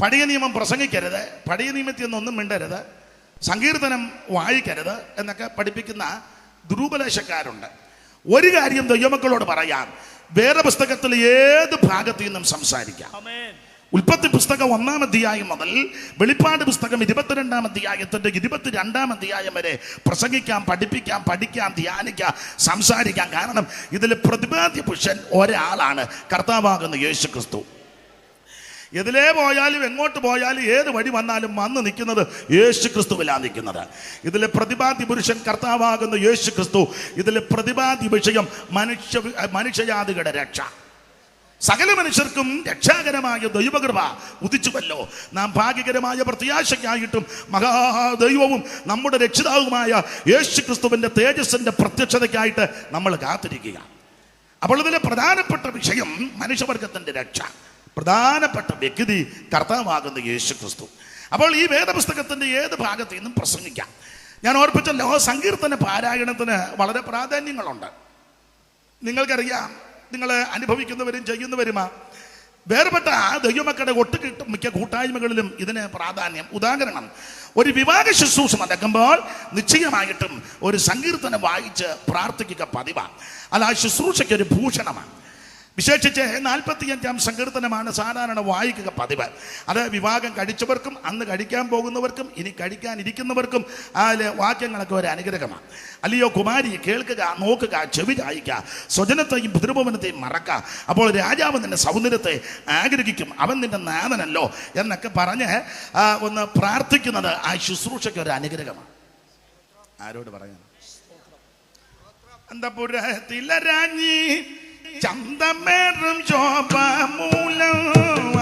പഴയ നിയമം പ്രസംഗിക്കരുത്, പഴയ നിയമത്തിൽ നിന്നൊന്നും മിണ്ടരുത്, സങ്കീർത്തനം വായിക്കരുത് എന്നൊക്കെ പഠിപ്പിക്കുന്ന ദുരുപദേശക്കാരുണ്ട്. ഒരു കാര്യം ദൈവമക്കളോട് പറയാം, വേദപുസ്തകത്തിൽ ഏത് ഭാഗത്തു നിന്നും സംസാരിക്കാം. ഉൽപ്പത്തി പുസ്തകം 1-ാം അധ്യായം മുതൽ വെളിപ്പാട് പുസ്തകം 22-ാം അധ്യായത്തിന്റെ 22-ാം അധ്യായം വരെ പ്രസംഗിക്കാം, പഠിപ്പിക്കാം, പഠിക്കാം, ധ്യാനിക്കാം, സംസാരിക്കാം. കാരണം ഇതിൽ പ്രതിപാദ്യ പുരുഷൻ ഒരാളാണ്, കർത്താവാകുന്ന യേശു ക്രിസ്തു. എതിലേ പോയാലും എങ്ങോട്ട് പോയാലും ഏത് വഴി വന്നാലും വന്ന് നിൽക്കുന്നത് യേശു ക്രിസ്തുവിലാണ് നിൽക്കുന്നത്. ഇതിലെ പ്രതിപാദ്യ പുരുഷൻ കർത്താവാകുന്ന യേശു ക്രിസ്തു. ഇതിലെ പ്രതിപാദ്യ വിഷയം മനുഷ്യജാതികളുടെ രക്ഷ. സകല മനുഷ്യർക്കും രക്ഷാകരമായ ദൈവകൃപ ഉദിച്ചുവല്ലോ. നാം ഭാഗ്യകരമായ പ്രത്യാശയ്ക്കായിട്ടും മഹാദൈവവും നമ്മുടെ രക്ഷിതാവുമായ യേശു ക്രിസ്തുവിന്റെ തേജസ്സിന്റെ പ്രത്യക്ഷതയ്ക്കായിട്ട് നമ്മൾ കാത്തിരിക്കുക. അപ്പോൾ ഇതിലെ പ്രധാനപ്പെട്ട വിഷയം മനുഷ്യവർഗത്തിന്റെ രക്ഷ. പ്രധാനപ്പെട്ട വ്യക്തി കർത്താവാകുന്ന യേശു ക്രിസ്തു. അപ്പോൾ ഈ വേദപുസ്തകത്തിന്റെ ഏത് ഭാഗത്തു നിന്നും പ്രസംഗിക്കാം. ഞാൻ ഓർപ്പിച്ചല്ലോ, സങ്കീർത്തന പാരായണത്തിന് വളരെ പ്രാധാന്യങ്ങളുണ്ട്. നിങ്ങൾക്കറിയാം, നിങ്ങൾ അനുഭവിക്കുന്നവരും ചെയ്യുന്നവരുമാ. വേർപെട്ട ദൈവമക്കളുടെ മിക്ക കൂട്ടായ്മകളിലും ഇതിന് പ്രാധാന്യം. ഉദാഹരണം, ഒരു വിവാഹ ശുശ്രൂഷ നടക്കുമ്പോൾ നിശ്ചയമായിട്ടും ഒരു സങ്കീർത്തനം വായിച്ച് പ്രാർത്ഥിക്കുക പതിവാണ്. അത് ആ ശുശ്രൂഷയ്ക്ക് ഒരു ഭൂഷണമാണ്. വിശേഷിച്ച് 45-ാം സങ്കീർത്തനമാണ് സാധാരണ വായിക്കുക പതിവ്. അത് വിവാഹം കഴിച്ചവർക്കും അന്ന് കഴിക്കാൻ പോകുന്നവർക്കും ഇനി കഴിക്കാനിരിക്കുന്നവർക്കും അതിലെ വാക്യങ്ങളൊക്കെ ഒരു അനുഗ്രഹമാണ്. അല്ലയോ കുമാരി, കേൾക്കുക, നോക്കുക, ചെവി ചായിക്കുക, സ്വജനത്തെയും പിതൃഭവനത്തെയും മറക്കുക, അപ്പോൾ രാജാവ് നിന്റെ സൗന്ദര്യത്തെ ആഗ്രഹിക്കും, അവൻ നിന്റെ നാഥനല്ലോ എന്നൊക്കെ പറഞ്ഞ് ഒന്ന് പ്രാർത്ഥിക്കുന്നത് ആ ശുശ്രൂഷയ്ക്ക് ഒരു അനുഗ്രഹമാണ്. ആരോട് പറയാൻ? അന്തപുരത്തിലരാഞ്ഞി ചന്തമേറും ശോഭമൂലം,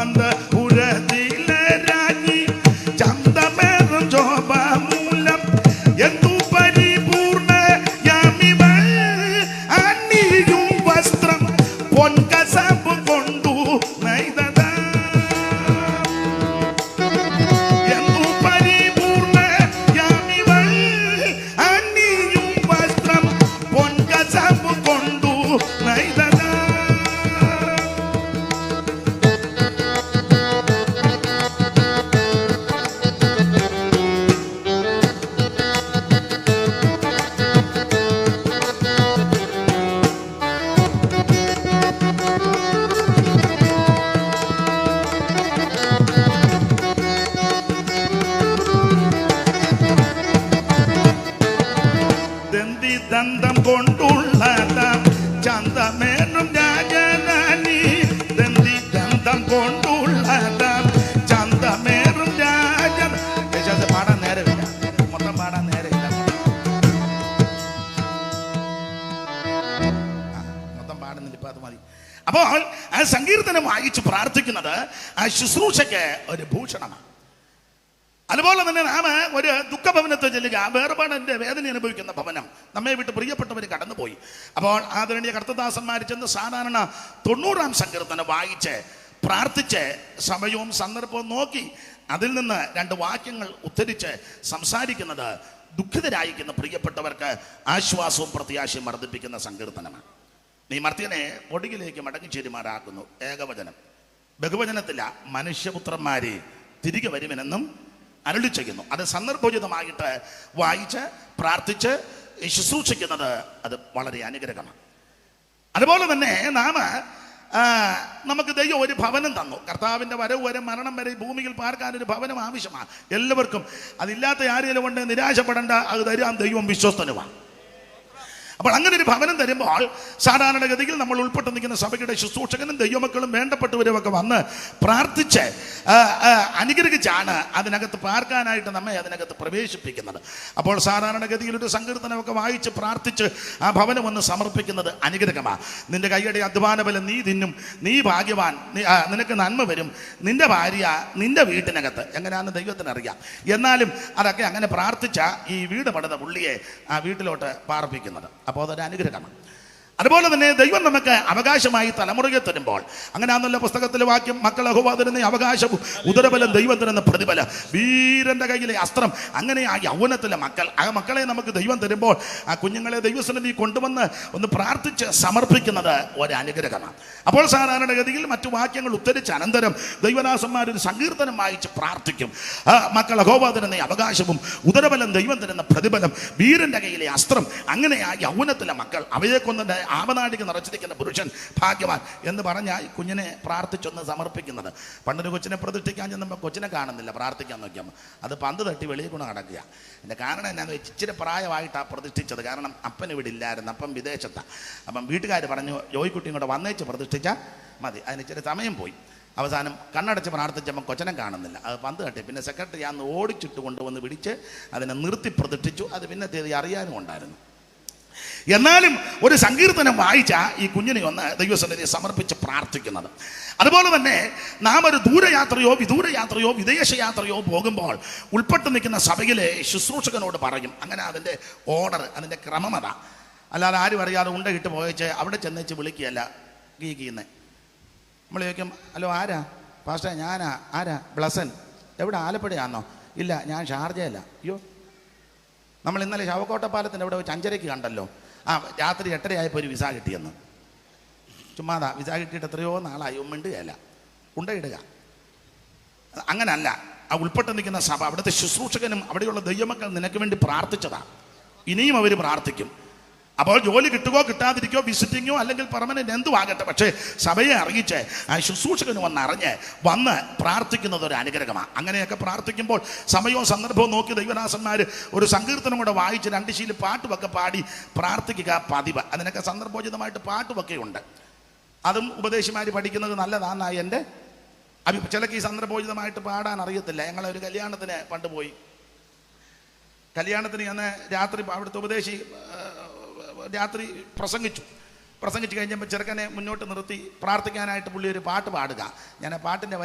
അന്തപുരത്തിലെ രാജ്ഞി ചന്തമേറും ശോഭമൂലം, എന്തു പരിപൂർണ യാമിവൾ അണിയും വസ്ത്രം പൊൻകസബ് കൊണ്ടു നെയ്തത. എന്തു പരിപൂർണ യാമിവൾ അണിയും വസ്ത്രം പൊൻകസബ് കൊണ്ടു നെയ്തത. ദന്തം കൊണ്ടുള്ളതാം ചന്തമേറും രാജനാനി, ദന്തി ദന്തം കൊണ്ടുള്ളതാം ചന്തമേറും രാജൻ. പാടാൻ നേരമില്ല, മൊത്തം പാടാൻ നേരമില്ല, മൊത്തം പാടുന്നില്ല, ഇപ്പൊ അത് മതി. അപ്പോൾ ആ സങ്കീർത്തനം വായിച്ച് പ്രാർത്ഥിക്കുന്നത് ആ ശുശ്രൂഷയ്ക്ക് ഒരു ഭൂഷണമാണ്. അതുപോലെ തന്നെ നാം ഒരു ദുഃഖഭവനത്തെ ചെല്ലുക. വേർപാടിന്റെ വേദന അനുഭവിക്കുന്ന ഭവനം, നമ്മെ വിട്ട് പ്രിയപ്പെട്ടവർ കടന്നുപോയി. അപ്പോൾ ആദരണീയ കർത്തദാസന്മാർ ചെന്ന് സാധാരണ 90-ാം സങ്കീർത്തനം വായിച്ച് പ്രാർത്ഥിച്ച് സമയവും സന്ദർഭവും നോക്കി അതിൽ നിന്ന് 2 വാക്യങ്ങൾ ഉദ്ധരിച്ച് സംസാരിക്കുന്നത് ദുഃഖിതരായിരിക്കുന്ന പ്രിയപ്പെട്ടവർക്ക് ആശ്വാസവും പ്രത്യാശയും വർദ്ധിപ്പിക്കുന്ന സങ്കീർത്തനമാണ്. നീ മർത്യനെ പൊടിയിലേക്ക് മടങ്ങിച്ചേരുമാറാക്കുന്നു. ഏകവചനം. ബഹുവചനത്തില മനുഷ്യപുത്രന്മാരെ തിരികെ വരുമെന്നും അരുളി ചെയ്യുന്നു. അത് സന്ദർഭോചിതമായിട്ട് വായിച്ച് പ്രാർത്ഥിച്ച് ശുശ്രൂഷിക്കുന്നത് അത് വളരെ അനുഗ്രഹമാണ്. അതുപോലെ തന്നെ നമുക്ക് ദൈവം ഒരു ഭവനം തന്നു. കർത്താവിൻ്റെ വരവ് വരെ മരണം വരെ ഭൂമിയിൽ പാർക്കാൻ ഒരു ഭവനം ആവശ്യമാണ് എല്ലാവർക്കും. അതില്ലാത്ത ആരെങ്കിലും കൊണ്ട് നിരാശപ്പെടേണ്ട, അത് തരാൻ ദൈവം വിശ്വസ്തനുമാണ്. അപ്പോൾ അങ്ങനെ ഒരു ഭവനം തരുമ്പോൾ സാധാരണഗതിയിൽ നമ്മൾ ഉൾപ്പെട്ട് നിൽക്കുന്ന സഭയുടെ ശുശ്രൂഷകനും ദൈവമക്കളും വേണ്ടപ്പെട്ടവരുമൊക്കെ വന്ന് പ്രാർത്ഥിച്ച് അനുഗ്രഹിച്ചാണ് അതിനകത്ത് പാർക്കാനായിട്ട് നമ്മെ അതിനകത്ത് പ്രവേശിപ്പിക്കുന്നത്. അപ്പോൾ സാധാരണഗതിയിൽ ഒരു സങ്കീർത്തനമൊക്കെ വായിച്ച് പ്രാർത്ഥിച്ച് ആ ഭവനം ഒന്ന് സമർപ്പിക്കുന്നത് അനുഗ്രഹമാണ്. നിന്റെ കൈയുടെ അധ്വാന ബലം നീ തിന്നും, നീ ഭാഗ്യവാൻ, നിനക്ക് നന്മ വരും, നിന്റെ ഭാര്യ നിന്റെ വീട്ടിനകത്ത്. എങ്ങനെയാണെന്ന് ദൈവത്തിനറിയാം. എന്നാലും അതൊക്കെ അങ്ങനെ പ്രാർത്ഥിച്ച ഈ വീട് പണിത പുള്ളിയെ ആ വീട്ടിലോട്ട് പാർപ്പിക്കുന്നത്. അപ്പോൾ അതൊരു അനുഗ്രഹമാണ്. അതുപോലെ തന്നെ ദൈവം നമുക്ക് അവകാശമായി തലമുറയെ തരുമ്പോൾ, അങ്ങനെയാണല്ലോ പുസ്തകത്തിലെ വാക്യം, മക്കൾ യഹോവ തരുന്ന അവകാശവും ഉദരബലം ദൈവം തരുന്ന പ്രതിഫലം, വീരന്റെ കയ്യിലെ അസ്ത്രം. അങ്ങനെ ആ യൗവനത്തിലെ മക്കൾ, ആ മക്കളെ നമുക്ക് ദൈവം തരുമ്പോൾ ആ കുഞ്ഞുങ്ങളെ ദൈവസന്നിധി കൊണ്ടുവന്ന് ഒന്ന് പ്രാർത്ഥിച്ച് സമർപ്പിക്കുന്നത് ഒരനുഗ്രഹമാണ്. അപ്പോൾ സാധാരണഗതിയിൽ മറ്റു വാക്യങ്ങൾ ഉദ്ധരിച്ച അനന്തരം ദൈവദാസന്മാരൊരു സങ്കീർത്തനം വായിച്ച് പ്രാർത്ഥിക്കും. മക്കൾ യഹോവ തരുന്ന അവകാശവും ഉദരബലം ദൈവം തരുന്ന പ്രതിഫലം, വീരന്റെ കയ്യിലെ അസ്ത്രം. അങ്ങനെ ആ യൗവനത്തിലെ മക്കൾ, അവയെ കൊന്നിട്ട് ആവനാടിക്ക് നിറച്ചിരിക്കുന്ന പുരുഷൻ ഭാഗ്യവാൻ എന്ന് പറഞ്ഞാൽ കുഞ്ഞിനെ പ്രാർത്ഥിച്ചൊന്ന് സമർപ്പിക്കുന്നത്. പണ്ടൊരു കൊച്ചിനെ പ്രതിഷ്ഠിക്കാൻ ചെന്നപ്പോൾ കൊച്ചിനെ കാണുന്നില്ല, പ്രാർത്ഥിക്കാൻ നോക്കിയപ്പോൾ അത് പന്ത് തട്ടി വെളിയിൽ കൊണ്ട് നടക്കുക. എൻ്റെ കാരണം എന്നാന്ന് വെച്ചാൽ ഇച്ചിരി പ്രായമായിട്ടാണ് പ്രതിഷ്ഠിച്ചത്. കാരണം അപ്പൻ ഇവിടെ ഇല്ലായിരുന്നു, അപ്പം വിദേശത്താണ്. അപ്പം വീട്ടുകാർ പറഞ്ഞു ജോയിക്കുട്ടിയും കൂടെ വന്നേച്ച് പ്രതിഷ്ഠിച്ചാൽ മതി. അതിന് ഇച്ചിരി സമയം പോയി. അവസാനം കണ്ണടച്ച് പ്രാർത്ഥിച്ചപ്പോൾ കൊച്ചനെ കാണുന്നില്ല, അത് പന്ത് തട്ടി. പിന്നെ സെക്രട്ടറി അന്ന് ഓടിച്ചിട്ട് കൊണ്ടുവന്ന് പിടിച്ച് അതിനെ നിർത്തി പ്രതിഷ്ഠിച്ചു. അത് പിന്നെ തീയതി അറിയാനും ഉണ്ടായിരുന്നു. എന്നാലും ഒരു സങ്കീർത്തനം വായിച്ച ഈ കുഞ്ഞിനെ ഒന്ന് ദൈവസന്നിധിയെ സമർപ്പിച്ച് പ്രാർത്ഥിക്കുന്നത്. അതുപോലെ തന്നെ നാം ഒരു ദൂരയാത്രയോ വിദൂരയാത്രയോ വിദേശയാത്രയോ പോകുമ്പോൾ ഉൾപ്പെട്ട് നിൽക്കുന്ന സഭയിലെ ശുശ്രൂഷകനോട് പറയും. അങ്ങനെ അതിൻ്റെ ഓർഡർ, അതിൻ്റെ ക്രമമത. അല്ലാതെ ആരും അറിയാതെ ഉണ്ടയിട്ട് പോയച്ച് അവിടെ ചെന്നേച്ച് വിളിക്കുകയല്ല ഗീന്ന്. നമ്മൾ ചോദിക്കും, ഹലോ ആരാ പാസ്റ്റർ? ഞാനാ. ആരാ? ബ്ലസൻ. എവിടെ? ആലപ്പുഴയാണോ? ഇല്ല, ഞാൻ ഷാർജയല്ല. അയ്യോ, നമ്മൾ ഇന്നലെ ശവക്കോട്ടപ്പാലത്തിൻ്റെ അവിടെ വെച്ച് 5:30 കണ്ടല്ലോ. രാത്രി 8:30 ആയപ്പോൾ ഒരു വിസ കിട്ടിയെന്ന്. ചുമ്മാതാ, വിസ കിട്ടിയിട്ട് എത്രയോ നാളായി. മിണ്ടുകയല്ല, ഉണ്ടയിടുക. അങ്ങനല്ല. ആ ഉൾപ്പെട്ട് നിൽക്കുന്ന സഭ, അവിടുത്തെ ശുശ്രൂഷകനും അവിടെയുള്ള ദൈവമക്കൾ നിനക്ക് വേണ്ടി പ്രാർത്ഥിച്ചതാ. ഇനിയും അവർ പ്രാർത്ഥിക്കും. അപ്പോൾ ജോലി കിട്ടുകയോ കിട്ടാതിരിക്കോ, വിസിറ്റിങ്ങോ അല്ലെങ്കിൽ പെർമനന്റ് എന്തും ആകട്ടെ, പക്ഷേ സഭയെ അറിയിച്ച് ആ ശുശ്രൂഷകന് വന്ന് പ്രാർത്ഥിക്കുന്നത് ഒരു അനുഗ്രഹമാണ്. അങ്ങനെയൊക്കെ പ്രാർത്ഥിക്കുമ്പോൾ സമയവും സന്ദർഭവും നോക്കി ദൈവദാസന്മാർ ഒരു സങ്കീർത്തനം കൂടെ വായിച്ച് 2 ശീല പാട്ടുമൊക്കെ പാടി പ്രാർത്ഥിക്കുക പതിവ്. അതിനൊക്കെ സന്ദർഭോചിതമായിട്ട് പാട്ടുമൊക്കെ ഉണ്ട്. അതും ഉപദേശിമാർ പഠിക്കുന്നത് നല്ലതാണെന്നായി എൻ്റെ ചിലക്ക് ഈ സന്ദർഭോചിതമായിട്ട് പാടാൻ അറിയത്തില്ല. ഞങ്ങളൊരു കല്യാണത്തിന് പണ്ട് പോയി. കല്യാണത്തിന് ഞാൻ രാത്രി അവിടുത്തെ ഉപദേശി രാത്രി പ്രസംഗിച്ച് കഴിഞ്ഞപ്പോൾ ചെറുക്കനെ മുന്നോട്ട് നിർത്തി പ്രാർത്ഥിക്കാനായിട്ട് പുള്ളി ഒരു പാട്ട് പാടുക. ഞാൻ ആ പാട്ടിൻ്റെ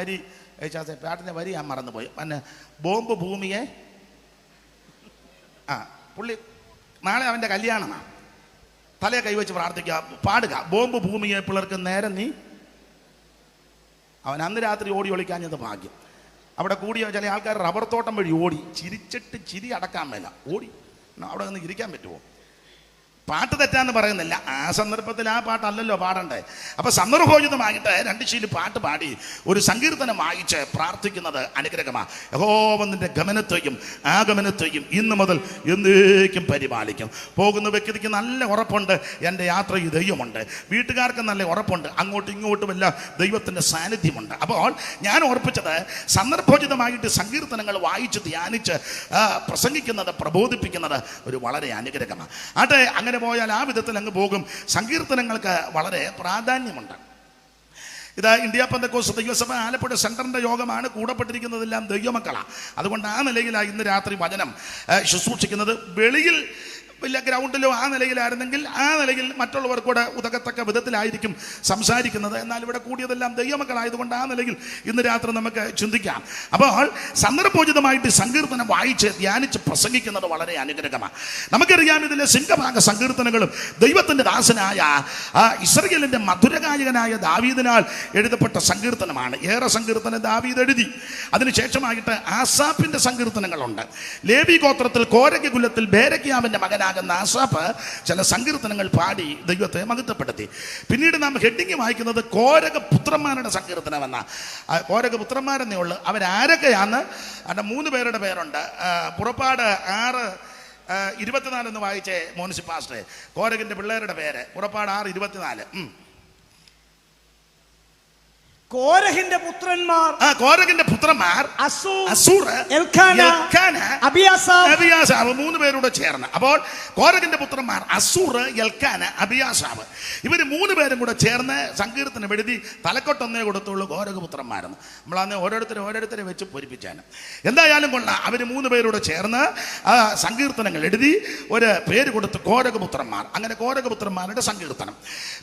വരി ഞാൻ മറന്നുപോയി. പിന്നെ ബോംബ് ഭൂമിയെ, പുള്ളി നാളെ അവൻ്റെ കല്യാണമാണ്, തലയെ കൈവച്ച് പ്രാർത്ഥിക്കുക, പാടുക. ബോംബ് ഭൂമിയെ പിളർക്ക് നേരെ നീ. അവൻ അന്ന് രാത്രി ഓടി ഒളിക്കാഞ്ഞത് ഭാഗ്യം. അവിടെ കൂടിയ ചില ആൾക്കാർ റബ്ബർ തോട്ടം വഴി ഓടി, ചിരിച്ചിട്ട് ചിരി അടക്കാൻ മേല ഓടി. അവിടെ നിന്ന് ഇരിക്കാൻ പറ്റുമോ? പാട്ട് തെറ്റാന്ന് പറയുന്നില്ല, ആ സന്ദർഭത്തിൽ ആ പാട്ടല്ലല്ലോ പാടണ്ടേ. അപ്പൊ സന്ദർഭോചിതമായിട്ട് 2 ശീല പാട്ട് പാടി ഒരു സങ്കീർത്തനം വായിച്ച് പ്രാർത്ഥിക്കുന്നത് അനുഗ്രഹമാണ്. യഹോവന്റെ ഗമനത്തെയും ആഗമനത്തെയും ഇന്ന് മുതൽ എന്നേക്കും പരിപാലിക്കും. പോകുന്ന വ്യക്തിക്ക് നല്ല ഉറപ്പുണ്ട്, എൻ്റെ യാത്രയിൽ ദൈവമുണ്ട്. വീട്ടുകാർക്ക് നല്ല ഉറപ്പുണ്ട്, അങ്ങോട്ടും ഇങ്ങോട്ടുമല്ല ദൈവത്തിൻ്റെ സാന്നിധ്യമുണ്ട്. അപ്പോൾ ഞാൻ ഓർപ്പിച്ചത്, സന്ദർഭോചിതമായിട്ട് സങ്കീർത്തനങ്ങൾ വായിച്ച് ധ്യാനിച്ച് പ്രസംഗിക്കുന്നത്, പ്രബോധിപ്പിക്കുന്നത് ഒരു വളരെ അനുഗ്രഹമാണ്. ആട്ടെ, അങ്ങനെ പോയാൽ ആ വിധത്തിൽ അങ്ങ് പോകും. സങ്കീർത്തനങ്ങൾക്ക് വളരെ പ്രാധാന്യമുണ്ട്. ഇത് ഇന്ത്യ പെന്തക്കോസ്ത് ദൈവസഭ ആലപ്പുഴ സെൻറ്ററിൻ്റെ യോഗമാണ്. കൂടപ്പെട്ടിരിക്കുന്നതെല്ലാം ദൈവമക്കളാണ്. അതുകൊണ്ട് ആ നിലയിലാണ് ഇന്ന് രാത്രി വചനം ശുശ്രൂഷിക്കുന്നത്. വെളിയിൽ വലിയ ഗ്രൗണ്ടിലോ ആ നിലയിലായിരുന്നെങ്കിൽ ആ നിലയിൽ മറ്റുള്ളവർക്കൂടെ ഉതകത്തക്ക വിധത്തിലായിരിക്കും സംസാരിക്കുന്നത്. എന്നാൽ ഇവിടെ കൂടിയതെല്ലാം ദൈവമക്കളായതുകൊണ്ട് ആ നിലയിൽ ഇന്ന് രാത്രി നമുക്ക് ചിന്തിക്കാം. അപ്പോൾ സന്ദർഭോചിതമായിട്ട് സങ്കീർത്തനം വായിച്ച് ധ്യാനിച്ച് പ്രസംഗിക്കുന്നത് വളരെ അനുഗ്രഹമാണ്. നമുക്കറിയാം, ഇതിലെ സിംഹഭാഗ സങ്കീർത്തനങ്ങളും ദൈവത്തിൻ്റെ ദാസനായ ഇസ്രായേലിൻ്റെ മധുരഗായകനായ ദാവീദിനാൽ എഴുതപ്പെട്ട സങ്കീർത്തനമാണ്. ഏറെ സങ്കീർത്തനം ദാവീദ് എഴുതി. അതിനുശേഷമായിട്ട് ആസാഫിൻ്റെ സങ്കീർത്തനങ്ങളുണ്ട്. ലേവി ഗോത്രത്തിൽ കോരഹ് കുലത്തിൽ ബേരക്യാവിൻ്റെ മകനായ ആസാഫ് ചില സങ്കീർത്തനങ്ങൾ പാടി ദൈവത്തെ മഹത്വപ്പെടുത്തി. പിന്നീട് നാം ഹെഡിങ് വായിക്കുന്നത് കോരഹ് പുത്രന്മാരുടെ സങ്കീർത്തനം എന്ന. കോരഹ് പുത്രന്മാരെന്നേ ഉള്ളൂ. അവരാരൊക്കെയാന്ന്? അവിടെ 3 പേരുടെ പേരുണ്ട്. പുറപ്പാട് 6:24 എന്ന് വായിച്ചേ മോൻസി പാസ്റ്റർ. കോരഹിന്റെ പിള്ളേരുടെ പേര് പുറപ്പാട് 6:24. കോരഹിന്റെ പുത്രന്മാർ അസൂർ, എൽക്കാന, അബിയാസാവ് 3 പേരോട് ചേർന്ന്. അപ്പോൾ കോരഹിന്റെ പുത്രന്മാർ അസൂർ, എൽക്കാന, അബിയാസാവ്, ഇവർ 3 പേരും കൂടെ ചേർന്ന് സങ്കീർത്തനം എഴുതി. തലക്കൊട്ടൊന്നേ കൊടുത്തുള്ളൂ കോരഹ് പുത്രന്മാരെന്ന്. നമ്മളന്ന് ഓരോരുത്തരെ വെച്ച് പൊരിപ്പിച്ചാണ്. എന്തായാലും കൊള്ളാം, അവർ 3 പേരോട് ചേർന്ന് സങ്കീർത്തനങ്ങൾ എഴുതി ഒരു പേര് കൊടുത്ത് കോരഹ് പുത്രന്മാർ. അങ്ങനെ കോരഹ് പുത്രന്മാരുടെ സങ്കീർത്തനം.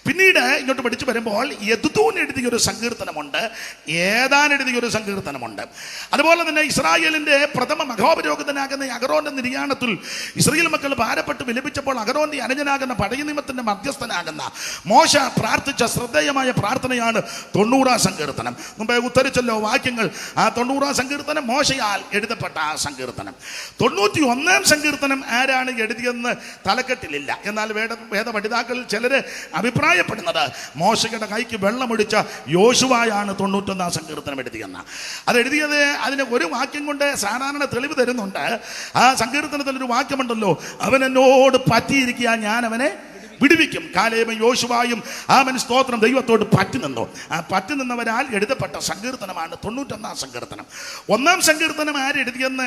പിന്നീട് ഇങ്ങോട്ട് പഠിച്ചു വരുമ്പോൾ യദുതൂൻ എഴുതിയ ഒരു സങ്കീർത്തനം സങ്കീർത്തനമുണ്ട്, ഏതാൻ എഴുതിയ ഒരു സങ്കീർത്തനമുണ്ട്. അതുപോലെ തന്നെ ഇസ്രായേലിന്റെ പ്രഥമ മഹോപരോഗതനാകുന്ന അഹരോന്റെ നിര്യാണത്തിൽ ഇസ്രായേൽ മക്കൾ ഭാരപ്പെട്ട് വിലപിച്ചപ്പോൾ അഹരോന്റെ അനുജനാകുന്ന പഴയ നിയമത്തിന്റെ മധ്യസ്ഥനാകുന്ന മോശ പ്രാർത്ഥിച്ച ശ്രദ്ധേയമായ പ്രാർത്ഥനയാണ് 90-ാം സങ്കീർത്തനം. മുമ്പേ ഉത്തരിച്ചല്ലോ വാക്യങ്ങൾ. ആ 90-ാം സങ്കീർത്തനം മോശയാൽ എഴുതപ്പെട്ട ആ സങ്കീർത്തനം. 91-ാം സങ്കീർത്തനം ആരാണ് എഴുതിയെന്ന് തലക്കെട്ടിലില്ല. എന്നാൽ വേദ പഠിതാക്കളിൽ ചിലര് അഭിപ്രായപ്പെടുന്നത് മോശയുടെ കൈക്ക് വെള്ളമൊടിച്ച യോശുവയാണ് 91-ാം സങ്കീർത്തനം എഴുതിയെന്ന്. അത് എഴുതിയത് അതിന് ഒരു വാക്യം കൊണ്ട് സാധാരണ തെളിവ് തരുന്നുണ്ട്. ആ സങ്കീർത്തനത്തിൽ ഒരു വാക്യമുണ്ടല്ലോ, അവൻ എന്നോട് പറ്റിയിരിക്കുക, ഞാൻ അവനെ വിടുവിക്കും. കാലേബും യോശുവായും ആമൻ സ്തോത്രം ദൈവത്തോട് പറ്റി നിന്നു. ആ പറ്റി നിന്നവരാൽ എഴുതപ്പെട്ട സങ്കീർത്തനമാണ് 91-ാം സങ്കീർത്തനം. 1-ാം സങ്കീർത്തനം ആരെഴുതിയെന്ന്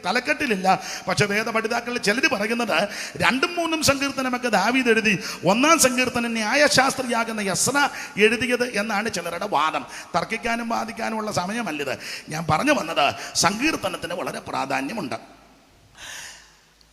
തലക്കെട്ടിലില്ല. പക്ഷെ വേദ പഠിതാക്കളിൽ ചിലർ പറയുന്നത് 2ഉം 3ഉം സങ്കീർത്തനമൊക്കെ ദാവീദ് എഴുതി, 1-ാം സങ്കീർത്തനം ന്യായശാസ്ത്രിയാകുന്ന യസ്ര എഴുതിയത് എന്നാണ് ചിലരുടെ വാദം. തർക്കിക്കാനും വാദിക്കാനുമുള്ള സമയമല്ലിത്. ഞാൻ പറഞ്ഞു വന്നത് സങ്കീർത്തനത്തിന് വളരെ പ്രാധാന്യമുണ്ട്.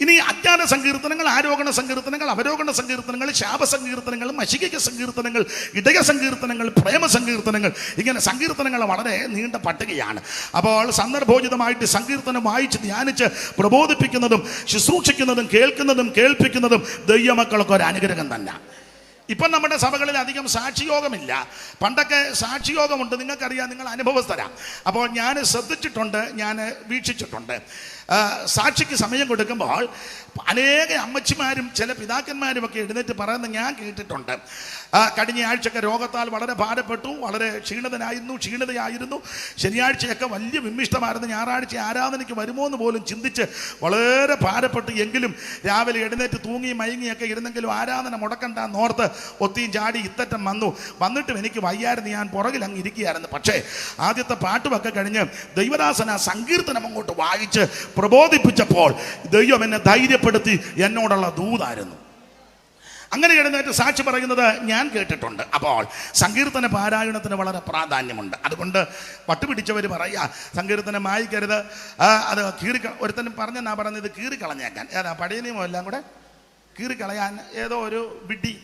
ഇനി അജ്ഞാന സങ്കീർത്തനങ്ങൾ, ആരോഹണ സങ്കീർത്തനങ്ങൾ, അവരോഹണ സങ്കീർത്തനങ്ങൾ, ശാപസങ്കീർത്തനങ്ങൾ, മശിക സങ്കീർത്തനങ്ങൾ, ഇടയ സങ്കീർത്തനങ്ങൾ, പ്രേമ സങ്കീർത്തനങ്ങൾ, ഇങ്ങനെ സങ്കീർത്തനങ്ങൾ വളരെ നീണ്ട പട്ടികയാണ്. അപ്പോൾ സന്ദർഭോചിതമായിട്ട് സങ്കീർത്തനം വായിച്ച് ധ്യാനിച്ച് പ്രബോധിപ്പിക്കുന്നതും ശുശ്രൂഷിക്കുന്നതും കേൾക്കുന്നതും കേൾപ്പിക്കുന്നതും ദൈവമക്കൾക്ക് ഒരു അനുഗ്രഹം തന്നെ. ഇപ്പം നമ്മുടെ സഭകളിൽ അധികം സാക്ഷിയോഗമില്ല. പണ്ടൊക്കെ സാക്ഷിയോഗമുണ്ട്, നിങ്ങൾക്കറിയാം, നിങ്ങൾ അനുഭവസ്ഥരാ. അപ്പോൾ ഞാൻ ശ്രദ്ധിച്ചിട്ടുണ്ട്, ഞാൻ വീക്ഷിച്ചിട്ടുണ്ട്. സാക്ഷിക്ക് സമയം കൊടുക്കുമ്പോൾ അനേക അമ്മച്ചിമാരും ചില പിതാക്കന്മാരും ഒക്കെ എഴുന്നേറ്റ് പറയുന്നത് ഞാൻ കേട്ടിട്ടുണ്ട്. കഴിഞ്ഞ ആഴ്ചയൊക്കെ രോഗത്താൽ വളരെ ഭാരപ്പെട്ടു, വളരെ ക്ഷീണതയായിരുന്നു. ശനിയാഴ്ചയൊക്കെ വലിയ വിമ്മിഷ്ടമായിരുന്നു. ഞായറാഴ്ച ആരാധനയ്ക്ക് വരുമോ എന്ന് പോലും ചിന്തിച്ച് വളരെ ഭാരപ്പെട്ടു. എങ്കിലും രാവിലെ എഴുന്നേറ്റ് തൂങ്ങി മയങ്ങിയൊക്കെ ഇരുന്നെങ്കിലും ആരാധന മുടക്കണ്ടെന്നോർത്ത് ഒത്തിയും ചാടി ഇത്തറ്റം വന്നിട്ടും എനിക്ക് വയ്യായിരുന്നു, ഞാൻ പുറകിൽ അങ്ങ് ഇരിക്കുകയായിരുന്നു. പക്ഷേ ആദ്യത്തെ പാട്ടുമൊക്കെ കഴിഞ്ഞ് ദൈവദാസന സങ്കീർത്തനം അങ്ങോട്ട് വായിച്ച് പ്രബോധിപ്പിച്ചപ്പോൾ ദൈവം എന്നെ ധൈര്യപ്പെടുത്തി എന്നോടുള്ള ദൂതായിരുന്നു. അങ്ങനെ എഴുന്നേറ്റ് സാക്ഷി പറയുന്നത് ഞാൻ കേട്ടിട്ടുണ്ട്. അപ്പോൾ സങ്കീർത്തന പാരായണത്തിന് വളരെ പ്രാധാന്യമുണ്ട്. അതുകൊണ്ട് പട്ടുപിടിച്ചവർ പറയുക സങ്കീർത്തനം വായിക്കരുത്, അത് ഒരുത്തനും പറഞ്ഞെന്നാ പറഞ്ഞത് കീറിക്കളഞ്ഞേക്കാൻ. ഏതാ പഴയ നിയമം എല്ലാം കൂടെ കീറിക്കളയാൻ ഏതോ ഒരു വിഡ്ഢി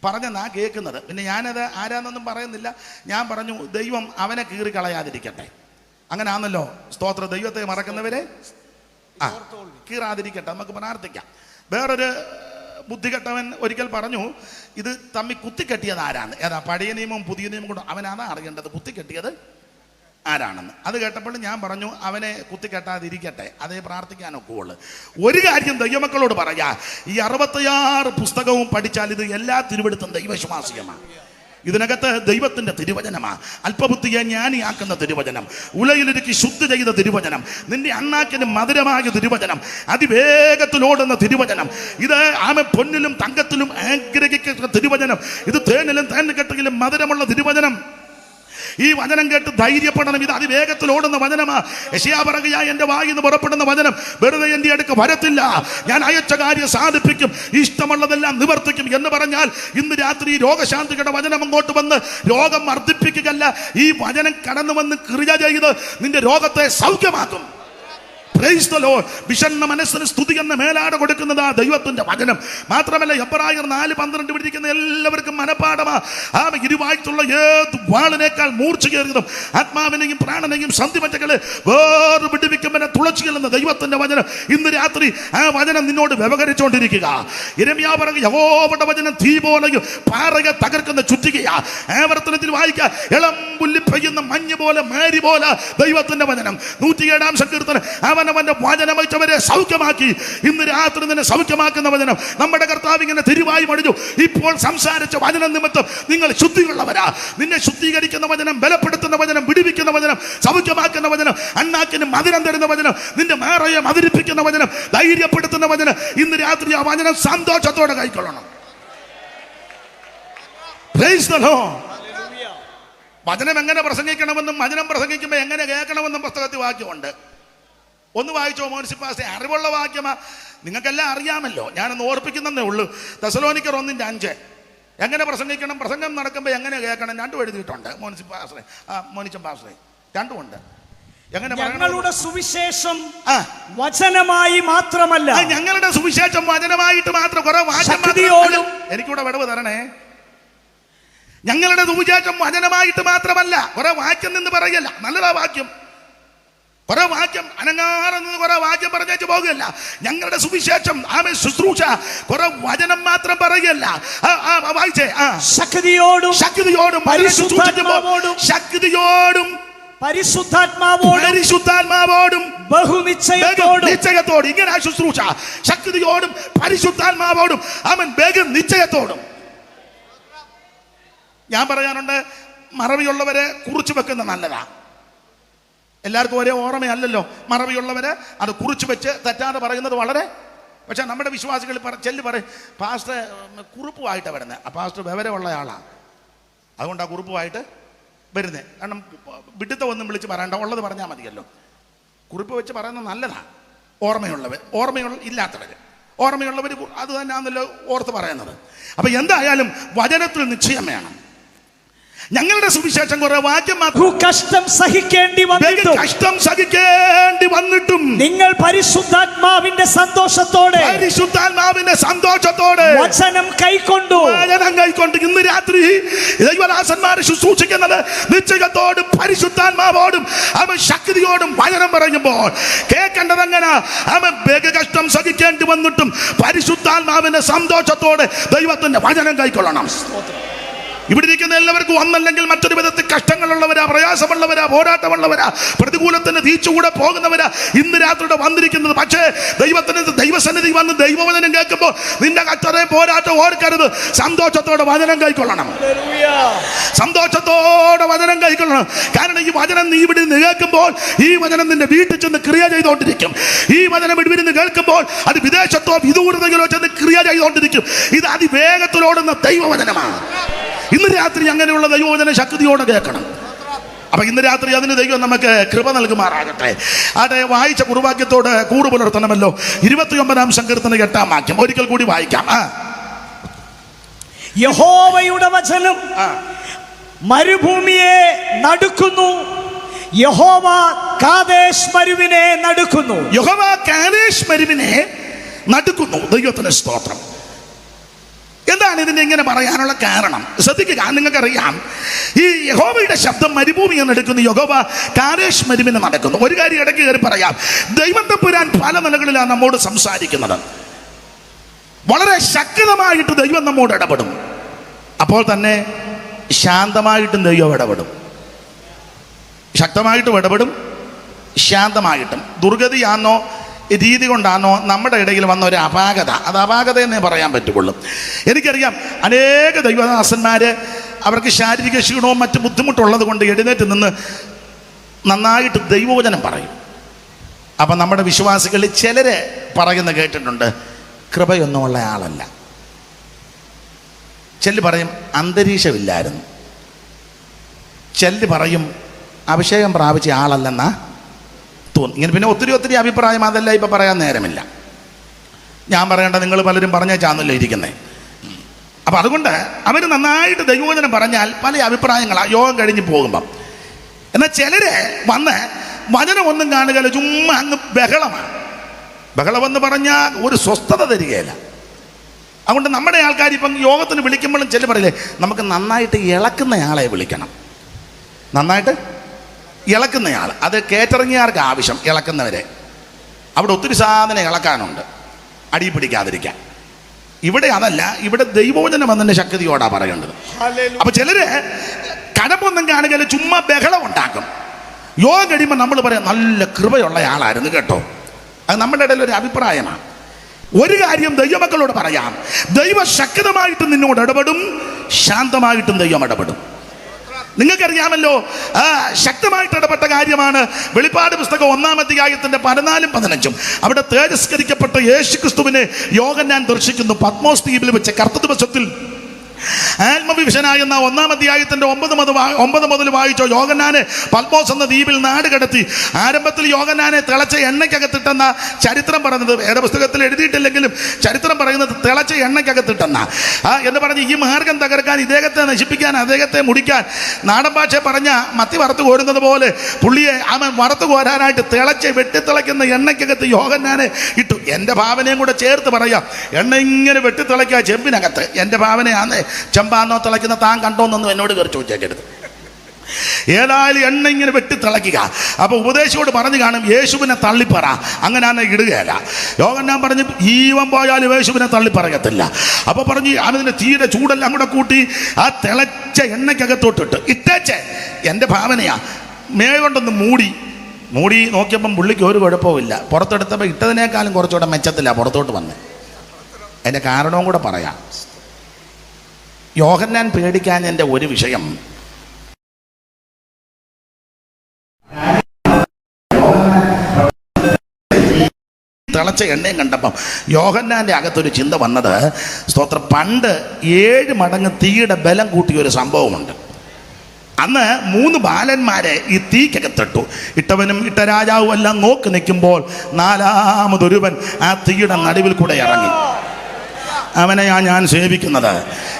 പറഞ്ഞെന്നാ കേൾക്കുന്നത്. പിന്നെ ഞാനത് ആരാന്നൊന്നും പറയുന്നില്ല. ഞാൻ പറഞ്ഞു ദൈവം അവനെ കീറിക്കളയാതിരിക്കട്ടെ. അങ്ങനെ ആണല്ലോ സ്തോത്ര. ദൈവത്തെ മറക്കുന്നവരെ കീറാതിരിക്കട്ടെ, നമുക്ക് പ്രാർത്ഥിക്കാം. വേറൊരു ബുദ്ധികെട്ടവൻ ഒരിക്കൽ പറഞ്ഞു ഇത് തമ്മി കുത്തിക്കെട്ടിയത് ആരാണ്. ഏതാ പഴയ നിയമവും പുതിയ നിയമം കൊണ്ട് അവനാണ് അറിയേണ്ടത് കുത്തിക്കെട്ടിയത് ആരാണെന്ന്. അത് കേട്ടപ്പോൾ ഞാൻ പറഞ്ഞു അവനെ കുത്തിക്കെട്ടാതിരിക്കട്ടെ, അതേ പ്രാർത്ഥിക്കാനൊക്കെയുള്ളു. ഒരു കാര്യം ദൈവമക്കളോട് പറയാ, ഈ 66 പുസ്തകവും പഠിച്ചാൽ ഇത് എല്ലാ തിരുവെടുത്തും ദൈവവിശ്വാസികമാണ്. ഇതിനകത്ത് ദൈവത്തിന്റെ തിരുവചനമാണ്. അല്പബുദ്ധിയെ ജ്ഞാനിയാക്കുന്ന തിരുവചനം, ഉലയിലൊരുക്കി ശുദ്ധി ചെയ്ത തിരുവചനം, നിന്റെ അണ്ണാക്കിന് മധുരമായ തിരുവചനം, അതിവേഗത്തിലോടുന്ന തിരുവചനം, ഇത് പൊന്നിലും തങ്കത്തിലും ആഗ്രഹിക്കുന്ന തിരുവചനം, ഇത് തേനിലും തേൻകെട്ടിലും മധുരമുള്ള തിരുവചനം. ഈ വചനം കേട്ട് ധൈര്യപ്പെടണം. ഇത് അതിവേഗത്തിൽ ഓടുന്ന വചനമാ. യെശയ്യാ പറയുക, എന്റെ വായിൽ നിന്ന് പുറപ്പെടുന്ന വചനം വെറുതെ എന്റെ അടുക്ക് വരത്തില്ല, ഞാൻ അയച്ച കാര്യം സാധിപ്പിക്കും, ഇഷ്ടമുള്ളതെല്ലാം നിവർത്തിക്കും എന്ന് പറഞ്ഞാൽ ഇന്ന് രാത്രി രോഗശാന്തിയുടെ വചനം അങ്ങോട്ട് വന്ന് രോഗം വർദ്ധിപ്പിക്കുകയല്ല, ഈ വചനം കടന്നു വന്ന് ക്രിയ ചെയ്ത് നിന്റെ രോഗത്തെ സൗഖ്യമാക്കും. വിഷണ്ണ മനസ്സിന് സ്തുതി എന്ന മേലാട കൊടുക്കുന്നത് ആ ദൈവത്തിന്റെ വചനം. മാത്രമല്ല എബ്രായർ 4:12 വിളിക്കുന്ന എല്ലാവർക്കും മനപ്പാടമാ. ആ ഇരുവായിട്ടുള്ള ഏത് വാളിനേക്കാൾ മൂർച്ചയേറിയതും ആത്മാവിനെയും പ്രാണനെയും സന്ധിമറ്റകളെ വേറെ വിടുവിക്കുമെന്നെ തുളച്ചു ചെല്ലുന്ന ദൈവത്തിന്റെ വചനം. ഇന്ന് രാത്രി ആ വചനം നിന്നോട് വ്യവഹരിച്ചുകൊണ്ടിരിക്കുക. യിരെമ്യാ പറയുക, യഹോവയുടെ വചനം തീ പോലെയും പാറയെ തകർക്കുന്ന ചുറ്റികയാ. ആവർത്തനത്തിൽ വായിക്കുക, ഇളം പുല്ലി പെയ്യുന്ന മഞ്ഞ് പോലെ മേരി പോലെ ദൈവത്തിന്റെ വചനം. 107-ാം സങ്കീർത്തനം, അവന്റെ വചനം വെച്ചവരെ സൗഖ്യമാക്കി. ഇന്ന് രാത്രി നിന്നെ സൗഖ്യമാക്കുന്ന വചനം നമ്മുടെ കർത്താവ് ഇങ്ങനെ തിരുവായി മടിഞ്ഞു. ഇപ്പോൾ സംസാരിച്ച വചനം നിമിത്തം നിങ്ങൾ ശുദ്ധിയുള്ളവരാ. നിന്നെ ശുദ്ധീകരിക്കുന്ന വചനം, ബലപ്പെടുത്തുന്ന വചനം, വിടുവിക്കുന്ന വചനം, സൗഖ്യമാക്കുന്ന വചനം, അണ്ണാക്കിന് മധുരം തരുന്ന വചനം, നിന്റെ മേറയെ മധുരിപ്പിക്കുന്ന വചനം, ധൈര്യപ്പെടുത്തുന്ന വചനം. ഇന്ന് രാത്രി ആ വചനം സന്തോഷത്തോടെ കൈക്കൊള്ളണം. Praise the Lord. വചനം എങ്ങനെ പ്രസംഗിക്കണമെന്നും വചനം പ്രസംഗിക്കുമ്പോൾ എങ്ങനെ കേൾക്കണമെന്നും പുസ്തകത്തിൽ വാക്യമുണ്ട്. ഒന്ന് വായിച്ചോ മോൻസിപ്പാസ്റ്റേ, അറിവുള്ള വാക്യമാ, നിങ്ങൾക്കെല്ലാം അറിയാമല്ലോ, ഞാനൊന്ന് ഓർപ്പിക്കുന്നതേ ഉള്ളൂ. തെസലോനിക്കർ 1:5 എങ്ങനെ പ്രസംഗിക്കണം, പ്രസംഗം നടക്കുമ്പോൾ എങ്ങനെ കേൾക്കണം, രണ്ടും എഴുതിയിട്ടുണ്ട്. മോനിച്ചൻ പാസ്റ്റേ രണ്ടുമുണ്ട്. എങ്ങനെ ഞങ്ങളുടെ സുവിശേഷം വചനമായി മാത്രമല്ല, ഞങ്ങളുടെ സുവിശേഷം വചനമായിട്ട് മാത്രം. കുറെ വാചകം എനിക്കൂടെ വിടവ് തരണേ. ഞങ്ങളുടെ സുവിശേഷം വചനമായിട്ട് മാത്രമല്ല. കുറെ വാക്യം നിന്ന് പറയല്ല, നല്ലതാ വാക്യം, കുറെ വാക്യം അനങ്ങാതെ നിന്ന് കുറെ വാക്യം പറഞ്ഞേച്ച് പോകുകയല്ല. ഞങ്ങളുടെ സുവിശേഷം ശുശ്രൂഷ കുറെ വചനം മാത്രം പറയല്ല. വായിച്ചേ, ശക്തിയോടും ശക്തിയോടും ശക്തിയോടും പരിശുദ്ധാത്മാവോടും ബഹുനിശ്ചയത്തോടും. ഇങ്ങനെ ശുശ്രൂഷ ശക്തിയോടും പരിശുദ്ധാത്മാവോടും നിശ്ചയത്തോടും. ഞാൻ പറയാനുണ്ട്, മറവിയുള്ളവരെ കുറിച്ചു വെക്കുന്ന നല്ലതാ. എല്ലാവർക്കും ഒരേ ഓർമ്മയല്ലല്ലോ. മറവിയുള്ളവരെ അത് കുറിച്ചു വെച്ച് തെറ്റാതെ പറയുന്നത് വളരെ. പക്ഷെ നമ്മുടെ വിശ്വാസികൾ ചെല്ലു പറയും, പാസ്റ്റർ കുറിപ്പുമായിട്ടാണ് വരുന്നത്. ആ പാസ്റ്റർ വിവരമുള്ള ആളാണ്, അതുകൊണ്ട് ആ കുറിപ്പുമായിട്ട് വരുന്നത്. കാരണം വിഡിത്തം ഒന്നും വിളിച്ച് പറയണ്ട, ഉള്ളത് പറഞ്ഞാൽ മതിയല്ലോ. കുറിപ്പ് വെച്ച് പറയുന്നത് നല്ലതാണ്. ഇല്ലാത്തവർ ഓർമ്മയുള്ളവർ അത് തന്നെയാണല്ലോ ഓർത്ത് പറയുന്നത്. അപ്പൊ എന്തായാലും വചനത്തിൽ നിശ്ചയം വേണം. ഞങ്ങളുടെ സുവിശേഷം കുറെ വാക്യം കഷ്ടം സഹിക്കേണ്ടി വന്നിട്ടും നിങ്ങൾ പരിശുദ്ധാത്മാവിന്റെ സന്തോഷത്തോടെ വചനം കൈക്കൊണ്ടു. ഇന്ന് രാത്രി ദൈവദാസന്മാരെ ശുശ്രൂഷിക്കുന്നത് നിശ്ചയത്തോടും പരിശുദ്ധാത്മാവോടും അവൻ ശക്തിയോടും വചനം പറയുമ്പോൾ കേൾക്കേണ്ടത് എങ്ങനെ? അവൻ കഷ്ടം സഹിക്കേണ്ടി വന്നിട്ടും പരിശുദ്ധാത്മാവിന്റെ സന്തോഷത്തോടെ ദൈവത്തിന്റെ വചനം കൈക്കൊള്ളണം. ഇവിടെ ഇരിക്കുന്ന എല്ലാവർക്കും ഒന്നല്ലെങ്കിൽ മറ്റൊരു വിധത്തിൽ കഷ്ടങ്ങളുള്ളവരാ, പ്രയാസമുള്ളവരാ, പോരാട്ടമുള്ളവരാ, പ്രതികൂലത്തിന് തീച്ചുകൂടെ പോകുന്നവരാ ഇന്ന് രാത്രിയുടെ വന്നിരിക്കുന്നത്. പക്ഷേ ദൈവസന്നിധി വന്ന് ദൈവവചനം കേൾക്കുമ്പോൾ നിന്റെ കഷ്ടതയും പോരാട്ടം ഓർക്കരുത്. സന്തോഷത്തോടെ വചനം കൈക്കൊള്ളണം. സന്തോഷത്തോടെ വചനം കൈക്കൊള്ളണം. കാരണം ഈ വചനം നീ ഇവിടെ നിന്ന് കേൾക്കുമ്പോൾ ഈ വചനം നിന്റെ വീട്ടിൽ ചെന്ന് ക്രിയ ചെയ്തുകൊണ്ടിരിക്കും. ഈ വചനം ഇവിടെ നിന്ന് കേൾക്കുമ്പോൾ അത് വിദേശത്തോ വിദൂരതയിലോ ചെന്ന് ക്രിയ ചെയ്തുകൊണ്ടിരിക്കും. ഇത് അതിവേഗത്തിലോടുന്ന ദൈവവചനമാണ്. ഇന്ന് രാത്രി അങ്ങനെയുള്ള ദൈവവചന ശക്തിയോടെ കേൾക്കണം. അപ്പൊ ഇന്ന് രാത്രി അതിന് ദൈവം നമുക്ക് കൃപ നൽകുമാറാകട്ടെ. അതെ, വായിച്ച കുറുവാക്യത്തോട് കൂറ് പുലർത്തണമല്ലോ. 29-ാം സങ്കീർത്തനം 8-ാം വാക്യം ഒരിക്കൽ കൂടി വായിക്കാം. യഹോവയുടെ വചനം മരുഭൂമിയെ നടുക്കുന്നു, യഹോവ കാദേശ് മരുവിനെ നടുക്കുന്നു. യഹോവ കാദേശ് മരുവിനെ നടുക്കുന്നു. ദൈവത്തിന് സ്തോത്രം. എന്താണ് ഇതിന്റെ ഇങ്ങനെ പറയാനുള്ള കാരണം? ശ്രദ്ധിക്കുക, നിങ്ങൾക്കറിയാം ഈ യഹോവയുടെ ശബ്ദം മരുഭൂമിയെ നടക്കുന്നു, യഹോവ കാദേശ് മരുവിനെ നടക്കുന്നു. ഒരു കാര്യം ഇടയ്ക്ക് കയറി പറയാം. ദൈവം തമ്പുരാൻ പല നിലകളിലാണ് നമ്മോട് സംസാരിക്കുന്നത്. വളരെ ശക്തമായിട്ട് ദൈവം നമ്മോട് ഇടപെടും. അപ്പോൾ തന്നെ ശാന്തമായിട്ടും ദൈവം ഇടപെടും. ശക്തമായിട്ടും ഇടപെടും, ശാന്തമായിട്ടും. ദുർഗതിയാണോ രീതി കൊണ്ടാണോ നമ്മുടെ ഇടയിൽ വന്ന ഒരു അപാകത, അത് അപാകത എന്നേ പറയാൻ പറ്റുള്ളൂ. എനിക്കറിയാം അനേക ദൈവദാസന്മാർ അവർക്ക് ശാരീരിക ക്ഷീണവും മറ്റ് ബുദ്ധിമുട്ടുള്ളത് കൊണ്ട് എഴുന്നേറ്റ് നിന്ന് നന്നായിട്ട് ദൈവവചനം പറയും. അപ്പം നമ്മുടെ വിശ്വാസികളിൽ ചിലരെ പറയുന്ന കേട്ടിട്ടുണ്ട്, കൃപയൊന്നുമുള്ള ആളല്ല. ചിലർ പറയും അന്തരീക്ഷമില്ലായിരുന്നു. ചിലർ പറയും അഭിഷേകം പ്രാപിച്ച ആളല്ലെന്നാ തോന്നും. ഇങ്ങനെ പിന്നെ ഒത്തിരി അഭിപ്രായം, അതല്ല ഇപ്പം പറയാൻ നേരമില്ല. ഞാൻ പറയേണ്ട നിങ്ങൾ പലരും പറഞ്ഞേച്ചാന്നല്ലോ ഇരിക്കുന്നത്. അപ്പം അതുകൊണ്ട് അവർ നന്നായിട്ട് ദൈവവചനം പറഞ്ഞാൽ പല അഭിപ്രായങ്ങളാണ് യോഗം കഴിഞ്ഞ് പോകുമ്പം. എന്നാൽ ചിലര് വന്ന് വചനം ഒന്നും കാണുകയില്ല, ചുമ്മാ അങ്ങ് ബഹളമാണ്. ബഹളമെന്ന് പറഞ്ഞാൽ ഒരു സ്വസ്ഥത തരികയില്ല. അതുകൊണ്ട് നമ്മുടെ ആൾക്കാർ ഇപ്പം യോഗത്തിന് വിളിക്കുമ്പോഴും ചില പറയില്ലേ, നമുക്ക് നന്നായിട്ട് ഇളക്കുന്നയാളെ വിളിക്കണം. നന്നായിട്ട് ഇളക്കുന്നയാൾ, അത് കേറ്റിറങ്ങിയാർക്ക് ആവശ്യം. ഇളക്കുന്നവരെ അവിടെ ഒത്തിരി സാധനം ഇളക്കാനുണ്ട്, അടി പിടിക്കാതിരിക്കാൻ. ഇവിടെ അതല്ല, ഇവിടെ ദൈവവചനം വന്നതിൻ്റെ ശക്തിയോടാണ് പറയേണ്ടത്. അപ്പൊ ചിലര് കടമൊന്നും കാണുകയില്ല, ചുമ്മാ ബഹളം ഉണ്ടാക്കും. യോഗം കഴിയുമ്പോൾ നമ്മൾ പറയാം നല്ല കൃപയുള്ള ആളായിരുന്നു കേട്ടോ. അത് നമ്മുടെ ഇടയിൽ ഒരു അഭിപ്രായമാണ്. ഒരു കാര്യം ദൈവമക്കളോട് പറയാം, ദൈവം ശക്തമായിട്ടും നിന്നോട് ഇടപെടും, ശാന്തമായിട്ടും ദൈവം ഇടപെടും. നിങ്ങൾക്കറിയാമല്ലോ, ശക്തമായിട്ട് ഇടപെട്ട കാര്യമാണ് വെളിപ്പാട് പുസ്തകം 1-ാം അധ്യായത്തിന്റെ 14-15. അവിടെ തേജസ്കരിക്കപ്പെട്ട യേശുക്രിസ്തുവിനെ യോഹന്നാൻ ദർശിക്കുന്നു. പത്മോസ് ദ്വീപിൽ വെച്ച് കർത്ത ദിവസത്തിൽ ആത്മവിവശനായെന്ന 1-ാം അധ്യായത്തിന്റെ 9 മുതൽ വായിച്ചോ. യോഹന്നാനെ പത്മോസ് എന്ന ദ്വീപിൽ നാട് കടത്തി. ആരംഭത്തിൽ യോഹന്നാനെ തിളച്ച എണ്ണയ്ക്കകത്തിട്ടെന്ന ചരിത്രം പറയുന്നത്, വേദപുസ്തകത്തിൽ എഴുതിയിട്ടില്ലെങ്കിലും ചരിത്രം പറയുന്നത് തിളച്ച എണ്ണയ്ക്കകത്തിട്ടെന്ന എന്ന് പറഞ്ഞ് ഈ മാർഗം തകർക്കാൻ, ഇദ്ദേഹത്തെ നശിപ്പിക്കാൻ, അദ്ദേഹത്തെ മുടിക്കാൻ, നാടൻ ഭാഷ പറഞ്ഞ മത്തി വറുത്ത് കോരുന്നത് പോലെ പുള്ളിയെ അവൻ വറുത്ത് കോരാനായിട്ട് വെട്ടിത്തിളയ്ക്കുന്ന എണ്ണയ്ക്കകത്ത് യോഹന്നാനെ ഇട്ടു. എൻ്റെ ഭാവനയും കൂടെ ചേർത്ത് പറയാം, എണ്ണ ഇങ്ങനെ വെട്ടിത്തിളയ്ക്കുക ചെമ്പിനകത്ത്. എൻ്റെ ഭാവനയാന്നേ ചെമ്പാന്നോ തിളയ്ക്കുന്ന താൻ കണ്ടോന്നൊന്നും എന്നോട് കയറി ചോദിച്ചേക്കരുത്. ഏതായാലും എണ്ണ ഇങ്ങനെ വെട്ടി തിളയ്ക്കുക. അപ്പൊ ഉപദേശിയോട് പറഞ്ഞു കാണും, യേശുവിനെ തള്ളിപ്പറ, അങ്ങനെയാണ് ഇടുകയല്ല. യോഹന്നാൻ പറഞ്ഞു ജീവൻ പോയാലും യേശുവിനെ തള്ളിപ്പറയത്തില്ല. അപ്പൊ പറഞ്ഞു അവന് തീരെ ചൂടെല്ലാം കൂടെ കൂട്ടി ആ തിളച്ച എണ്ണയ്ക്കകത്തോട്ടിട്ട് ഇട്ടേച്ചേ. എൻ്റെ ഭാവനയാ, മേകൊണ്ടൊന്ന് മൂടി നോക്കിയപ്പം പുള്ളിക്ക് ഒരു കുഴപ്പമില്ല. പുറത്തെടുത്തപ്പോൾ ഇട്ടതിനേക്കാളും കുറച്ചുകൂടെ മെച്ചത്തില്ല പുറത്തോട്ട് വന്ന്. അതിൻ്റെ കാരണവും കൂടെ പറയാം. യോഹന്നാൻ പേടിക്കാൻ എൻ്റെ ഒരു വിഷയം, തിളച്ച എണ്ണയും കണ്ടപ്പം യോഹന്നാൻ്റെ അകത്തൊരു ചിന്ത വന്നത്, സ്തോത്രം, പണ്ട് 7 മടങ്ങ് തീയുടെ ബലം കൂട്ടിയൊരു സംഭവമുണ്ട്. അന്ന് 3 ബാലന്മാരെ ഈ തീക്കകത്തിട്ടു. ഇട്ടവനും ഇട്ട രാജാവും എല്ലാം നോക്കി നിൽക്കുമ്പോൾ 4മതൊരുവൻ ആ തീയുടെ നടുവിൽ കൂടെ ഇറങ്ങി. അവനെയാ ഞാൻ സേവിക്കുന്നത്.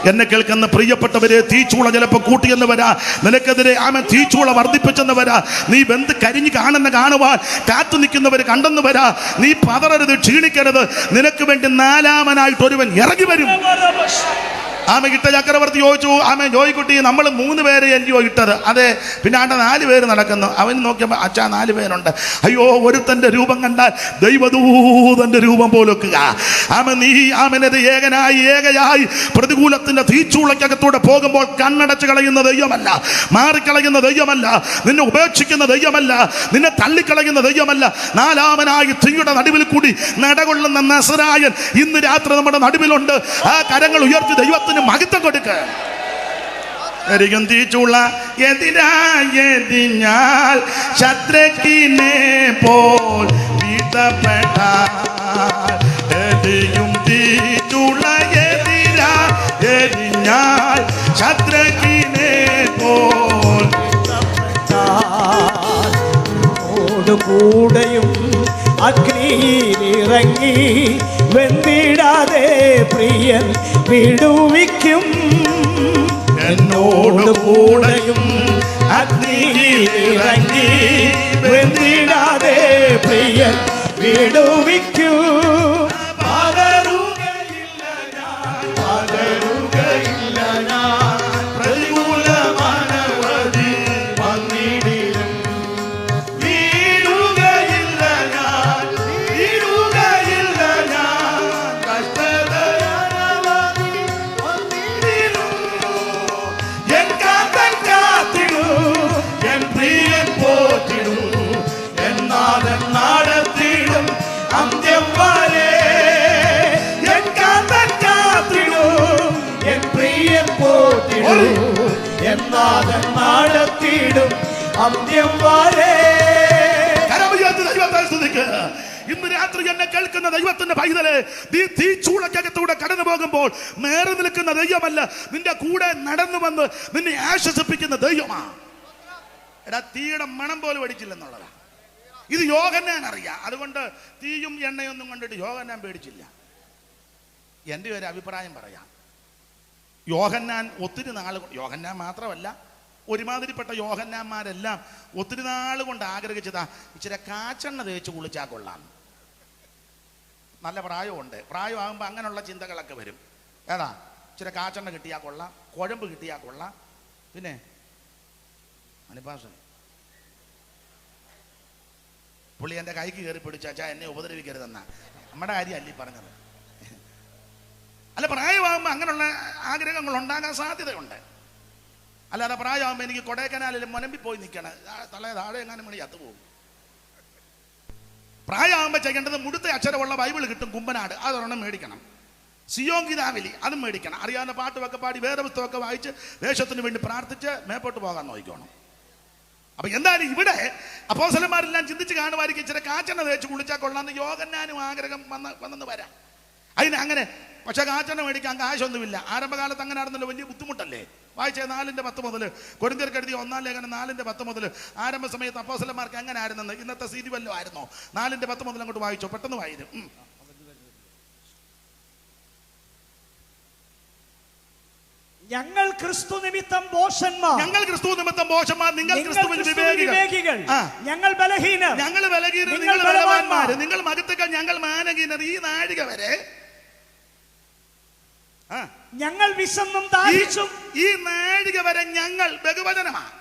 എന്നെ കേൾക്കുന്ന പ്രിയപ്പെട്ടവരെ, തീച്ചൂള ചിലപ്പോൾ കൂട്ടിയെന്ന് വരാ, നിനക്കെതിരെ അവൻ തീച്ചൂള വർദ്ധിപ്പിച്ചെന്ന് വരാ, നീ വെന്ത് കരിഞ്ഞ് കാണുവാൻ കാത്തു നിൽക്കുന്നവർ കണ്ടെന്ന് വരാ. നീ പതറരുത്, ക്ഷീണിക്കരുത്. നിനക്ക് വേണ്ടി 4മനായിട്ട് ഒരുവൻ ഇറങ്ങി വരും. ആമ ഇട്ട ചക്രവർത്തി ചോദിച്ചു, ആമ ജോയിക്കുട്ടി, നമ്മൾ 3 പേരെ അല്ലയോ ഇട്ടത്? അതെ. പിന്നെ ആണ്ട 4 പേര് നടക്കുന്നു. അവൻ നോക്കിയപ്പോൾ അച്ഛാ 4 പേരുണ്ട്. അയ്യോ, ഒരുത്തൻ്റെ രൂപം കണ്ടാൽ ദൈവദൂതന്റെ രൂപം പോലൊക്കുക. ആമ നീ ആമനത് ഏകയായി പ്രതികൂലത്തിന്റെ തീച്ചൂളക്കകത്തൂടെ പോകുമ്പോൾ കണ്ണടച്ച് കളയുന്ന ദൈവമല്ല, മാറിക്കളയുന്ന ദൈവമല്ല, നിന്നെ ഉപേക്ഷിക്കുന്ന ദൈവമല്ല, നിന്നെ തള്ളിക്കളയുന്ന ദൈവമല്ല. 4മനായി തീയുടെ നടുവിൽ കൂടി നടകൊള്ളുന്ന നസറായൻ ഇന്ന് രാത്രി നമ്മുടെ നടുവിലുണ്ട്. ആ കരങ്ങൾ ഉയർത്തി ദൈവത്തിന് മഹത്വം കൊടുക്ക. തീച്ചുള്ള എതിരായതിഞ്ഞാൽ ശത്രുക്കിനെ പോൽ വീഴ്ത്തപ്പെട്ടാലും തീച്ചുള്ള എതിരായതിഞ്ഞാൽ ശത്രുക്കിനെ പോൽ കൂടെയും അഗ്നിയിലിറങ്ങി വെന്തിടാതെ പ്രിയൻ വിടുവിക്കും. എന്നോട് കൂടെയും അഗ്നിയിലിറങ്ങി വെന്തിടാതെ പ്രിയൻ വിടുവിക്കും. ഇന്ന് രാത്രി എന്നെ കേൾക്കുന്ന ദൈവത്തിന്റെ പൈതലെ, നീ തീച്ചൂളക്കകത്തൂടെ കടന്നു പോകുമ്പോൾ മേറി നിൽക്കുന്ന ദൈവമല്ല, നിന്റെ കൂടെ നടന്നു വന്ന് നിന്നെ ആശ്വസിപ്പിക്കുന്ന ദൈവമാ. എടാ, തീയുടെ മണം പോലും അടിച്ചില്ലെന്നുള്ളതാ. ഇത് യോഹന്നാൻ അറിയാം. അതുകൊണ്ട് തീയും എണ്ണയൊന്നും കണ്ടിട്ട് യോഹന്നാൻ പേടിച്ചില്ല. എൻ്റെ ഒരു അഭിപ്രായം പറയാം. യോഹന്നാൻ ഒത്തിരി നാൾ, യോഹന്നാൻ മാത്രമല്ല, ഒരുമാതിരിപ്പെട്ട യോഹന്നാന്മാരെല്ലാം ഒത്തിരി നാൾ കൊണ്ട് ആഗ്രഹിച്ചതാ, ഇച്ചിരി കാച്ചെണ്ണ തേച്ച് കുളിച്ചാൽ കൊള്ളാം. നല്ല പ്രായമുണ്ട്. പ്രായമാകുമ്പോൾ അങ്ങനെയുള്ള ചിന്തകളൊക്കെ വരും. ഏതാ, ഇച്ചിരി കാച്ചെണ്ണ കിട്ടിയാൽ കൊള്ളാം, കുഴമ്പ് കിട്ടിയാൽ കൊള്ളാം. പിന്നെ അനുപാസൻ പുള്ളി എൻ്റെ കൈക്ക് കയറി പിടിച്ചാച്ചാ എന്നെ ഉപദ്രവിക്കരുതെന്ന നമ്മുടെ കാര്യമല്ല ഈ പറഞ്ഞത്. അല്ല, പ്രായമാകുമ്പോൾ അങ്ങനെയുള്ള ആഗ്രഹങ്ങൾ ഉണ്ടാകാൻ സാധ്യതയുണ്ട്. അല്ലാതെ പ്രായമാകുമ്പോൾ എനിക്ക് കൊടൈക്കനാലിൽ മുനമ്പി പോയി നിൽക്കണം, താഴെ എങ്ങാനും മണി അത്തുപോകും. പ്രായമാകുമ്പോൾ ചെയ്യേണ്ടത് മുടുത്ത അക്ഷരമുള്ള ബൈബിൾ കിട്ടും, കുമ്പനാട്, അതൊരെണ്ണം മേടിക്കണം. സിയോൻ ഗീതാവലി അതും മേടിക്കണം. അറിയാവുന്ന പാട്ടുമൊക്കെ പാടി വേദപുസ്തകമൊക്കെ വായിച്ച് ദേശത്തിന് വേണ്ടി പ്രാർത്ഥിച്ച് മേപ്പോട്ട് പോകാൻ നോക്കിക്കോണം. അപ്പൊ എന്തായാലും ഇവിടെ അപ്പോസ്തലന്മാരെല്ലാം ചിന്തിച്ച് കാണുമായിരിക്കും, ഇച്ചിരി കാച്ചെണ്ണ തേച്ച് കുളിച്ചാൽ കൊള്ളാന്ന് യോഹന്നാനും ആഗ്രഹം വന്നെന്ന് വരാം. അതിന് അങ്ങനെ, പക്ഷെ കാച്ചെണ്ണ മേടിക്കാൻ കാശൊന്നുമില്ല. ആരംഭകാലത്ത് അങ്ങനെ ആയിരുന്നല്ലോ, വലിയ ബുദ്ധിമുട്ടല്ലേ. വായിച്ച 4:10 മുതൽ, കൊരിന്ത്യർക്ക് എഴുതിയ 1 ലേഖനം 4:10 മുതൽ ആരംഭ സമയത്ത് അപ്പോസ്തലന്മാർക്ക് എങ്ങനെ ആയിരുന്നെന്ന് ഇന്നത്തെ സ്ഥിതി വല്ലതും ആയിരുന്നോ? 4:10 മുതൽ അങ്ങോട്ട് വായിച്ചോ, പെട്ടെന്ന് വായിരും. ഞങ്ങൾ ക്രിസ്തു നിമിത്തം ബോഷന്മാർ, നിങ്ങൾ ക്രിസ്തുവിൽ വിവേകികൾ, ഞങ്ങൾ ബലഹീനർ, നിങ്ങൾ ബലവാന്മാർ, നിങ്ങൾ മഹത്തുക്കൾ, ഞങ്ങൾ മാനഹീനർ. ഈ നാഴിക വരെ ഞങ്ങൾ വിശന്നും ദാഹിച്ചും. ഈ നാഴിക വരെ ഞങ്ങൾ ബഹുവചനമാണ്.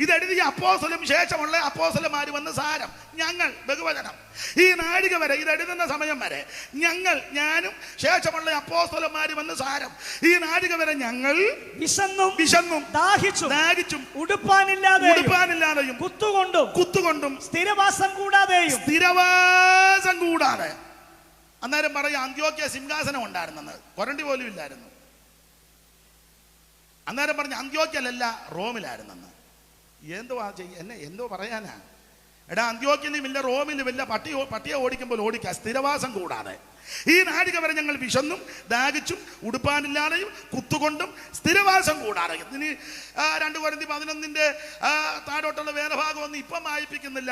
ഇതെഴുതിയ അപ്പോസ്തലനും ശേഷമുള്ള അപ്പോസ്തലന്മാര് വന്ന് സാരം. ഞങ്ങൾ ബഹുവചനം. ഈ നാഴിക വരെ, ഇതെഴുതുന്ന സമയം വരെ ഞങ്ങൾ, ഞാനും ശേഷമുള്ള അപ്പോസ്തലന്മാര് വന്ന് സാരം. ഈ നാഴിക വരെ ഞങ്ങൾ വിശന്നും ദാഹിച്ചും ഉടുപ്പാനില്ലാതെയും കുത്തുകൊണ്ടും സ്ഥിരവാസം കൂടാതെ. അന്നേരം പറയാം അന്ത്യോക്യ സിംഹാസനം ഉണ്ടായിരുന്നെന്ന്, കൊരണ്ടി പോലും ഇല്ലായിരുന്നു. അന്നേരം പറഞ്ഞ അന്ത്യോക്യലല്ല റോമിലായിരുന്നെന്ന്. എന്തോ പറയാനാ? എടാ, അന്ത്യോക്യയിലും ഇല്ല റോമിലും ഇല്ല, പട്ടിയെ ഓടിക്കുമ്പോൾ ഓടിക്കുക, സ്ഥിരവാസം കൂടാതെ. ഈ നാഴിക വരെ ഞങ്ങൾ വിശന്നും ദാഹിച്ചും ഉടുപ്പാനില്ലാതെയും കുത്തുകൊണ്ടും സ്ഥിരവാസം കൂടാതെ. ഇനി 2 കൊരിന്ത്യർ 11 താഴോട്ടുള്ള വേദഭാഗം ഒന്നും ഇപ്പം വായിപ്പിക്കുന്നില്ല,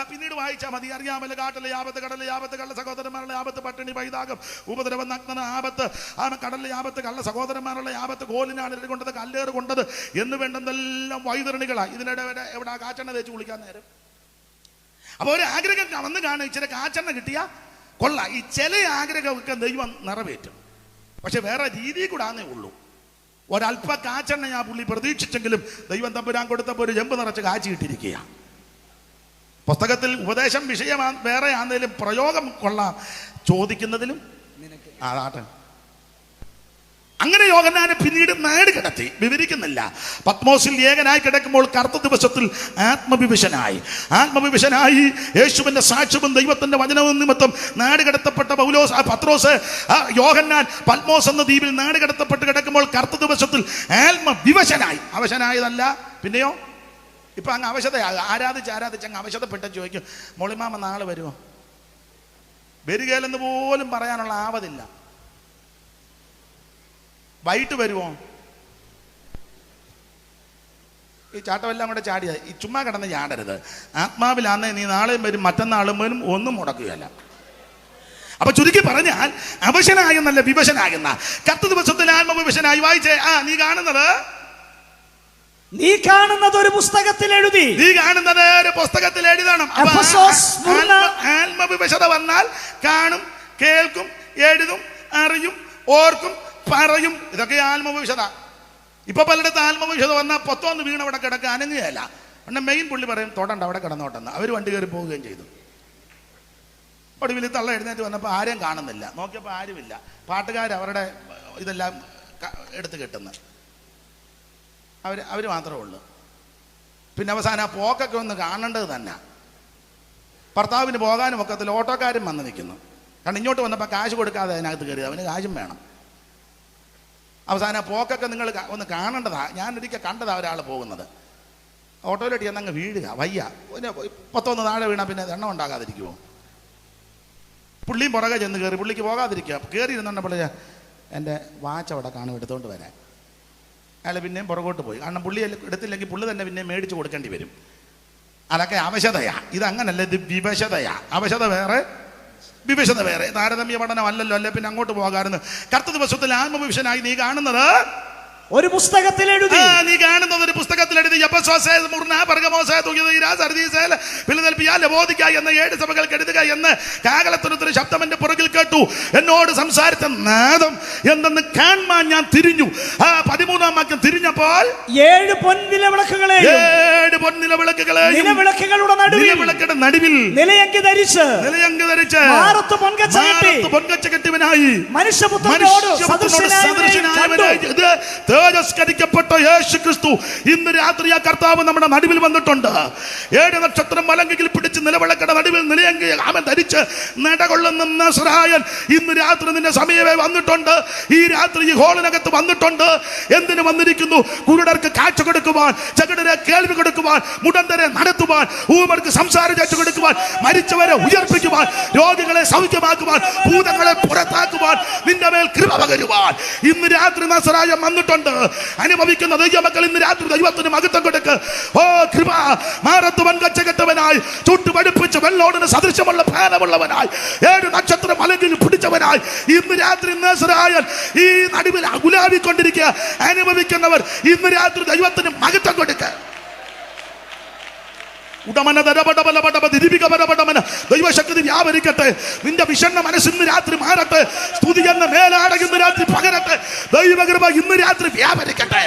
പിന്നീട് വായിച്ചാൽ മതി. അറിയാമല്ലോ, കാട്ടിലെ ആപത്ത്, കടലിലെ ആപത്ത്, കള്ള സഹോദരന്മാരുടെ ആപത്ത്, പട്ടിണി, പൈതാകം, ഉപദ്രവം, നഗ്നത, ആപത്ത്, കടലിലെ ആപത്ത്, കള്ള സഹോദരന്മാരുടെ ആപത്ത്, കോലിനാണ് കൊണ്ടത്, കല്ലേറ് കൊണ്ടത് എന്ന് വേണ്ടെന്നെല്ലാം വൈതരണികളാണ്. ഇതിനിടെ എവിടെ കാച്ചെണ്ണ തേച്ച് കുളിക്കാൻ നേരം. അപ്പോൾ ഒരു ആഗ്രഹം വന്ന് കാണും, ഇച്ചിരി കാച്ചെണ്ണ കിട്ടിയ കൊള്ള. ഈ ചില ആഗ്രഹമൊക്കെ ദൈവം നിറവേറ്റും, പക്ഷെ വേറെ രീതി കൂടാന്നേ ഉള്ളൂ. ഒരല്പ കാച്ചെണ്ണ ഞാൻ പുള്ളി പ്രതീക്ഷിച്ചെങ്കിലും ദൈവം തമ്പുരാൻ കൊടുത്തപ്പോൾ ഒരു ചെമ്പ് നിറച്ച് കാച്ചി ഇട്ടിരിക്കുക. പുസ്തകത്തിൽ ഉപദേശം വിഷയം വേറെ ആണെങ്കിലും പ്രയോഗം കൊള്ളാം, ചോദിക്കുന്നതിലും അതാട്ടെ. അങ്ങനെ യോഹന്നാനെ പിന്നീട് നാട് കിടത്തി, വിവരിക്കുന്നില്ല. പത്മോസിൽ ഏകനായി കിടക്കുമ്പോൾ കറുത്ത ദിവസത്തിൽ ആത്മവിവശനായി യേശുവിന്റെ സാക്ഷ്യവും ദൈവത്തിന്റെ വചനവും നിമിത്തം നാട് കടത്തപ്പെട്ട പത്രോസ്, യോഹന്നാൻ പത്മോസ് എന്ന ദ്വീപിൽ നാട് കടത്തപ്പെട്ട് കിടക്കുമ്പോൾ കറുത്ത ദിവസത്തിൽ ആത്മവിവശനായി. അവശനായതല്ല, പിന്നെയോ ഇപ്പൊ അങ്ങ് അവശതയാകുക. ആരാധിച്ച് അങ്ങ് അവശതപ്പെട്ട ചോദിക്കും, മോളിമാമ നാളെ വരുമോ? വരികയിലെന്ന് പോലും പറയാനുള്ള ആവതില്ല. വൈകിട്ട് വരുമോ? ഈ ചാട്ടമെല്ലാം കൂടെ ചാടിയ ഈ ചുമ്മാ കിടന്ന് ചാടരുത്. ആത്മാവിലാന്നേ നീ നാളെയും വരും, മറ്റന്നാളും വരും, ഒന്നും മുടക്കുകയല്ല. അപ്പൊ ചുരുക്കി പറഞ്ഞാൽ അവശനായെന്നല്ല, വിവശനാകുന്ന. 10 ദിവസത്തിൽ ആത്മവിവശനായി. വായിച്ചേ. നീ കാണുന്നത് ഒരു പുസ്തകത്തിൽ എഴുതി. എഴുതണം. ആത്മവിവശത വന്നാൽ കാണും, കേൾക്കും, എഴുതും, അറിയും, ഓർക്കും, പറയും. ഇതൊക്കെ ആത്മവിവശത. ഇപ്പൊ പലയിടത്ത് ആത്മവിവശത വന്നാൽ പൊത്തോന്ന് വീണ് അവിടെ കിടക്കുക, അനങ്ങുകയല്ല. പിന്നെ മെയിൻ പുള്ളി പറയും തൊടണ്ട, അവിടെ കിടന്നോട്ടെന്ന്. അവർ വണ്ടി കയറി പോവുകയും ചെയ്തു. ഒടുവിൽ തള്ള എഴുന്നേറ്റ് വന്നപ്പോൾ ആരെയും കാണുന്നില്ല. നോക്കിയപ്പോൾ ആരുമില്ല. പാട്ടുകാർ അവരുടെ ഇതെല്ലാം എടുത്ത് കെട്ടുന്നു. അവർ മാത്രമേ ഉള്ളൂ. പിന്നെ അവസാനം ആ പോക്കൊക്കെ ഒന്ന് കാണേണ്ടത് തന്നെ. ഭർത്താവിന് പോകാനും ഒക്കത്തില്ല. ഓട്ടോക്കാരും വന്ന് നിൽക്കുന്നു. കാരണം ഇങ്ങോട്ട് വന്നപ്പോൾ കാശ് കൊടുക്കാതെ അതിനകത്ത് കയറി, അവന് കാശും വേണം. അവസാനം പോക്കൊക്കെ നിങ്ങൾ ഒന്ന് കാണേണ്ടതാ. ഞാനൊരിക്കൽ കണ്ടതാ ഒരാൾ പോകുന്നത്. ഓട്ടോയിലോട്ട് ചെന്നങ്ങ് വീഴുക, വയ്യ. പിന്നെ പൊത്തൊന്ന് താഴെ വീണാൽ പിന്നെ എണ്ണം ഉണ്ടാകാതിരിക്കുമോ? പുള്ളിയും പുറകെ ചെന്ന് കയറി, പുള്ളിക്ക് പോകാതിരിക്കുക. കയറി ഇരുന്നുണ്ടപ്പോൾ എൻ്റെ വാച്ച് അവിടെ കാണും, എടുത്തുകൊണ്ട് വരാൻ. അയാൾ പിന്നെയും പുറകോട്ട് പോയി. കാരണം പുള്ളി എടുത്തില്ലെങ്കിൽ പുള്ളി തന്നെ പിന്നെയും മേടിച്ച് കൊടുക്കേണ്ടി വരും. അതൊക്കെ അവശതയാ. ഇതങ്ങനല്ല, ഇത് വിവശതയാ. അവശത വേറെ, വിവശത വേറെ. താരതമ്യ പഠനം അല്ലല്ലോ. അല്ലെ പിന്നെ അങ്ങോട്ട് പോകാറുണ്ട്. 10 ദിവസത്തിൽ ആത്മവിവശനായി. നീ കാണുന്നത് ഒരു പുസ്തകത്തിൽ എഴുതി. നീ കാണുന്നത് ഒരു പുസ്തകത്തിൽ എഴുതി. എന്ന 7 സഭകൾക്ക് എഴുതുക എന്ന് കാഹളത്തിനൊരു ശബ്ദം എന്റെ പുറകിൽ കേട്ടു. എന്നോട് സംസാരിച്ച നാദം എന്തെന്ന് കാണാൻ ഞാൻ തിരിഞ്ഞു. 13-ാം വാക്യം. തിരിഞ്ഞപ്പോൾ 7 പൊൻനിലവിളക്കുകളെയും നിലവിളക്കുകളുടെ നടുവിൽ നിലയങ്കി ധരിച്ച് പൊൻകച്ച കെട്ടിവനായി മനുഷ്യപുത്രനോട് സദൃശനായവനായി തേജസ്കരിക്കപ്പെട്ട യേശു ക്രിസ്തു ഇന്ന് രാത്രി ആ കർത്താവ് നമ്മുടെ നടുവിൽ വന്നിട്ടുണ്ട്. 7 നക്ഷത്രം മലങ്കിൽ പിടിച്ച് നിലവിളക്കട നടുവിൽ നിലയങ്കി അവൻ ധരിച്ച് നടകൊള്ളുന്ന നസ്രായൻ ഇന്ന് രാത്രി നിന്റെ സമയമേ വന്നിട്ടുണ്ട്. ഈ രാത്രി ഈ ഹോളിനകത്ത് വന്നിട്ടുണ്ട്. എന്തിനു വന്നിരിക്കുന്നു? കുരുടർക്ക് കാഴ്ച കൊടുക്കുവാൻ, ചെകിടരെ കേൾവി കൊടുക്കുവാൻ, മുടന്തരെ നടത്തുവാൻ, ഊമർക്ക് സംസാരം ചാച്ചു കൊടുക്കുവാൻ, മരിച്ചവരെ ഉയർപ്പിക്കുവാൻ, രോഗികളെ സൗഖ്യമാക്കുവാൻ, ഭൂതങ്ങളെ പുറത്താക്കുവാൻ, നിന്റെ മേൽ കൃപ പകരുവാൻ ഇന്ന് രാത്രി നസ്രായൻ വന്നിട്ടുണ്ട്. അനുഭവിക്കുന്ന ദൈവമക്കൾ ഇന്ന് രാത്രി ദൈവത്തിന് മഹത്വം കൊടുക്ക്. ഓ കൃപ! മാറത്തുവൻ കച്ചകെട്ടവനായി, ചുട്ടു പഠിപ്പിച്ച വെള്ളോടിന് സദൃശമുള്ള ഭാരമുള്ളവനായി, 7 നക്ഷത്രം മലകിൽ പിടിച്ചവനായി ഇന്ന് രാത്രി നസ്രായൻ ഈ നടുവിൽ ഗുലാബിക്കൊണ്ടിരിക്കുക. അനുഭവിക്കുന്നവർ ഇന്ന് രാത്രി ദൈവത്തിന് മഹത്വം കൊടുക്ക. ദൈവശക്തി വ്യാപരിക്കട്ടെ. നിന്റെ വിഷണ്ണ മനസ്സ് ഇന്ന് രാത്രി മാറട്ടെ. സ്തുതി എന്ന മേലാട ഇന്ന് രാത്രി പകരട്ടെ. ദൈവകൃപ ഇന്ന് രാത്രി വ്യാപരിക്കട്ടെ.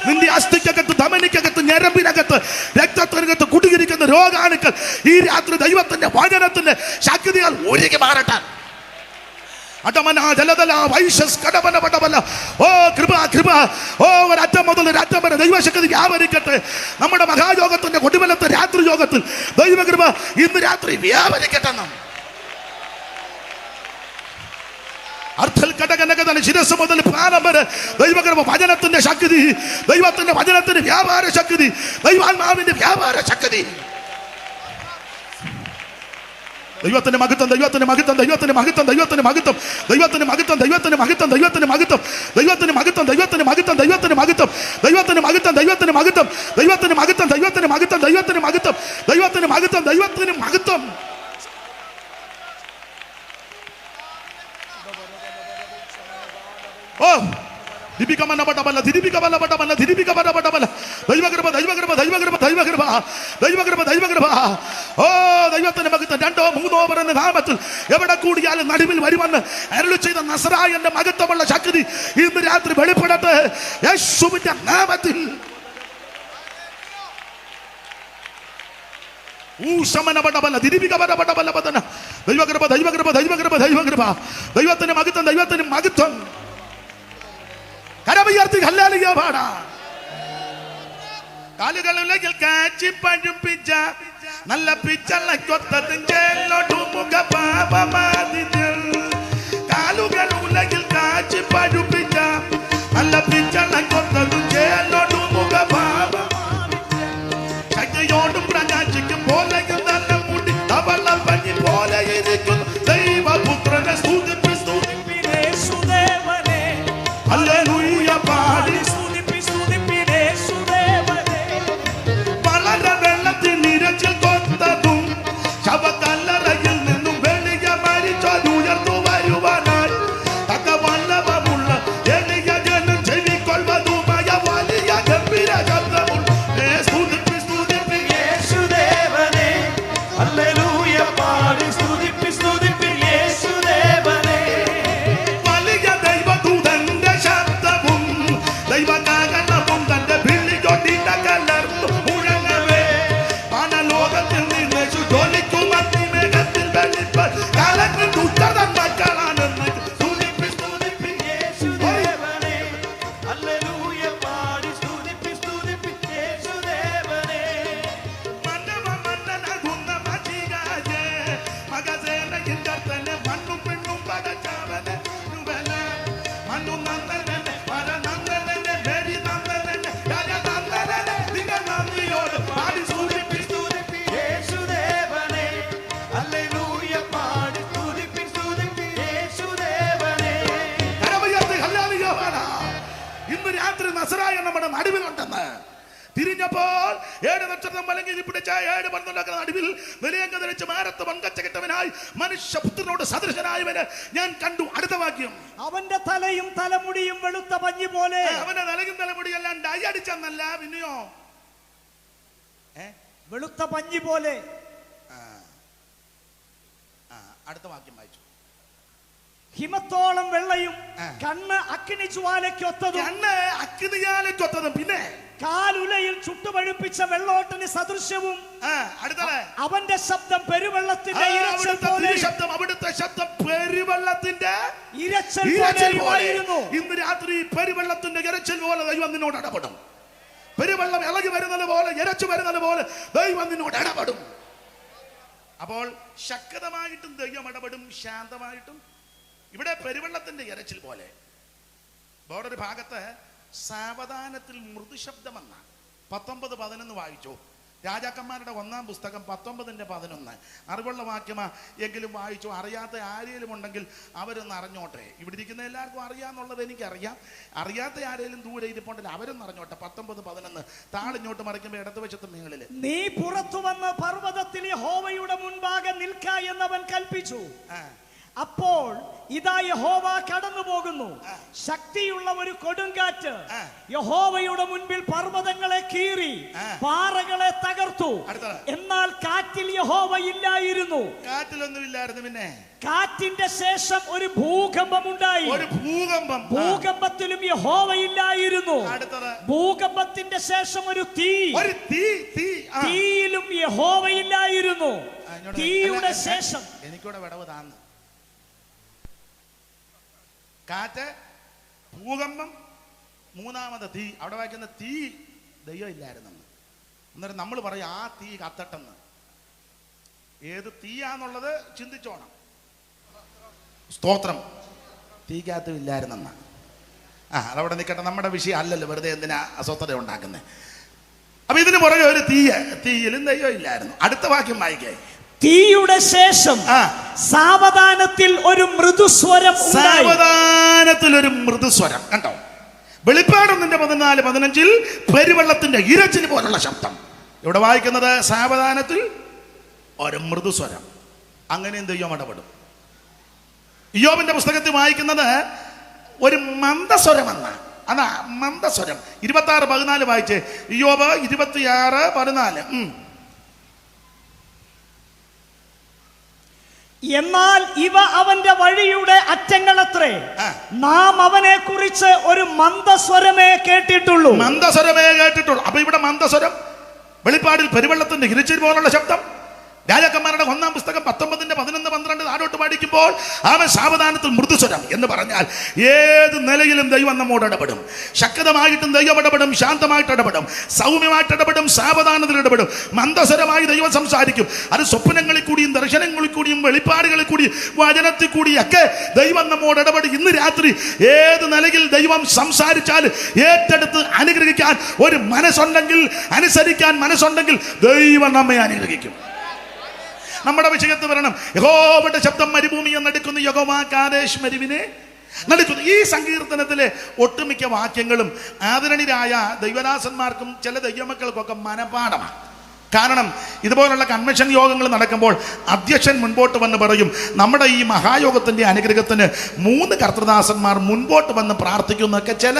നിന്റെ അസ്ഥിക്കകത്ത്, ധമനിക്കകത്ത്, ഞരമ്പിനകത്ത്, രക്തത്തിനകത്ത് കുടുങ്ങിയിരിക്കുന്ന രോഗാണുക്കൾ ഈ രാത്രി ദൈവത്തിന്റെ വചനത്തിന്റെ ശക്തിയാൽ ഒരുക്കി മാറട്ടെ. അടമന ജലതല വൈശസ് കടമന പടമല. ഓ കൃപ കൃപ. ഓ ഒരറ്റം മുതൽ ഒരറ്റം വരെ ദൈവശക്തി വ്യാപരിക്കട്ടെ. നമ്മുടെ മഹായോഗത്തിന്റെ കൊടുമലത്തെ രാത്രി യോഗത്തിൽ ദൈവകൃപ ഇന്ന് രാത്രി വ്യാപരിക്കട്ടെ. അർത്ഥൽ കടകനകതല ശിരസ് മുതൽ പ്രാണം വരെ ദൈവകൃപ വചനത്തിന്റെ ശക്തി, ദൈവത്തിന്റെ വചനത്തിന്റെ വ്യാപാര ശക്തി, ദൈവാത്മാവിന്റെ വ്യാപാര ശക്തി. ദൈവത്തിന്റെ മഹത്വം, ദൈവത്തിന്റെ മഹത്വം, ദൈവത്തിന്റെ മഹത്വം, ദൈവത്തിന്റെ മഹത്വം, ദൈവത്തിന്റെ മഹത്വം, ദൈവത്തിന്റെ മഹത്വം, ദൈവത്തിന്റെ മഹത്വം, ദൈവത്തിന്റെ മഹത്വം, ദൈവത്തിന്റെ മഹത്വം, ദൈവത്തിന്റെ മഹത്വം, ദൈവത്തിന്റെ മഹത്വം, ദൈവത്തിന്റെ മഹത്വം, ദൈവത്തിന്റെ മഹത്വം, ദൈവത്തിന്റെ മഹത്വം, ദൈവത്തിന്റെ മഹത്വം, ദൈവത്തിന്റെ മഹത്വം, ദൈവത്തിന്റെ മഹത്വം. ഓ ദിപികമനപടമല്ല, ദിരിപികമനപടമല്ല, ദിരിപികമനപടമല്ല. ദൈവകൃപ, ദൈവകൃപ, ദൈവകൃപ, ദൈവകൃപ, ദൈവകൃപ, ദൈവകൃപ. ഓ ദൈവത്തിന്റെ മഹത്വം. രണ്ടോ മൂന്നോ പറയുന്ന നാമത്തിൽ എവിടെ കൂടിയാലും നടുവിൽ വരുമെന്ന് അരുളി ചെയ്ത നസറായന്റെ മഹത്വമുള്ള ശക്തി ഇന്ന് രാത്രി വെളിപ്പെടട്ടെ യേശുവിന്റെ നാമത്തിൽ. ദൈവകൃപ, ദൈവകൃപ, ദൈവകൃപ, ദൈവകൃപ, ദൈവത്തിന്റെ മഹത്വം, ദൈവത്തിന്റെ മഹത്വം. കരമുയർത്തി ഹല്ലേലൂയ പാടാ. കാലുകളിൽ കാച്ചി പഴുപ്പിച്ച നല്ല കാലുകൾ ഉലകിൽ കാച്ചി പഴുപ്പിച്ച നല്ല ശക്തിയോടും പ്രകാശിക്കും പോലെയും നല്ല മുടി തവള പഞ്ഞി പോലെ ഇരിക്കുന്നു ദൈവപുത്രനെ സ്തുതിപ്പി സ്തുതിപ്പിനേ സുദേവനെ. ഹല്ലേലൂയ പാടി സ്തുതിപ്പി സ്തുതിപ്പിനേ സുദേവനെ. വളരെ വെള്ളത്തിൽ നിരച്ചിൽ കൊത്തതും ശവക്കല്ലറയിൽ നിന്നും വെളിയ മരിച്ചോരുയർന്നു വരുവാനായി തക്ക വല്ലഭമുള്ള എളിയ ജനം ചെവിക്കൊള്ളുവതുമായ വലിയ ഗംഭീര ശബ്ദമുള്ള സ്തുതിപ്പി സ്തുതിപ്പി യേശുദേവനെ. ഹല്ലേലൂയ പാടി സ്തുതിപ്പി സ്തുതിപ്പി യേശുദേവനെ. വലിയ ദൈവദൂതന്റെ ശബ്ദവും ദൈവകാകണവും തന്റെ വിളികൊണ്ടിട്ട കലർന്നു മുഴങ്ങവേ പണലോകത്തിൽ നിന്ന് ജ്വലിക്കും അഗ്നിമേഘത്തിൽ വെളിപ്പാൻ കാലത്തിൽ ദുഷ്ടതൻ മക്കളാണെന്ന് സ്തുതിപ്പി സ്തുതിപ്പി യേശുദേവനെ. ഹല്ലേലൂയ പാടി സ്തുതിപ്പി സ്തുതിപ്പി യേശുദേവനെ. മന്നവ മന്നനാകുന്ന മജികാജേ മകസേനയിൽ കർത്തനെ മണ്ണും പെണ്ണും പടച്ചവനെ മണ്ണു നന്ദനനെ പരനന്ദനനെ മേരി നന്ദനനെ രാജനന്ദനനെ നിങ്ങൾ നന്ദിയോട് പാടി സ്തുതിപ്പി സ്തുതിപ്പി യേശുദേവനെ. ഹല്ലേലൂയ പാടി സ്തുതിപ്പി സ്തുതിപ്പി യേശുദേവനെ. കരമുയർത്തി ഹല്ലേലൂയ പാടാ. ഇന്ന് രാത്രി നസറായ നമ്മുടെ നടുവിലുണ്ടെന്ന് തിരിഞ്ഞപ്പോൾ 7 നക്ഷത്രം വലങ്ങി പിടിച്ച 7 പന്ത്രണ്ടാക്കുന്ന നടുവിൽ നിലയങ്ക ധരിച്ച് മാരത്ത് വൻകച്ച കെട്ടവനായി മനുഷ്യപുത്രനോട് സദൃശനായവന് ഞാൻ കണ്ടു. അടുത്ത വാക്യം. അവന്റെ തലയും തലമുടിയും വെളുത്ത പഞ്ഞി പോലെ. അവന്റെ തലയും തലമുടിയെല്ലാം ഡൈ അടിച്ചെന്നല്ല, പിന്നെയോ വെളുത്ത പഞ്ഞി പോലെ. അടുത്ത വാക്യം വായിച്ചു. ഹിമത്തോളം വെള്ളയും കണ്ണ് അഗ്നി ജ്വാലയ്ക്കൊത്തതും. കണ്ണ് അഗ്നിയാലയ്ക്കൊത്തതും. പിന്നെ കാലുലയിൽ ചുട്ടുപഴുപ്പിച്ച വെള്ളോട്ടന് സദൃശ്യവും. അടുത്തത്. അവന്റെ ശബ്ദം പെരുവെള്ളത്തിന്റെ ഇരച്ചിൽ പോലെ. ശബ്ദം, അവിടുത്തെ ശബ്ദം പെരുവെള്ളത്തിന്റെ ഇരച്ചിൽ പോലെയായിരുന്നു. ഇന്ന് രാത്രി പെരുവെള്ളത്തിന്റെ ഇരച്ചിൽ പോലെ ദൈവം നിന്നോട് ഇടപെടും. പെരുവെള്ളം ഇളകി വരുന്നത് പോലെ, ഇരച്ചു വരുന്നത് പോലെ ദൈവം നിന്നോട് ഇടപെടും. അപ്പോൾ ശക്തമായിട്ടും ദൈവം ഇടപെടും, ശാന്തമായിട്ടും. ഇവിടെ പെരുവെള്ളത്തിന്റെ ഇരച്ചിൽ പോലെ. വേറൊരു ഭാഗത്ത് സാവധാനത്തിൽ മൃദുശബ്ദമെന്ന 19:11 വായിച്ചു. രാജാക്കന്മാരുടെ 1-ാം പുസ്തകം 19:11. അറിവുള്ള വാക്യമാ എങ്കിലും വായിച്ചു. അറിയാത്ത ആരെങ്കിലും ഉണ്ടെങ്കിൽ അവരൊന്ന് അറിഞ്ഞോട്ടെ. ഇവിടെ ഇരിക്കുന്ന എല്ലാവർക്കും അറിയാന്നുള്ളത് എനിക്കറിയാം. അറിയാത്ത ആരെങ്കിലും ദൂരെ ഇരിപ്പുണ്ടെങ്കിൽ അവരൊന്ന് അറിഞ്ഞോട്ടെ. 19:11 താളിഞ്ഞോട്ട് മറിക്കുമ്പോൾ ഇടതുവശത്ത് മേളില്. നീ പുറത്തു വന്ന് പർവ്വതത്തിൽ യഹോവയുടെ മുൻപാകെ നിൽക്ക എന്നവൻ കൽപ്പിച്ചു. അപ്പോൾ ഇതാ യഹോവ കടന്നു പോകുന്നു, ശക്തിയുള്ള ഒരു കൊടുങ്കാറ്റ് യഹോവയുടെ മുൻപിൽ പർവ്വതങ്ങളെ കീറി പാറകളെ തകർത്തു. എന്നാൽ കാറ്റിൽ യഹോവ ഇല്ലായിരുന്നു. കാറ്റിലൊന്നുമില്ലായിരുന്നു. പിന്നെ കാറ്റിന്റെ ശേഷം ഒരു ഭൂകമ്പം ഉണ്ടായി. ഒരു ഭൂകമ്പം. ഭൂകമ്പത്തിലും യഹോവ ഇല്ലായിരുന്നു. ഭൂകമ്പത്തിന്റെ ശേഷം ഒരു തീ. തീയിലും യഹോവ ഇല്ലായിരുന്നു. തീയുടെ ശേഷം എനിക്കൂടെ വിടവ് താന്ന്. കാറ്റ്, ഭൂകമ്പം, മൂന്നാമത് തീ. അവിടെ വായിക്കുന്ന തീ ദൈവം ഇല്ലായിരുന്നെന്ന്. അന്നേരം നമ്മൾ പറയും ആ തീ കത്തട്ടെന്ന്. ഏത് തീയാന്നുള്ളത് ചിന്തിച്ചോണം. സ്തോത്രം. തീക്കകത്തും ഇല്ലായിരുന്നെന്ന. അതവിടെ നിൽക്കട്ടെ, നമ്മുടെ വിഷയം അല്ലല്ലോ, വെറുതെ എന്തിനാ അസ്വസ്ഥത ഉണ്ടാക്കുന്നത്. അപ്പൊ ഇതിന് പുറകെ ഒരു തീയിലും ദൈവം ഇല്ലായിരുന്നു. അടുത്ത വാക്യം വായിക്കേ. തീയുടെ ശേഷം സാവധാനത്തിൽ ഒരു മൃദുസ്വരം. സാവധാനത്തിൽ ഒരു മൃദുസ്വരം. കണ്ടോ? വെളിപ്പാട് 14:15 പെരുവെള്ളത്തിന്റെ ഇരച്ചിൽ പോലുള്ള ശബ്ദം. ഇവിടെ വായിക്കുന്നത് സാവധാനത്തിൽ ഒരു മൃദുസ്വരം. അങ്ങനെയും ദൈവം ഇടപെടും. ഇയ്യോബിന്റെ പുസ്തകത്തിൽ വായിക്കുന്നത് ഒരു മന്ദസ്വരം എന്നാണ്. അതാ മന്ദസ്വരം. 26:14 വായിച്ച്. ഇയ്യോബ് 26:14. എന്നാൽ ഇവ അവന്റെ വഴിയുടെ അറ്റങ്ങളത്രേ, നാം അവനെ കുറിച്ച് ഒരു മന്ദസ്വരമേ കേട്ടിട്ടുള്ളൂ. മന്ദസ്വരമേ കേട്ടിട്ടുള്ളൂ. അപ്പൊ ഇവിടെ മന്ദസ്വരം, വെളിപ്പാടിൽ പെരുവെള്ളത്തിന്റെ ഇരച്ചിൽ പോലുള്ള ശബ്ദം. രാജാക്കന്മാരുടെ 1-ാം പുസ്തകം 19:11-12 താഴോട്ട് പഠിക്കുമ്പോൾ അവൻ സാവധാനത്തിൽ മൃദുസ്വരം എന്ന് പറഞ്ഞാൽ ഏത് നിലയിലും ദൈവം നമ്മോട് ഇടപെടും. ശക്തമായിട്ടും ദൈവം ഇടപെടും, ശാന്തമായിട്ട് ഇടപെടും, സൗമ്യമായിട്ട് ഇടപെടും, സാവധാനത്തിൽ ഇടപെടും. മന്ദസ്വരമായി ദൈവം സംസാരിക്കും. അത് സ്വപ്നങ്ങളിൽ കൂടിയും ദർശനങ്ങളിൽ കൂടിയും വെളിപ്പാടുകളിൽ കൂടിയും വചനത്തിൽ കൂടിയൊക്കെ ദൈവം നമ്മോട് ഇടപെടും. ഇന്ന് രാത്രി ഏത് നിലയിൽ ദൈവം സംസാരിച്ചാൽ ഏറ്റെടുത്ത് അനുഗ്രഹിക്കാൻ ഒരു മനസ്സുണ്ടെങ്കിൽ, അനുസരിക്കാൻ മനസ്സുണ്ടെങ്കിൽ ദൈവം നമ്മെ അനുഗ്രഹിക്കും. നമ്മുടെ വിഷയത്തിൽ വരണം. യഹോവയുടെ ശബ്ദം മരുഭൂമിയെ നടുക്കുന്നു, യഹോവ കാദേശ് മരുവിനെ നടുക്കുന്നു. ഈ സങ്കീർത്തനത്തിലെ ഒട്ടുമിക്ക വാക്യങ്ങളും ആദരണീയരായ ദൈവദാസന്മാർക്കും ചില ദൈവമക്കൾക്കൊക്കെ മനപാഠമാണ്. കാരണം ഇതുപോലുള്ള കൺവെൻഷൻ യോഗങ്ങൾ നടക്കുമ്പോൾ അധ്യക്ഷൻ മുൻപോട്ട് വന്ന് പറയും, നമ്മുടെ ഈ മഹായോഗത്തിൻ്റെ അനുഗ്രഹത്തിന് 3 കർത്തൃദാസന്മാർ മുൻപോട്ട് വന്ന് പ്രാർത്ഥിക്കുന്നൊക്കെ ചില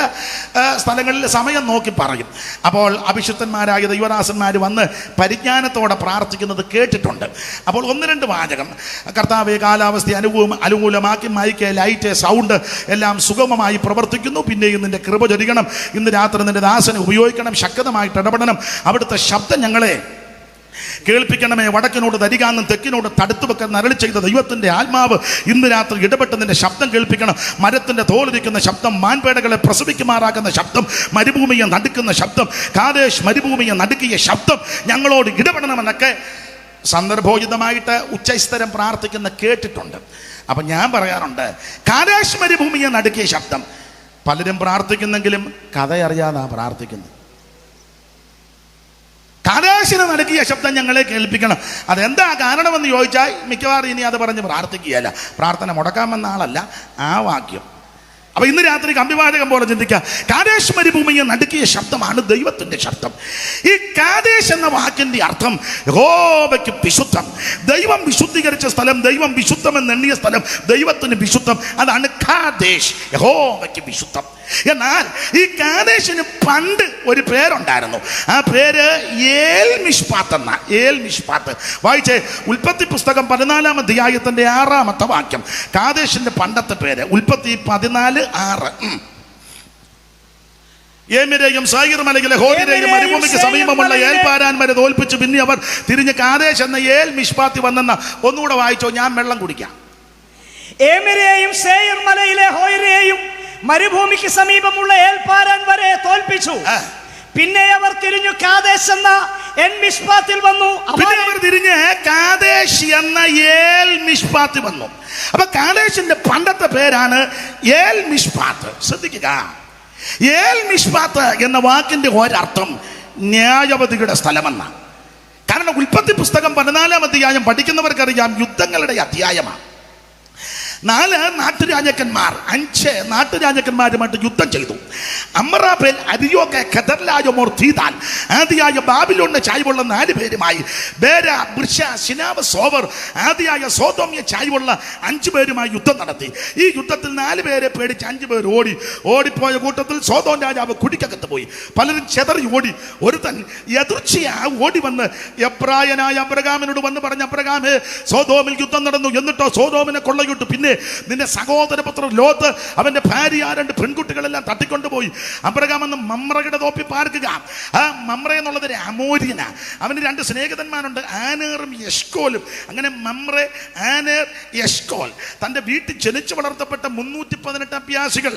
സ്ഥലങ്ങളിൽ സമയം നോക്കി പറയും. അപ്പോൾ അഭിഷിക്തന്മാരായ ദൈവദാസന്മാർ വന്ന് പരിജ്ഞാനത്തോടെ പ്രാർത്ഥിക്കുന്നത് കേട്ടിട്ടുണ്ട്. അപ്പോൾ 1-2 വാചകം. കർത്താവെ, കാലാവസ്ഥ അനുകൂലമാക്കി മൈക്ക്, ലൈറ്റ്, സൗണ്ട് എല്ലാം സുഗമമായി പ്രവർത്തിക്കുന്നു. പിന്നെയും നിന്റെ കൃപ ചൊരിയണം. ഇന്ന് രാത്രി നിന്റെ ദാസനെ ഉപയോഗിക്കണം, ശക്തമായിട്ട് ഇടപെടണം. അവിടുത്തെ ശബ്ദം ഞങ്ങളെ കേൾപ്പിക്കണമേ. വടക്കിനോട് തരികാന്നും തെക്കിനോട് തടുത്തു വെക്കാൻ അരുളി ചെയ്ത ദൈവത്തിന്റെ ആത്മാവ് ഇന്ന് രാത്രി ഇടപെട്ട് നിന്റെ ശബ്ദം കേൾപ്പിക്കണം. മരത്തിന്റെ തോലിരിക്കുന്ന ശബ്ദം, മാൻപേടകളെ പ്രസവിക്കുമാറാക്കുന്ന ശബ്ദം, മരുഭൂമിയെ നടുക്കുന്ന ശബ്ദം, കാദേശ് മരുഭൂമിയെ നടുക്കിയ ശബ്ദം ഞങ്ങളോട് ഇടപെടണമെന്നൊക്കെ സന്ദർഭോചിതമായിട്ട് ഉച്ചസ്ഥരം പ്രാർത്ഥിക്കുന്ന കേട്ടിട്ടുണ്ട്. അപ്പൊ ഞാൻ പറയാറുണ്ട്, കാദേശ് മരുഭൂമിയെ നടുക്കിയ ശബ്ദം. പലരും പ്രാർത്ഥിക്കുന്നെങ്കിലും കഥയറിയാതാ പ്രാർത്ഥിക്കുന്നത്. കാദേശിനെ നടുക്കിയ ശബ്ദം ഞങ്ങളെ കേൾപ്പിക്കണം. അതെന്താ കാരണമെന്ന് ചോദിച്ചാൽ മിക്കവാറും ഇനി അത് പറഞ്ഞ് പ്രാർത്ഥിക്കുകയല്ല. പ്രാർത്ഥന മുടക്കാമെന്ന ആളല്ല ആ വാക്യം. അപ്പൊ ഇന്ന് രാത്രി കമ്പിവാചകം പോലെ ചിന്തിക്കുക. കാദേശ് മരുഭൂമിയെ നടുക്കിയ ശബ്ദമാണ് ദൈവത്തിന്റെ ശബ്ദം. ഈ കാദേശ് എന്ന വാക്കിന്റെ അർത്ഥം യഹോവയ്ക്ക് വിശുദ്ധം. ദൈവം വിശുദ്ധീകരിച്ച സ്ഥലം, ദൈവം വിശുദ്ധമെന്ന് എണ്ണിയ സ്ഥലം, ദൈവത്തിന് വിശുദ്ധം. അതാണ് കാദേശ്, യഹോവയ്ക്ക് വിശുദ്ധം. എന്നാൽ ഈ കാദേശിന് പണ്ട് ഒരു പേരുണ്ടായിരുന്നു. ആ പേര് ഏൽ മിഷ്പാത്ത് എന്ന. ഏൽ മിഷ്പാത്ത് വായിച്ചേ. ഉൽപ്പത്തി പുസ്തകം 14-ാം അധ്യായത്തിന്റെ 6-ാമത്തെ വാക്യം. കാദേശിന്റെ പണ്ടത്തെ പേര് ഉൽപ്പത്തി 14:6. ഏമിരെയും സായിർ മലയിലെ ഹോദിരെയും മരുഭൂമിക്ക് സമീപമുള്ള ഏൽപാരാൻമാരെ തോൽപ്പിച്ച് പിന്നെ അവർ തിരിഞ്ഞ് കാദേശ് എന്ന ഏൽ മിഷ്പാത്തി വന്നെന്ന. ഒന്നുകൂടെ വായിച്ചോ, ഞാൻ വെള്ളം കുടിക്കാം. ഏമിരെയും സേയിർ മലയിലെ ഹോയിരെയും മരുഭൂമിക്ക് സമീപമുള്ള ഏൽപാരാൻ വരെ തോൽപ്പിച്ചു. പിന്നെ അവർ തിരിഞ്ഞു കാദേശ് എന്ന എൻ മിഷ്പാത്തിൽ വന്നു. പിന്നെ അവർ തിരിഞ്ഞ് കാദേശ് എന്ന ഏൽ മിഷ്പാത്തിൽ വന്നു. അപ്പൊ കാദേശിന്റെ പണ്ടത്തെ പേരാണ് ഏൽ മിഷ്പാത്ത്. ശ്രദ്ധിക്കുക, ഏൽ മിഷ്പാത്ത് എന്ന വാക്കിന്റെ ഒരർത്ഥം ന്യായവതിയുടെ സ്ഥലമെന്നാണ്. കാരണം ഉൽപ്പത്തി പുസ്തകം 14-ാം അധ്യായം പഠിക്കുന്നവർക്കറിയാം, യുദ്ധങ്ങളുടെ അധ്യായമാണ്. 5 നാട്ടുരാജാക്കന്മാരുമായിട്ട് യുദ്ധം ചെയ്തു. അമ്രാബേൽ, അരിയോകെ, കെദർലായോ, മോർതീദാൻ ആദിയായ ബാബിലോണിന് ചായ്വുള്ള 4 പേരുമായി, ബേര, ബൃഷ, ശിനാവ്, സോവർ ആദിയായ സോദോമ്യ ചായ്വുള്ള 5 പേരുമായി യുദ്ധം നടത്തി. ഈ യുദ്ധത്തിൽ 4 പേരെ പേടിച്ച് 5 പേർ ഓടിപ്പോയ കൂട്ടത്തിൽ സോദോം രാജാവ് കുടിക്കകത്ത് പോയി. പലരും ചെതറി ഓടി. ഒരുത്തൻ എതിർച്ചയാ ഓടി വന്ന് എബ്രായനായ അബ്രഹാമിനോട് വന്ന് പറഞ്ഞ, അബ്രഹാമേ, സോദോമിൽ യുദ്ധം നടന്നു, എന്നിട്ടോ സോദോമിനെ കൊള്ളയിട്ടു. പിന്നെ നിന്റെ സഹോദരപുത്രൻ ലോത്ത് അവന്റെ ഭാര്യ 2 പെൺകുട്ടികളെല്ലാം തട്ടിക്കൊണ്ടുപോയി. അബ്രഹാം എന്ന് മമ്രയുടെ തോപ്പി പാർക്കുക. ആ മമ്ര എന്നുള്ളത് ഒരു അമോര്യനാ. അവന് 2 സ്നേഹിതന്മാരുണ്ട്, ആനേറും എഷ്കോലും. അങ്ങനെ മമ്രെ, ആനേർ, എഷ്കോൽ. തന്റെ വീട്ടിൽ ജനിച്ചു വളർത്തപ്പെട്ട 318 അഭ്യാസികൾ.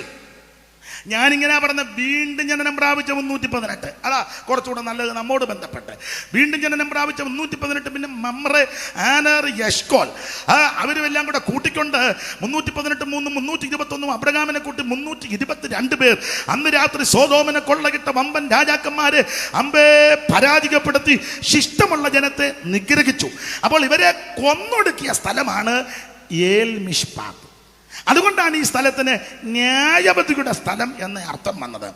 ഞാനിങ്ങനെ പറഞ്ഞ വീണ്ടും ജനനം പ്രാപിച്ച 318. അതാ കുറച്ചുകൂടെ നല്ലത് നമ്മോട് ബന്ധപ്പെട്ട്. വീണ്ടും ജനനം പ്രാപിച്ച 318. പിന്നെ മമ്രെ, ആനർ, എഷ്കോൽ അവരുമെല്ലാം കൂടെ കൂട്ടിക്കൊണ്ട് 318 321 അബ്രഹാമിനെ കൂട്ടി 322 പേർ അന്ന് രാത്രി സോദോമിനെ കൊള്ളകിട്ട വമ്പൻ രാജാക്കന്മാരെ അമ്പേ പരാജയപ്പെടുത്തി ശിഷ്ടമുള്ള ജനത്തെ നിഗ്രഹിച്ചു. അപ്പോൾ ഇവരെ കൊന്നൊടുക്കിയ സ്ഥലമാണ് ഏൽ മിഷ്പാത്ത്. അതുകൊണ്ടാണ് ഈ സ്ഥലത്തിന് ന്യായവതിയുടെ സ്ഥലം എന്ന് അർത്ഥം വന്നത്.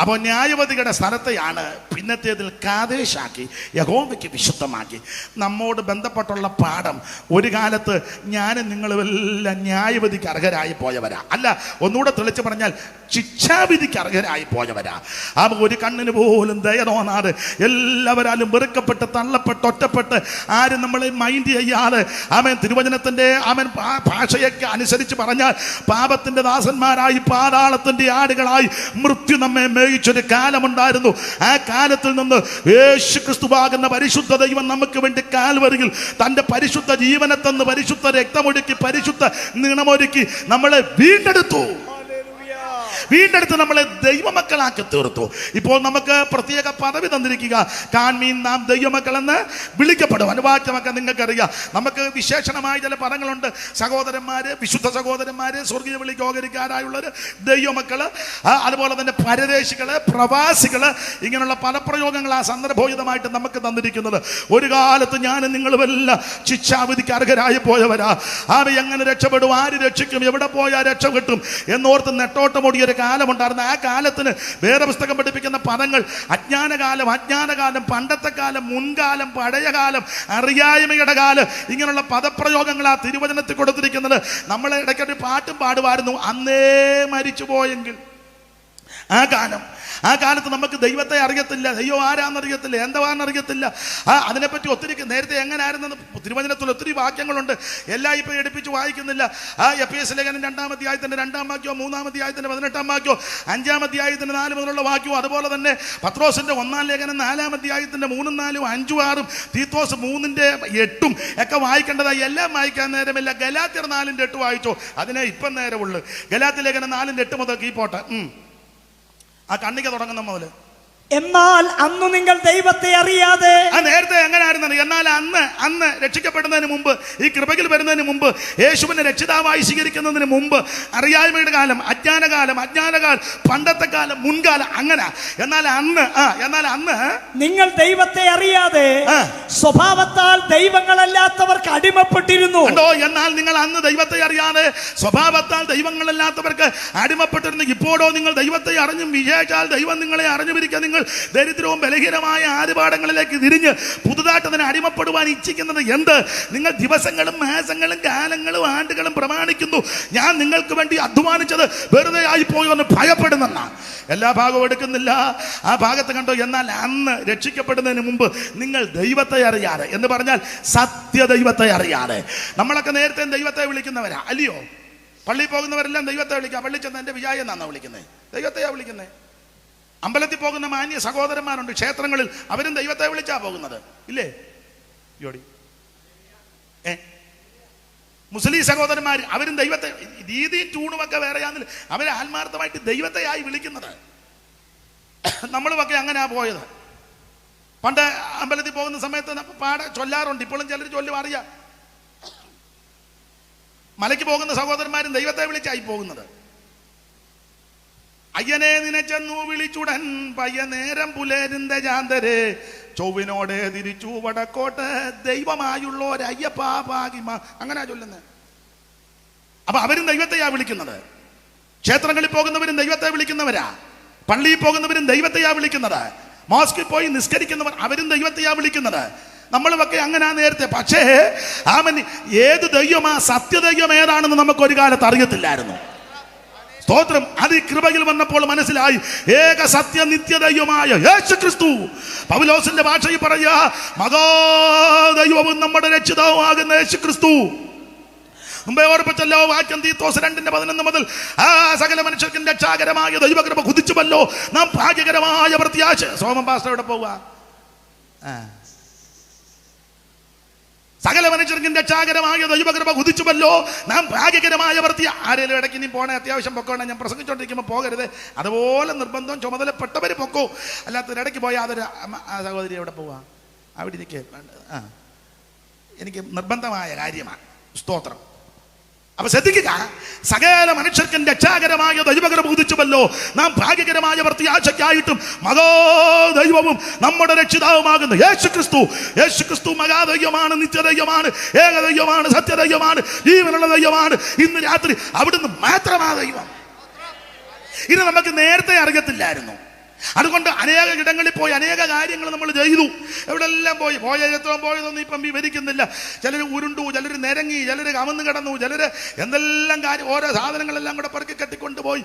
അപ്പോൾ ന്യായവതിയുടെ സ്ഥലത്തെയാണ് പിന്നത്തേതിൽ കാദേശാക്കി, യഹോവയ്ക്ക് വിശുദ്ധമാക്കി. നമ്മോട് ബന്ധപ്പെട്ടുള്ള പാഠം, ഒരു കാലത്ത് ഞാനും നിങ്ങളുമെല്ലാം ന്യായവതിക്ക് അർഹരായി പോയവരാ. അല്ല, ഒന്നുകൂടെ തെളിച്ച് പറഞ്ഞാൽ ശിക്ഷാവിധിക്ക് അർഹരായി പോയവരാ. ആ ഒരു കണ്ണിന് പോലും ദയ തോന്നാതെ എല്ലാവരാലും വെറുക്കപ്പെട്ട്, തള്ളപ്പെട്ട്, ഒറ്റപ്പെട്ട്, ആരും നമ്മളെ മൈൻഡ് ചെയ്യാതെ തിരുവചനത്തിൻ്റെ ഭാഷയൊക്കെ അനുസരിച്ച് പറഞ്ഞാൽ പാപത്തിൻ്റെ ദാസന്മാരായി, പാതാളത്തിൻ്റെ ആടുകളായി മൃത്യു നമ്മെ മേയിച്ചൊരു കാലമുണ്ടായിരുന്നു. ആ കാലത്തിൽ നിന്ന് യേശുക്രിസ്തുവാകുന്ന പരിശുദ്ധ ദൈവം നമുക്ക് വേണ്ടി കാൽവരിയിൽ തൻ്റെ പരിശുദ്ധ ജീവനെ തന്ന്, പരിശുദ്ധ രക്തമൊഴുക്കി, പരിശുദ്ധ നിണമൊരുക്കി നമ്മളെ വീണ്ടെടുത്തു. നമ്മളെ ദൈവമക്കളാക്കി തീർത്തു. ഇപ്പോൾ നമുക്ക് പ്രത്യേക പദവി തന്നിരിക്കുക. കാൺമീൻ, നാം ദൈവമക്കളെന്ന് വിളിക്കപ്പെടും. അനുവാക്യമൊക്കെ നിങ്ങൾക്കറിയാം. നമുക്ക് വിശേഷണമായ ചില പദങ്ങളുണ്ട്. സഹോദരന്മാര്, വിശുദ്ധ സഹോദരന്മാര്, സ്വർഗീയ വിളിക്കോകരിക്കാരായുള്ളവര്, ദൈവമക്കള്, അതുപോലെ തന്നെ പരദേശികള്, പ്രവാസികള്, ഇങ്ങനെയുള്ള പദപ്രയോഗങ്ങൾ ആ സന്ദർഭോചിതമായിട്ട് നമുക്ക് തന്നിരിക്കുന്നത്. ഒരു കാലത്ത് ഞാനും നിങ്ങളുമെല്ലാം ശിക്ഷാവിധിക്ക് അർഹരായി പോയവരാ. എങ്ങനെ രക്ഷപ്പെടും, ആര് രക്ഷിക്കും, എവിടെ പോയാൽ രക്ഷ കിട്ടും എന്നോർത്ത് നെട്ടോട്ടമോടിയൊരു കാലമുണ്ടായിരുന്നു. ആ കാലത്തിന് വേദപുസ്തകം പഠിപ്പിക്കുന്ന പദങ്ങൾ അജ്ഞാനകാലം, പണ്ടത്തെ കാലം, മുൻകാലം, പഴയകാലം, അറിയായ്മയുടെ കാലം, ഇങ്ങനെയുള്ള പദപ്രയോഗങ്ങൾ ആ തിരുവചനത്തിൽ കൊടുത്തിരിക്കുന്നത്. നമ്മൾ ഇടയ്ക്കൊരു പാട്ടും പാടുമായിരുന്നു, അന്നേ മരിച്ചു പോയെങ്കിൽ. ആ കാലത്ത് നമുക്ക് ദൈവത്തെ അറിയത്തില്ല, ദൈവം ആരാന്നറിയത്തില്ല, എന്താണെന്നറിയത്തില്ല. അതിനെപ്പറ്റി ഒത്തിരി നേരത്തെ എങ്ങനെയായിരുന്നെന്ന് തിരുവചനത്തിൽ ഒത്തിരി വാക്യങ്ങളുണ്ട്. എല്ലാം ഇപ്പം എടുപ്പിച്ച് വായിക്കുന്നില്ല. എഫേസ്യ ലേഖനം 2-ാം അധ്യായത്തിൻ്റെ 2-ാം വാക്യമോ 3-ാം അധ്യായത്തിൻ്റെ 18-ാം വാക്യമോ 5-ാം അധ്യായത്തിൻ്റെ 4 മുതലുള്ള വാക്യമോ, അതുപോലെ തന്നെ പത്രോസിൻ്റെ 1-ാം ലേഖനം 4-ാം അധ്യായത്തിൻ്റെ 3-ഉം 4-ഉം 5-ഉം 6-ഉം തീത്തോസ് 3-ന്റെ 8-ഉം ഒക്കെ വായിക്കേണ്ടതായി. എല്ലാം വായിക്കാൻ നേരമില്ല. ഗലാത്യർ 4-ന്റെ 8 വായിച്ചോ, അതിനെ ഇപ്പം നേരമുള്ളൂ. ഗലാത്യ ലേഖനം 4-ന്റെ 8 മുതൽ ഈ പോട്ടെ, ആ കണ്ണിക തുടങ്ങുന്ന മുതൽ. എന്നാൽ അന്ന് നിങ്ങൾ ദൈവത്തെ അറിയാതെ. നേരത്തെ എങ്ങനെയായിരുന്നു? എന്നാൽ അന്ന് രക്ഷിക്കപ്പെടുന്നതിന് മുമ്പ്, ഈ കൃപയിൽ വരുന്നതിന് മുമ്പ്, യേശുവിനെ രക്ഷിതാവായി സ്വീകരിക്കുന്നതിന് മുമ്പ് അറിയായ്മയുടെ കാലം, അജ്ഞാനകാലം, പണ്ടത്തെ കാലം, മുൻകാലം, അങ്ങനെ. എന്നാൽ അന്ന് നിങ്ങൾ ദൈവത്തെ അറിയാതെ സ്വഭാവത്താൽ ദൈവങ്ങളല്ലാത്തവർക്ക് അടിമപ്പെട്ടിരുന്നു. എന്നാൽ നിങ്ങൾ അന്ന് ദൈവത്തെ അറിയാതെ സ്വഭാവത്താൽ ദൈവങ്ങളല്ലാത്തവർക്ക് അടിമപ്പെട്ടിരുന്നു. ഇപ്പോഴോ നിങ്ങൾ ദൈവത്തെ അറിഞ്ഞും വിജയിച്ചാൽ ദൈവം നിങ്ങളെ അറിഞ്ഞുപിരിക്കാൻ നിങ്ങൾ ദരിദ്രവും ബലഹീനമായ ആദിപാഠങ്ങളിലേക്ക് തിരിഞ്ഞ് പുതുതായിട്ട് അതിനെ അടിമപ്പെടുവാൻ ഇച്ഛിക്കുന്നത് എന്ത്? നിങ്ങൾ ദിവസങ്ങളും മാസങ്ങളും കാലങ്ങളും ആണ്ടുകളും പ്രമാണിക്കുന്നു. ഞാൻ നിങ്ങൾക്ക് വേണ്ടി അധ്വാനിച്ചത് വെറുതെ ആയിപ്പോയോ എന്ന് ഭയപ്പെടുന്നെന്നാണ്. എല്ലാ ഭാഗവും എടുക്കുന്നില്ല. ആ ഭാഗത്ത് കണ്ടോ, എന്നാൽ അന്ന് രക്ഷിക്കപ്പെടുന്നതിന് മുമ്പ് നിങ്ങൾ ദൈവത്തെ അറിയാതെ എന്ന് പറഞ്ഞാൽ സത്യദൈവത്തെ അറിയാതെ. നമ്മളൊക്കെ നേരത്തെ ദൈവത്തെ വിളിക്കുന്നവരാ, അല്ലയോ? പള്ളിയിൽ പോകുന്നവരെല്ലാം ദൈവത്തെ വിളിക്കുക. പള്ളി ചെന്ന് എൻ്റെ വിജായ എന്നാണോ വിളിക്കുന്നത്? ദൈവത്തെയാ വിളിക്കുന്നത്. അമ്പലത്തിൽ പോകുന്ന മാന്യ സഹോദരന്മാരുണ്ട് ക്ഷേത്രങ്ങളിൽ, അവരും ദൈവത്തെ വിളിച്ചാ പോകുന്നത്, ഇല്ലേ? ജോഡി മുസ്ലിം സഹോദരന്മാർ, അവരും ദൈവത്തെ, രീതിയും ചൂണുമൊക്കെ വേറെയാണെന്നില്ല, അവരെ ആത്മാർത്ഥമായിട്ട് ദൈവത്തെയായി വിളിക്കുന്നത്. നമ്മളുമൊക്കെ അങ്ങനെയാ പോയത്. പണ്ട് അമ്പലത്തിൽ പോകുന്ന സമയത്ത് ചൊല്ലാറുണ്ട്, ഇപ്പോഴും ചിലർ ചൊല്ലും, അറിയാം. മലയ്ക്ക് പോകുന്ന സഹോദരന്മാരും ദൈവത്തെ വിളിച്ചായി പോകുന്നത്. അയ്യനെ നിനച്ചെന്നു വിളിച്ചുടൻ പയ്യനേരം പുലരുന്ന ജാന്തരെ ചൊവ്വിനോടെ തിരിച്ചു വടക്കോട്ട് ദൈവമായുള്ളോരയ്യപ്പാകിമ, അങ്ങനെ ചൊല്ലുന്നത്. അപ്പൊ അവരും ദൈവത്തെയാ വിളിക്കുന്നത്. ക്ഷേത്രങ്ങളിൽ പോകുന്നവരും ദൈവത്തെ വിളിക്കുന്നവരാ. പള്ളിയിൽ പോകുന്നവരും ദൈവത്തെയാ വിളിക്കുന്നത്. മോസ്കിൽ പോയി നിസ്കരിക്കുന്നവർ അവരും ദൈവത്തെയാ വിളിക്കുന്നത്. നമ്മളുമൊക്കെ അങ്ങനെ നേരത്തെ. പക്ഷേ ഏത് ദൈവമാ, സത്യദൈവം ഏതാണെന്ന് നമുക്ക് ഒരു കാലത്ത് അറിയത്തില്ലായിരുന്നു. സ്തോത്രം. അത് ഈ കൃപയിൽ വന്നപ്പോൾ മനസ്സിലായി. ഏക സത്യ നിത്യദൈവമായ യേശു ക്രിസ്തു. പൗലോസിന്റെ ഭാഷയിൽ പറയുക, മഹാദൈവവും നമ്മുടെ രക്ഷിതാവുമാകുന്ന യേശു ക്രിസ്തു. മുമ്പേ ഓർപ്പിച്ചല്ലോ വാക്യം തീത്തോസ് 2:11 മുതൽ, ആ സകല മനുഷ്യർക്കും രക്ഷാകരമായ ദൈവകൃപ കുതിച്ചുവല്ലോ നാം ഭാഗ്യകരമായ പ്രത്യാശ. സോമൻ പാസ്റ്റർ എവിടെ പോവുക? സകല മനുഷ്യർക്കും രക്ഷാകരമായ ദൈവകൃപ കുതിച്ചുവല്ലോ നാം ഭാഗ്യകരമായ പ്രത്യാശ. ആരെങ്കിലും ഇടയ്ക്ക് നീ പോണേ, അത്യാവശ്യം പൊക്കോണേ, ഞാൻ പ്രസംഗിച്ചോണ്ടിരിക്കുമ്പോൾ പോകരുത്. അതുപോലെ നിർബന്ധം ചുമതലപ്പെട്ടവർ പൊക്കോ. അല്ലാത്തൊരു ഇടയ്ക്ക് പോയാൽ അതൊരു സഹോദരി എവിടെ പോവാ? അവിടെ ഇരിക്കെ. എനിക്ക് നിർബന്ധമായ കാര്യമാണ്. സ്തോത്രം. അപ്പൊ ശ്രദ്ധിക്കുക, സകല മനുഷ്യർക്കും രക്ഷാകരമായ ദൈവകൃപ കുതിച്ചുവല്ലോ നാം ഭാഗ്യകരമായ പ്രത്യാശയ്ക്കായിട്ടും മഹാദൈവവും നമ്മുടെ രക്ഷിതാവുമാകുന്ന യേശു ക്രിസ്തു. യേശു ക്രിസ്തു മഹാദൈവമാണ്, നിത്യദൈവമാണ്, ഏകദൈവമാണ്, സത്യദൈവമാണ്, ജീവനുള്ള ദൈവമാണ്. ഇന്ന് രാത്രി അവിടുന്ന് മാത്രമാ ദൈവം. ഇത് നമുക്ക് നേരത്തെ അറിയത്തില്ലായിരുന്നു. അതുകൊണ്ട് അനേക ഇടങ്ങളിൽ പോയി അനേക കാര്യങ്ങൾ നമ്മൾ ചെയ്തു. എവിടെല്ലാം പോയതൊന്നും ഇപ്പം വിവരിക്കുന്നില്ല. ചിലർ ഉരുണ്ടു, ചിലർ നിരങ്ങി, ചിലർ കമന്ന് കിടന്നു, ചിലർ എന്തെല്ലാം കാര്യം, ഓരോ സാധനങ്ങളെല്ലാം കൂടെ പെറുക്കി കെട്ടിക്കൊണ്ടുപോയി.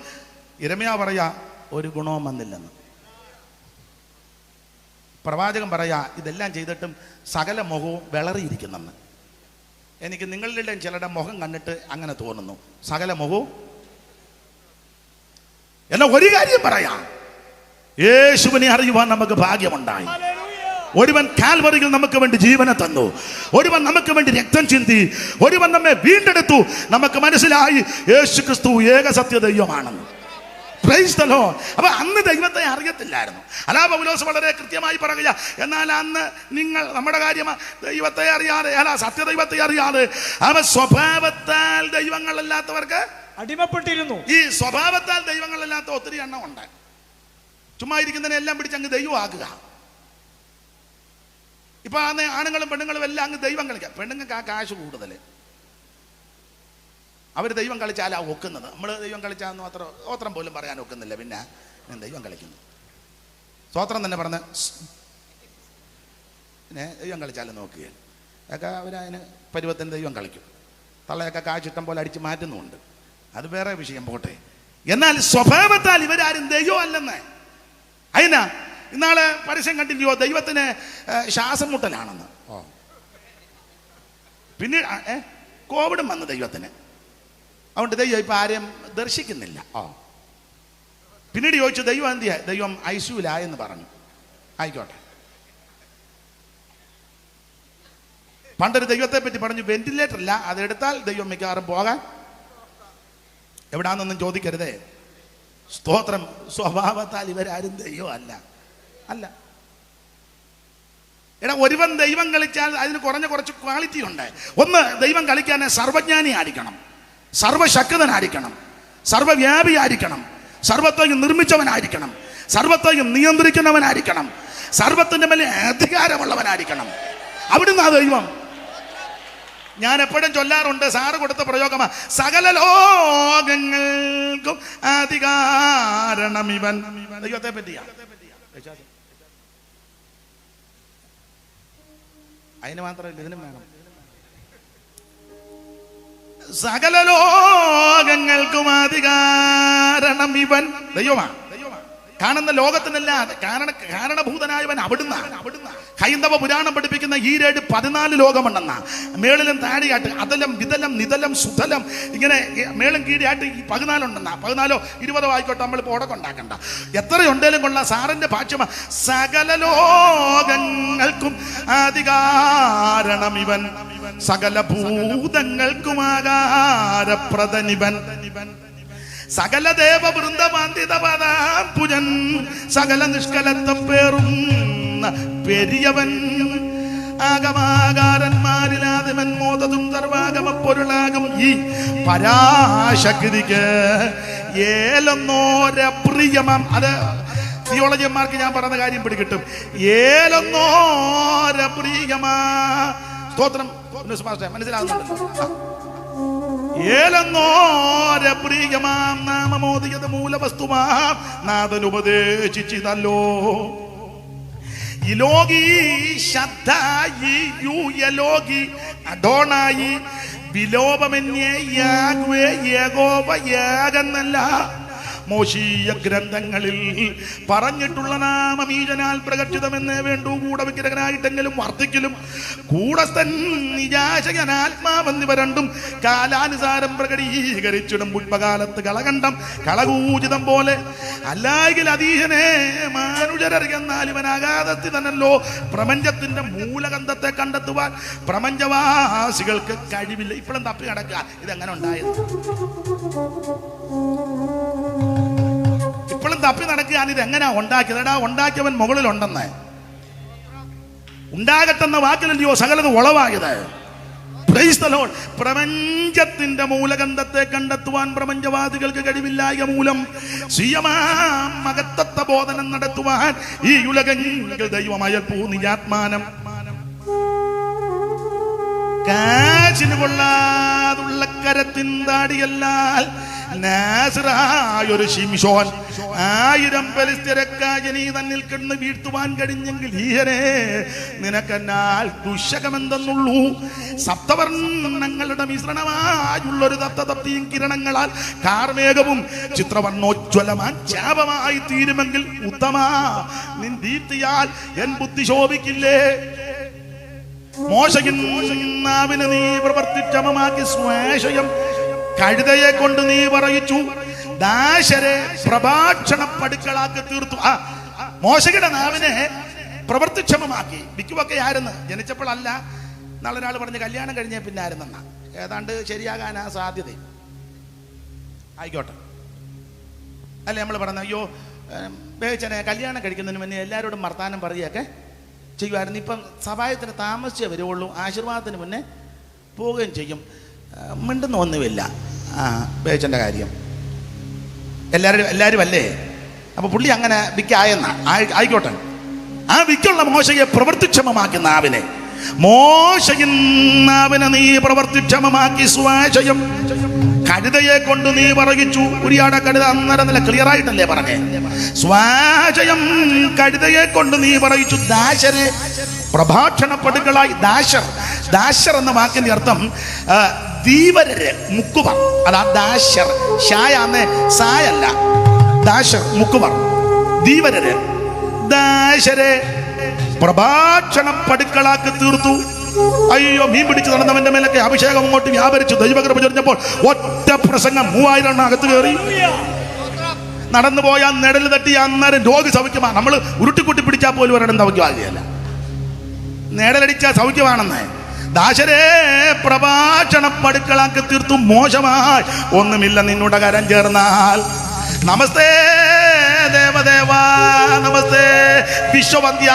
യിരെമ്യാ പറയാ ഒരു ഗുണവും വന്നില്ലെന്ന്. പ്രവാചകൻ പറയാ ഇതെല്ലാം ചെയ്തിട്ടും സകല മുഖവും വിളറിയിരിക്കുന്നെന്ന്. എനിക്ക് നിങ്ങളുടെ ചിലരുടെ മുഖം കണ്ടിട്ട് അങ്ങനെ തോന്നുന്നു, സകല മുഖവും. എന്നാൽ ഒരു കാര്യം പറയാം, യേശുവിനെ അറിയുവാൻ നമുക്ക് ഭാഗ്യമുണ്ടായി. ഒരുവൻ കാൽവറിയിൽ നമുക്ക് വേണ്ടി ജീവനെ തന്നു. ഒരുവൻ നമുക്ക് വേണ്ടി രക്തം ചിന്തി. ഒരുവൻ നമ്മെ വീണ്ടെടുത്തു. നമുക്ക് മനസ്സിലായി യേശു ക്രിസ്തു ഏക സത്യ ദൈവമാണെന്ന്. Praise the Lord. അപ്പൊ അന്ന് ദൈവത്തെ അറിയത്തില്ലായിരുന്നു. അല്ലാ പൗലോസ് വളരെ കൃത്യമായി പറയുക, എന്നാൽ അന്ന് നിങ്ങൾ നമ്മുടെ കാര്യം ദൈവത്തെ അറിയാതെ, അല്ല സത്യദൈവത്തെ അറിയാതെ അവൻ സ്വഭാവത്താൽ ദൈവങ്ങളല്ലാത്തവർക്ക് അടിമപ്പെട്ടിരുന്നു. ഈ സ്വഭാവത്താൽ ദൈവങ്ങളല്ലാത്ത ഒത്തിരി എണ്ണം ഉണ്ട്. ചുമ്മാ ഇരിക്കുന്നതിനെ എല്ലാം പിടിച്ച് അങ്ങ് ദൈവമാക്കുക. ഇപ്പൊ ആണുങ്ങളും പെണ്ണുങ്ങളും എല്ലാം അങ്ങ് ദൈവം കളിക്കാം. പെണ്ണുങ്ങൾക്ക് ആ കാശ് കൂടുതൽ, അവർ ദൈവം കളിച്ചാലാ ഒക്കുന്നത്. നമ്മൾ ദൈവം കളിച്ചാന്ന് സ്വോത്രം പോലും പറയാൻ ഒക്കുന്നില്ല, പിന്നെ ദൈവം കളിക്കുന്നു. സ്വോത്രം തന്നെ പറഞ്ഞ പിന്നെ ദൈവം കളിച്ചാലും നോക്കുകയാണ് ഒക്കെ അവരതിന് പരുവത്തിന് ദൈവം കളിക്കും. തള്ളയൊക്കെ കാശിഷ്ടം പോലെ അടിച്ച് മാറ്റുന്നുമുണ്ട്, അത് വേറെ വിഷയം പോട്ടെ. എന്നാൽ സ്വഭാവത്താൽ ഇവരാരും ദൈവം അല്ലെന്ന്. അതിനാ ഇന്നാള് പരസ്യം കണ്ടില്ലയോ, ദൈവത്തിന് ശ്വാസം മുട്ടലാണെന്ന്. പിന്നീട് കോവിഡും വന്നു ദൈവത്തിന്. അതുകൊണ്ട് ദൈവം ഇപ്പൊ ആരെയും ദർശിക്കുന്നില്ല. പിന്നീട് ചോദിച്ചു ദൈവം എന്തിയാ? ദൈവം ഐസിയുലായെന്ന് പറഞ്ഞു. ആയിക്കോട്ടെ. പണ്ടൊരു ദൈവത്തെ പറ്റി പറഞ്ഞു, വെന്റിലേറ്റർ അല്ല, അതെടുത്താൽ ദൈവം മിക്കവാറും പോകാൻ. എവിടാന്നൊന്നും ചോദിക്കരുതേ. സ്തോത്രം. സ്വഭാവത്താൽ ഇവരാരും ദൈവം അല്ല. എടാ, ഒരുവൻ ദൈവം കളിച്ചാൽ അതിന് കുറച്ച് ക്വാളിറ്റി ഉണ്ട്. ഒന്ന്, ദൈവം കളിക്കാൻ സർവജ്ഞാനി ആയിരിക്കണം, സർവശക്തനായിരിക്കണം, സർവവ്യാപിയായിരിക്കണം, സർവത്തെയും നിർമ്മിച്ചവനായിരിക്കണം, സർവത്തെയും നിയന്ത്രിക്കുന്നവനായിരിക്കണം, സർവത്തിന്റെ മേലെ അധികാരമുള്ളവനായിരിക്കണം. അവിടുന്ന് ആ ദൈവം. ഞാൻ എപ്പോഴും ചൊല്ലാറുണ്ട്, സാറ് കൊടുത്ത പ്രയോഗമാ, സകല ലോകങ്ങൾക്കും അധികാരണം ഇവൻ. ദൈവത്തെ പറ്റിയാ. അതിന് മാത്രമല്ല, ഇതിനും വേണം. സകല ലോകങ്ങൾക്കും അധികാരണം ഇവൻ. ദൈവമാണ്. കാണുന്ന ലോകത്തിനല്ല, കാരണഭൂതനായവൻ അവിടുന്നാണ്. ഹൈന്ദവ പുരാണം പഠിപ്പിക്കുന്ന ഈ 14 ലോകമുണ്ടെന്നാ. മേളിലും താഴെയായിട്ട് അതലം, വിതലം, നിതലം, സുതലം, ഇങ്ങനെ മേളും കീഴിയായിട്ട് ഈ 14 ഉണ്ടെന്നാ. 14 20 ആയിക്കോട്ടെ, നമ്മളിപ്പോൾ ഉടക്കം ഉണ്ടാക്കണ്ട. എത്രയുണ്ടേലും കൊള്ളാം. സാറിന്റെ ഭാഷ്യമാ, സകല ലോകങ്ങൾക്കും അധികാരണം ഇവൻ, സകല ഭൂതങ്ങൾക്കും ആകാരപ്രദനിവൻ, സകല ദേവവൃന്ദമാന്തിതപദാംബുജൻ, സകല നിഷ്കലത്വം പേറുന്ന പെരിയവൻ, ആഗമാകാരന്മാരിലാദിവൻ, മോദതും സർവാഗമ പൊരുളാകും ഈ പരാശക്തിക്ക് ഏലൊന്നോര പ്രിയമം. അത് തിയോളജിയന്മാർക്ക് ഞാൻ പറഞ്ഞ കാര്യം പിടികിട്ടും. ഏലൊന്നോര പ്രിയമാ. സ്തോത്രം. മനസ്സിലാകുന്നുണ്ട്. ഏലെന്നോരെ പ്രിയമാം നാമമോദിയത് മൂലവസ്തുമാം നാഥൻ ഉപദേശിച്ചിതല്ലോ. ഇലോകി ശബ്ദായി യു യലോകി അഡോണായി വിലോപമെന്യേ യാഗ്വേ യഹോവ യാഗെന്നല്ല മോശീയ ഗ്രന്ഥങ്ങളിൽ പറഞ്ഞിട്ടുള്ള നാമം ഈ ജനാൽ പ്രകടിതമെന്നേ വേണ്ടൂ. കൂടെ വിഗ്രഹനായിട്ടെങ്കിലും വർദ്ധിക്കലും കൂടസ്ഥൻ നിരാശകൻ ആത്മാവെന്നിവ രണ്ടും കാലാനുസാരം പ്രകടീകരിച്ചിടും. പുഷ്പകാലത്ത് കളകണ്ഠം കളകൂചിതം പോലെ അല്ലായെങ്കിൽ അതീശനെ മാനുഷരറിയെന്നാൽ ഇവൻ അഗാധത്തിൽ തന്നല്ലോ. പ്രപഞ്ചത്തിന്റെ മൂലഗന്ധത്തെ കണ്ടെത്തുവാൻ പ്രപഞ്ചവാസികൾക്ക് കഴിവില്ല. ഇപ്പോഴും തപ്പി കിടക്കുക ഇതെങ്ങനെ ഉണ്ടായത്, ഇപ്പോഴും തപ്പി നടക്കുകയാണ് ഇതെങ്ങനെയാ ഉണ്ടാക്കിയത്. എടാ, ഉണ്ടാക്കിയവൻ മുകളിലുണ്ടെന്ന്. ഉണ്ടാകട്ടെന്ന വാക്കിലല്ലയോ സകലത് ഉളവായത്. പ്രപഞ്ചത്തിന്റെ മൂലഗന്ധത്തെ കണ്ടെത്തുവാൻ പ്രപഞ്ചവാദികൾക്ക് കഴിവില്ലായ മൂലം സ്വയമകത്തത്വ ബോധനം നടത്തുവാൻ ഈ ഉലകങ്ങൾ ദൈവമയൽപ്പൂ നിജാത്മാനം കാശിന് കൊള്ളാതുള്ള കരത്തിൻ താടിയല്ലാൽ നാസിറായൊരു ശിംശോൻ 1000 ഫെലിസ്ത്യരക്കാജനീ തന്നിൽ കിടന്ന് വീഴ്ത്തുവാൻ കഴിഞ്ഞെങ്കിൽ ഈയനെ നിനക്കെന്നാൽ ദുശകമെന്തെന്നുള്ളൂ. സപ്തവർണ്ണങ്ങളുടെ മിശ്രണമായുള്ളൊരു തപ്തതപ്തിയും കിരണങ്ങളാൽ കാർമേഘവും ചിത്രവർണ്ണോജ്വലമാൻ ചാപമായി തീരുമെങ്കിൽ ഉത്തമ നിൻ ദീപ്തിയാൽ എൻ ബുദ്ധി ശോഭിക്കില്ലേ. മോശകിന്നാവിനെ നീ പ്രവർത്തിക്ഷമമാക്കി സ്വേഷയം കഴുതയെ കൊണ്ട് നീ പറയിച്ചു. ദാശരെ പ്രഭാഷണ പടുക്കളാക്കി തീർത്തു. മോശയുടെ നാവിനെ പ്രവർത്തിക്ഷമമാക്കി. വിക്കുവൊക്കെ ആയിരുന്നു ജനിച്ചപ്പോഴല്ല. നാളെ ഒരാൾ പറഞ്ഞ് കല്യാണം കഴിഞ്ഞ പിന്നെ ആയിരുന്നെന്ന. ഏതാണ്ട് ശരിയാകാനാ സാധ്യത. ആയിക്കോട്ടെ അല്ലേ നമ്മൾ പറഞ്ഞ അയ്യോ ബേച്ചനെ കല്യാണം കഴിക്കുന്നതിന് മുന്നേ എല്ലാവരോടും വർത്താനം പറയുകയൊക്കെ ചെയ്യുമായിരുന്നു. ഇപ്പം സഹായത്തിന് താമസിച്ചേ വരുവുള്ളൂ. ആശീർവാദത്തിന് മുന്നേ പോവുകയും ചെയ്യും. മിണ്ടുന്ന ഒന്നുമില്ല. ബേച്ചൻ്റെ കാര്യം എല്ലാവരും അല്ലേ. അപ്പൊ പുള്ളി അങ്ങനെ വിക്കായെന്ന ആയിക്കോട്ടെ. ആ വിക്കുള്ള മോശയെ പ്രവർത്തിക്ഷമമാക്കി നാവിനെ. മോശയിൻ നാവിനെ നീ പ്രവർത്തിക്ഷമമാക്കി സ്വാശയം കഴുതയെ കൊണ്ട് നീ പറയിച്ചു. ഉരിയാട കഴുത അന്നേരം നല്ല ക്ലിയർ ആയിട്ടല്ലേ പറഞ്ഞേ. സ്വാശയം കഴുതയെ കൊണ്ട് നീ പറയിച്ചു. ദാശരെ പ്രഭാഷണപ്പെടുകളായി. ദാശർ എന്ന വാക്കിന്റെ അർത്ഥം ധീവരര് മുക്കുവർ. അതാ ദാശർ. ഷായാന്ന് സായല്ല. ദാശർ മുക്കുവർ ധീവരര്. ദാശരെ പ്രഭാഷണപ്പെടുക്കളാക്കി തീർത്തു. അയ്യോ, മീൻ പിടിച്ച് നടന്നവന്റെ മേലൊക്കെ അഭിഷേകം അങ്ങോട്ട് വ്യാപരിച്ചു. ദൈവകൃപ ചൊരിഞ്ഞപ്പോൾ ഒറ്റ പ്രസംഗം 3000 അകത്ത് കയറി. നടന്നു പോയാൽ നെടൽ തട്ടി അന്നേരം രോഗി സൗഖ്യമാ. നമ്മൾ ഉരുട്ടിക്കുട്ടി പിടിച്ചാൽ പോലും ഒരിടം സൗഖ്യമാകില്ല. നേടലടിച്ച സൗഖ്യമാണെന്ന്. ദാശരെ പ്രഭാഷണപ്പെടുക്കളാക്കി തീർത്തു. മോശമായി ഒന്നുമില്ല നിന്നുടെ കരം ചേർന്നാൽ. നമസ്തേ ദേവദേവ, നമസ്തേ വിശ്വവന്ധ്യ,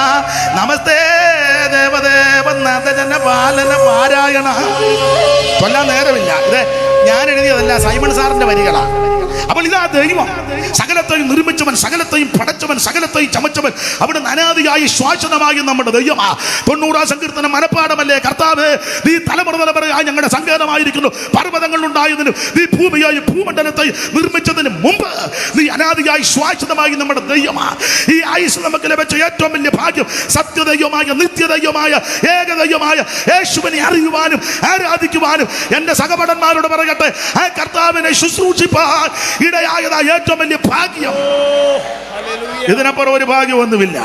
നമസ്തേ ദേവദേവ നദജന പാലന പാരായണ. കൊല്ലാൻ നേരമില്ല. ഇത് ഞാൻ എഴുതിയതല്ല, സൈമൺ സാറിന്റെ വരികളാണ്. അപ്പോൾ ഇതാ ദൈവം. സകലത്തെയും നിർമ്മിച്ചവൻ, സകലത്തെയും പടച്ചവൻ, സകലത്തെയും ചമച്ചവൻ. അവിടെ അനാദിയായി ശ്വാസനമായി നമ്മുടെ ദൈവമാ. 90 സങ്കീർത്തനം മനപ്പാടമല്ലേ. കർത്താവ്, നീ തലമുറയായി ഞങ്ങളുടെ സങ്കേതമായിരിക്കുന്നു. പർവ്വതങ്ങളുണ്ടായതിനും നീ ഭൂമിയായി ഭൂമണ്ഡലത്തെയും നിർമ്മിച്ചതിന് മുമ്പ് നീ അനാദിയായി ശ്വാസനമായി നമ്മുടെ ദൈവമാ. ഈ ആയുസ് നമുക്ക് ലഭിച്ച ഏറ്റവും വലിയ ഭാഗ്യം സത്യദൈവമായ, നിത്യദൈവമായ, ഏകദൈവമായ യേശുവിനെ അറിയുവാനും ആരാധിക്കുവാനും. എന്റെ സഹപടന്മാരോട് പറയട്ടെ, ആ കർത്താവിനെ ശുശ്രൂഷിപ്പാൻ ഇടയായതാ ഏറ്റവും വലിയ ഭാഗ്യം. ഇതിനപ്പുറം ഒരു ഭാഗ്യമൊന്നുമില്ല.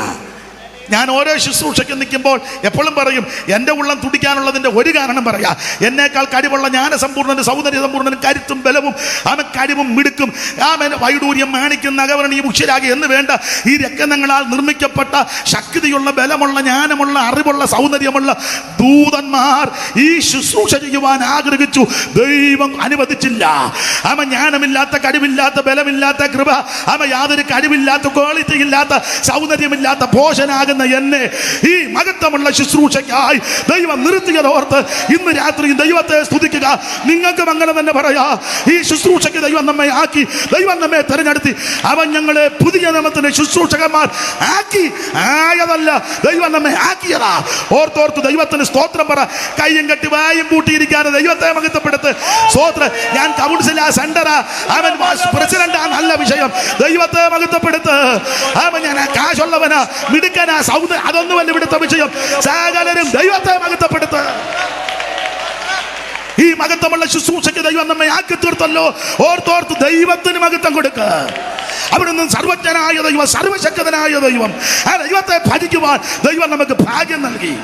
ഞാൻ ഓരോ ശുശ്രൂഷയ്ക്ക് നിൽക്കുമ്പോൾ എപ്പോഴും പറയും, എൻ്റെ ഉള്ളം തുടിക്കാനുള്ളതിൻ്റെ ഒരു കാരണം പറയാ. എന്നേക്കാൾ കഴിവുള്ള ജ്ഞാനസമ്പൂർണ്ണനും സൗന്ദര്യ സമ്പൂർണ്ണനും കരുത്തും ബലവും അവൻ കഴിവും മിടുക്കും അവൻ വൈഡൂര്യം മാണിക്കും നഗവരണീയ മുഖ്യരാകി എന്ന് വേണ്ട ഈ രക്തങ്ങളാൽ നിർമ്മിക്കപ്പെട്ട ശക്തിയുള്ള ബലമുള്ള ജ്ഞാനമുള്ള അറിവുള്ള സൗന്ദര്യമുള്ള ദൂതന്മാർ ഈ ശുശ്രൂഷ ചെയ്യുവാൻ ആഗ്രഹിച്ചു. ദൈവം അനുവദിച്ചില്ല. അവൻ ജ്ഞാനമില്ലാത്ത, കഴിവില്ലാത്ത, ബലമില്ലാത്ത, കൃപ അവൻ യാതൊരു കഴിവില്ലാത്ത, ക്വാളിറ്റി ഇല്ലാത്ത, സൗന്ദര്യമില്ലാത്ത പോഷനാകുന്ന എന്നെ ഈ മഹത്വമുള്ള ശുശ്രൂഷയ്ക്കായി ദൈവം നിർത്തിയതോർത്ത് ഇന്ന് രാത്രി ദൈവത്തെ സ്തുതിക്കുക. നിങ്ങൾക്കും അങ്ങനെ തന്നെ പറയാ. ഈ ശുശ്രൂഷയ്ക്ക് ദൈവം നമ്മെ ആക്കി, ദൈവം നമ്മെ തെരഞ്ഞെടുത്തി. അവൻ ഞങ്ങളെ പുതിയ നിയമത്തിന്റെ ശുശ്രൂഷകന്മാർ ആക്കി. ആയതല്ല, ദൈവം നമ്മെ ആക്കിയതാ. ഓർത്തോർത്ത് ദൈവത്തിന് സ്തോത്രം പറ. കയ്യും കെട്ടി വായും പൂട്ടിയിരിക്കാതെ ദൈവത്തെ മഹത്വപ്പെടുത്ത്. സ്വോത്രം. ഞാൻ കൗൺസിലാ, സെന്ററാ, അവൻ പ്രസിഡന്റാ, നല്ല വിഷയം. ദൈവത്തെ മഹത്വപ്പെടുത്ത്. അവൻ ഞാൻ കാശുള്ളവനാ, മിടുക്കനാ, സൗന്ദര്യ, അതൊന്നുമല്ല ഇവിടുത്തെ വിഷയം. സകലരും ദൈവത്തെ മഹത്വപ്പെടുത്ത്. ഈ മഹത്വമുള്ള ശുശ്രൂഷയ്ക്ക് ദൈവം നമ്മെ ആക്കി തീർത്തല്ലോ. ഓർത്തോർത്ത് ദൈവത്തിന് മഹത്വം കൊടുക്കുക. അവിടുന്ന് സർവജ്ഞനായ ദൈവം, സർവശക്തനായ ദൈവം, ആ ദൈവത്തെ ഭജിക്കുവാൻ ദൈവം നമുക്ക് ഭാഗ്യം നൽകി.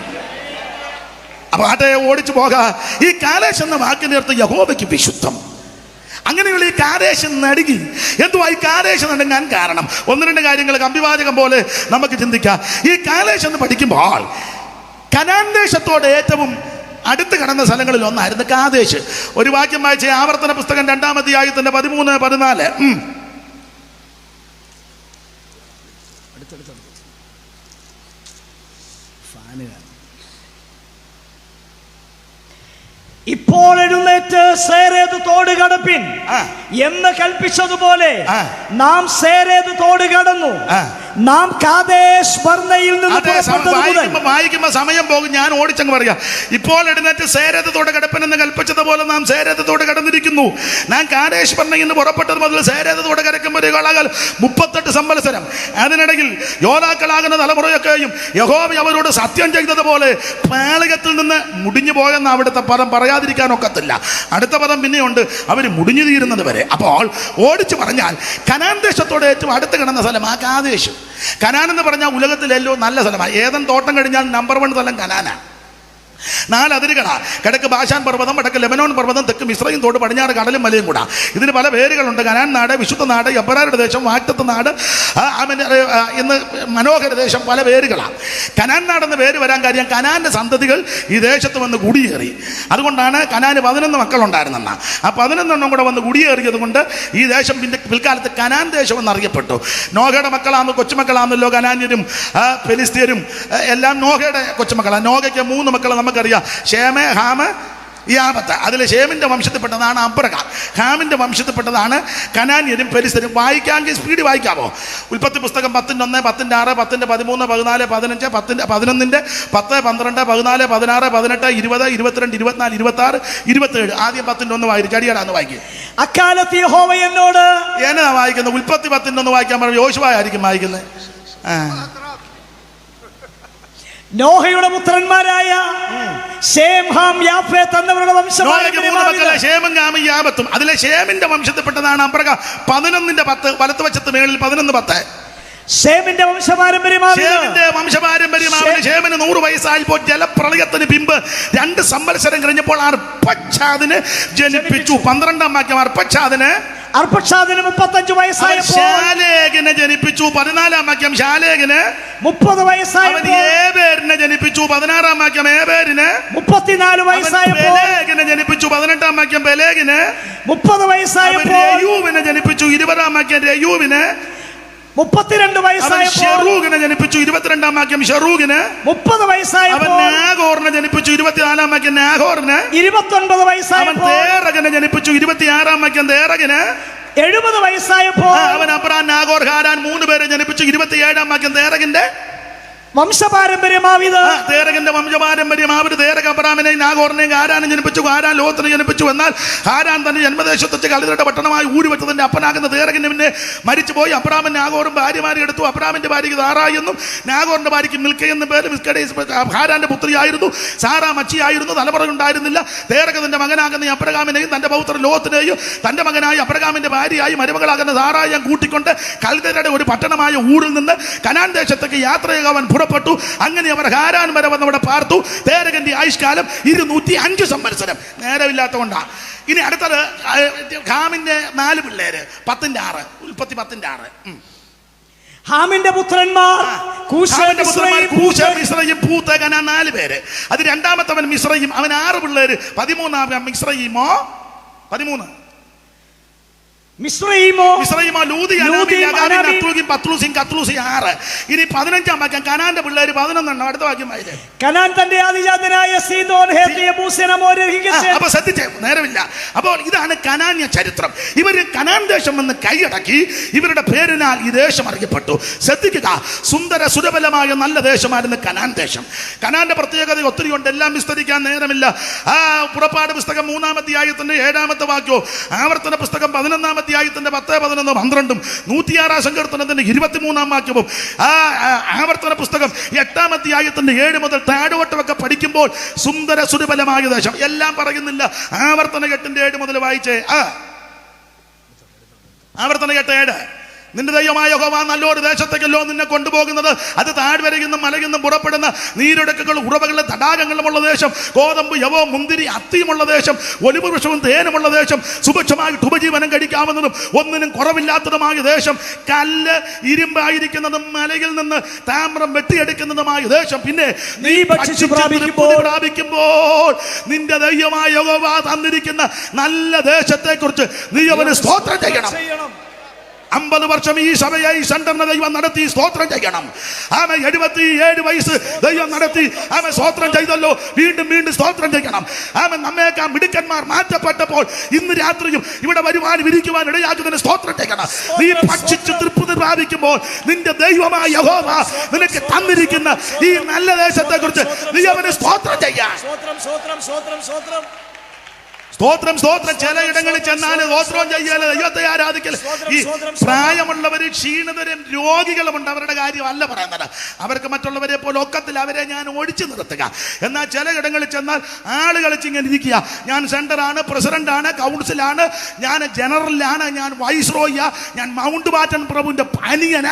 അപ്പൊ ആട്ടെ, ഓടിച്ചു പോകാ. ഈ കാലേശ് എന്ന വാക്കിന്റെ അർത്ഥം യഹോവയ്ക്ക് വിശുദ്ധം. അങ്ങനെയുള്ള ഈ കാദേശ് നടുങ്ങി. എന്തുവാ ഈ കാദേശ് നടുങ്ങാൻ കാരണം? ഒന്ന് രണ്ട് കാര്യങ്ങൾ കമ്പിവാചകം പോലെ നമുക്ക് ചിന്തിക്കാം. ഈ കാലേശ് എന്ന് പഠിക്കുമ്പോൾ കനാൻ ദേശത്തോട് ഏറ്റവും അടുത്ത് കടന്ന സ്ഥലങ്ങളിൽ ഒന്നായിരുന്നു കാദേശ്. ഒരു വാക്യം വായിച്ച ആവർത്തന പുസ്തകം 2-ാം അധ്യായത്തിന്റെ 13-14. ഇപ്പോൾ എഴുന്നേറ്റ് സേരേത് തോട് കടപ്പിൻ എന്ന് കൽപ്പിച്ചതുപോലെ നാം സേരേത് തോട് കടന്നു. നാം കാദേശ് ബർന്നയിൽ നിന്ന് വായിക്കുമ്പോ സമയം പോകും, ഞാൻ ഓടിച്ചങ്ങ് പറയാം. ഇപ്പോൾ എഴുന്നേറ്റ് സേരേത് തോട് കടപ്പൻ എന്ന് കൽപ്പിച്ചതുപോലെ നാം സേരേത് തോട് കടന്നിരിക്കുന്നു. നാം കാദേശ് ബർന്നയിൽ നിന്ന് പുറപ്പെട്ടത് മുതൽ സേരേത് തോട് കടക്കുമ്പോൾ 38 സംവത്സരം. അതിനിടയിൽ യോദ്ധാക്കളാകുന്ന തലമുറയൊക്കെയും യഹോവ അവരോട് സത്യം ചെയ്തതുപോലെ പാളയത്തിൽ നിന്ന് മുടിഞ്ഞു പോയെന്ന് അവിടുത്തെ പദം പറയാതിരിക്കാനൊക്കത്തില്ല. അടുത്ത പദം പിന്നെയുണ്ട്, അവർ മുടിഞ്ഞു തീരുന്നത് വരെ. അപ്പോൾ ഓടിച്ചു പറഞ്ഞാൽ കനാൻ ദേശത്തോട് ഏറ്റവും അടുത്ത് കിടന്ന സ്ഥലം ആ കാദേശ്. കനാൻ എന്ന് പറഞ്ഞാൽ ഉലകത്തിലെല്ലോ നല്ല സ്ഥലമാണ്. ഏതൻ തോട്ടം കഴിഞ്ഞാൽ നമ്പർ 1 സ്ഥലം കനാനാണ്. 4 അതിരുകളാ. കിഴക്ക് ബാശാൻ പർവ്വതം, വടക്ക് ലെബനോൻ പർവ്വതം, തെക്ക് മിസ്രയീം തോട്, പടിഞ്ഞാറ് കടലും മലയും കൂടാ. ഇതിന് പല പേരുകളുണ്ട്. കനാൻ നാട്, വിശുദ്ധ നാട്, എബ്രായരുടെ ദേശം, വാഗ്ദത്ത നാട്, ഇന്ന് മനോഹര ദേശം, പല പേരുകളാണ്. കനാൻ നാടെന്ന് പേര് വരാൻ കാര്യം കനാന്റെ സന്തതികൾ ഈ ദേശത്ത് വന്ന് കുടിയേറി. അതുകൊണ്ടാണ് കനാന് 11 മക്കളുണ്ടായിരുന്നെന്ന. ആ 11 കൂടെ വന്ന് കുടിയേറിയത് കൊണ്ട് ഈ ദേശം പിന്നെ പിൽക്കാലത്ത് കനാൻ ദേശം എന്നറിയപ്പെട്ടു. നോഹയുടെ മക്കളാന്ന്, കൊച്ചുമക്കളാന്നല്ലോ കനാന്യരും ഫെലിസ്തീനും എല്ലാം നോഹയുടെ കൊച്ചുമക്കളാണ്. നോഹയ്ക്ക് 3 മക്കൾ നമുക്കറിയാം, ഷേമ്, ഹാമ്, യാബത്ത്. അതിൽ ഷേമിന്റെ വംശത്തിൽപ്പെട്ടതാണ് അബ്രഹാം. ഹാമിന്റെ വംശത്തിൽപ്പെട്ടതാണ് കനാന്യരും ഫെലിസ്തീനും. വായിക്കാമെങ്കിൽ സ്പീഡ് വായിക്കാമോ? ഉൽപ്പത്തി പുസ്തകം 10:1, 10:6, 10:13, 14, 15, 10, 11, 10, 12, 14, 16, 18, 20, 22, 24, 26, 27. ആദ്യം 10:1 വായിക്കും. ചടിയാടാന്ന് വായിക്കും. അക്കാലത്ത് യഹോവ എന്നോട് എന്നതാ വായിക്കുന്നത്? ഉൽപ്പത്തി 10:1 വായിക്കാൻ പറഞ്ഞു. യോശുവ ആയിരിക്കും വായിക്കുന്നത്. നോഹയുടെ പുത്രന്മാരായ ശേം, ഹാം, യാഫേത്ത് എന്നവരുടെ ഷേമും ഹാമും യാഫത്തും. അതിലെ ഷേമിന്റെ വംശത്തിൽപ്പെട്ടതാണ് അബ്രഹാം. 11ന്റെ 10 വലത്ത് വശത്ത് മേളിൽ 11:10. ഷേമിന്റെ വംശപാരമ്പര്യമാണ്. ഷേമിന് 100 വയസ്സായപ്പോൾ ജലപ്രളയത്തിന് പിമ്പ് 2 സംവത്സരം കഴിഞ്ഞപ്പോൾ അർപ്പക്ഷാദിന് ജനിപ്പിച്ചു. 12-ാം വാക്യം. അർപ്പക്ഷാദിന് 35 വയസ്സായപ്പോൾ ശാലേഖിനെ ജനിപ്പിച്ചു. 14-ാം വാക്യം. ശാലേഖിന് 30 വയസ്സായപ്പോൾ ഏബേരിനെ ജനിപ്പിച്ചു. 16-ാം വാക്യം. ഏബേരിന് 34 വയസ്സായപ്പോൾ പെലേഗിനെ ജനിപ്പിച്ചു. 18-ാം വാക്യം. പെലേഗിന് 30 വയസ്സായപ്പോൾ രയൂവിനെ ജനിപ്പിച്ചു. 20-ാം വാക്യം. രയൂവിന് 32 വയസ്സായപ്പോൾ ഷെറൂഗിനെ ജനിപ്പിച്ചു. 22-ാം വാക്യം. ഷെറൂഗിന് 30 വയസ്സായപ്പോൾ നാഗോറിനെ ജനിപ്പിച്ചു. 24-ാം വാക്യം. നാഗോറിന് 29 വയസ്സായപ്പോൾ തേറകിനെ ജനിപ്പിച്ചു. 26-ാം വാക്യം. തേറകിന് 70 വയസ്സായപ്പോൾ അവൻ അബ്രാം, നാഗോർ, ഹാരാൻ 3 പേരെ ജനിപ്പിച്ചു. 27-ാം വാക്യം. തേറകിന്റെ വംശപാരമ്പര്യമാവിത്. തേരകന്റെ വംശപാരമ്പര്യമാവിത്. തേരക അബ്രാമിനെയും നാഗോറിനെയും ഹാരാനെ ജനിപ്പിച്ചു. ഹാരാൻ ലോത്തിനെ ജനിപ്പിച്ചു. എന്നാൽ ഹാരാൻ തന്റെ ജന്മദേശത്തെ കലിതരുടെ പട്ടണമായി ഊരുവെച്ചതിന്റെ അപ്പനാകുന്ന തേരകന് പിന്നെ മരിച്ചുപോയി. അബ്രാമിന് നാഗോറും ഭാര്യമാരെ എടുത്തു. അബ്രാമിന്റെ ഭാര്യയ്ക്ക് സാറായി എന്നും നാഗോറിന്റെ ഭാര്യയ്ക്ക് മിൽക്ക എന്നും പേര്. ഹാരാന്റെ പുത്രിയായിരുന്നു. സാറാ മച്ചിയായിരുന്നു. തലമുറ ഉണ്ടായിരുന്നില്ല. തേരക തന്റെ മകനാകുന്ന അബ്രഹാമിനെയും തന്റെ പൗത്രൻ ലോത്തിനെയും തന്റെ മകനായ അബ്രഹാമിന്റെ ഭാര്യയായി മരുമകളാകുന്ന സാറായും കൂട്ടിക്കൊണ്ട് കലിതരുടെ ഒരു പട്ടണമായ ഊരിൽ നിന്ന് കനാൻ ദേശത്തേക്ക് യാത്രയാകാൻ പുറപ്പെട്ടു. അങ്ങനെ അവർ ഹാരാൻ വരെ വന്ന് അവിടെ പാർത്തു. തേരകന്റെ ആയുഷ്കാലം 205 സംവത്സരം. നേരമില്ലാത്തതുകൊണ്ടാണ്. ഇനി അടുത്തത് ഹാമിന്റെ 4 പിള്ളേര്. 10:6. ഉൽപ്പത്തി 10:6. ഹാമിന്റെ പുത്രന്മാർ മിസ്രയീം, പൂത്ത്, കനാൻ 4 പേര്. അത് രണ്ടാമത്തവൻ മിസ്രയീം. അവൻ 6 പിള്ളേര്. 13-ാം മിസ്രയീമോ 13 മിസ്രയീമോ, ലൂദി, പത്ലൂസിൻ, കത്ലൂസി 6. ഇനി 15-ാം വാക്യം കനാന്റെ പിള്ളേര് 11. അടുത്ത വാക്യം വായിച്ചേ. കനാൻ തന്റെ ആദിജാതനായ സീദോൻ, ഹേത്ത്, യെബൂസ്യൻ, അമോര്യൻ. അപ്പൊ ശ്രദ്ധിച്ചേ, നേരമില്ല. അപ്പോൾ ഇതാണ് കനാന്യ ചരിത്രം. ഇവര് കനാൻ ദേശം എന്ന് കൈയടക്കി ഇവരുടെ പേരിനാൽ ഈ ദേശം അറിയപ്പെട്ടു. ശ്രദ്ധിക്കുക, സുന്ദര സുരബലമായ നല്ല ദേശമായിരുന്നു കനാൻ ദേശം. കനാന്റെ പ്രത്യേകത ഒത്തിരി ഉണ്ട്, എല്ലാം വിസ്തരിക്കാൻ നേരമില്ല. പുറപ്പാട് പുസ്തകം 3-ാം അധ്യായത്തിന്റെ 7-ാമത്തെ വാക്യവും, ആവർത്തന പുസ്തകം 11-ാം അധ്യായത്തിന്റെ 10, 11, 12, 106-ാം സങ്കീർത്തനത്തിന്റെ 23-ാം വാക്യവും, ആവർത്തന പുസ്തകം 8-ാം അധ്യായത്തിന്റെ 7 മുതൽ താഴോട്ടമൊക്കെ പഠിക്കുമ്പോൾ സുന്ദര സുരബലമായ ദേശം. എല്ലാം പറയുന്നില്ല. ആവർത്തന 8-ന്റെ 7 മുതൽ വായിച്ചേ. ആവർത്തന 8:7. നിന്റെ ദൈവമായ യഹോവ നല്ലൊരു ദേശത്തേക്കല്ലോ നിന്നെ കൊണ്ടുപോകുന്നത്. അത് താഴ്വരയിൽ മലയിൽ പുറപ്പെടുന്ന നീരൊഴുക്കുകളും ഉറവകളും തടാകങ്ങളുമുള്ള ദേശം, ഗോതമ്പ്, യവവും മുന്തിരി അത്തിയുമുള്ള ദേശം, ഒലിവ് വൃക്ഷവും തേനുമുള്ള ദേശം, സുഭിക്ഷമായിട്ട് ഉപജീവനം കഴിക്കാവുന്നതും ഒന്നിനും കുറവില്ലാത്തതുമായ ദേശം, കല്ല് ഇരുമ്പായിരിക്കുന്നതും മലയിൽ നിന്ന് താമ്രം വെട്ടിയെടുക്കുന്നതുമായ ദേശം. പിന്നെ നീ പ്രാപിക്കുമ്പോൾ നിന്റെ ദൈവമായ യഹോവ തന്നിരിക്കുന്ന നല്ല ദേശത്തെ കുറിച്ച് നീ അവന് സ്തോത്രം ചെയ്യണം. 50 വർഷം ഈ സഭയെ ഈ സെന്ററിനെ ദൈവം നടത്തി, സ്തോത്രം ചെയ്യണം. 77 വയസ്സ് ദൈവം നടത്തി, സ്തോത്രം ചെയ്തല്ലോ, വീണ്ടും വീണ്ടും സ്തോത്രം ചെയ്യണം. നമ്മേക്കാ മിടുക്കന്മാർ മാറ്റപ്പെട്ടപ്പോൾ ഇന്ന് രാത്രിയും ഇവിടെ വരുവാൻ വിരിക്കുവാൻ ഇടയാക്കുന്നതിന് സ്തോത്രം ചെയ്യണം. നീ ഭക്ഷിച്ച് തൃപ്തി പ്രാപിക്കുമ്പോൾ നിന്റെ ദൈവമായ യഹോവ നിനക്ക് തന്നിരിക്കുന്ന ഈ നല്ല ദേശത്തെ കുറിച്ച് നീ അവന് സ്തോത്രം ചെയ്യാൻ. സ്തോത്രം, സ്തോത്രം. ചിലയിടങ്ങളിൽ ചെന്നാൽ സ്തോത്രം ചെയ്യല്, ദൈവത്തെ ആരാധിക്കല്. ഈ പ്രായമുള്ളവര്, ക്ഷീണിതരും രോഗികളുമുണ്ട്. അവരുടെ കാര്യമല്ല പറയുന്നത്. അവർക്ക് മറ്റുള്ളവരെ പോലെ ഒക്കത്തില്ല, അവരെ ഞാൻ ഒഴിച്ചു നിർത്തുക. എന്നാൽ ചിലയിടങ്ങളിൽ ചെന്നാൽ ആളുകൾ ഇങ്ങനെ ഇരിക്കുക. ഞാൻ സെന്ററാണ്, പ്രസിഡന്റാണ്, കൗൺസിലാണ്, ഞാൻ ജനറലാണ്, ഞാൻ വൈസ്രോയ്യ, ഞാൻ മൗണ്ട് ബാറ്റൻ പ്രഭുവിന്റെ പനിയന,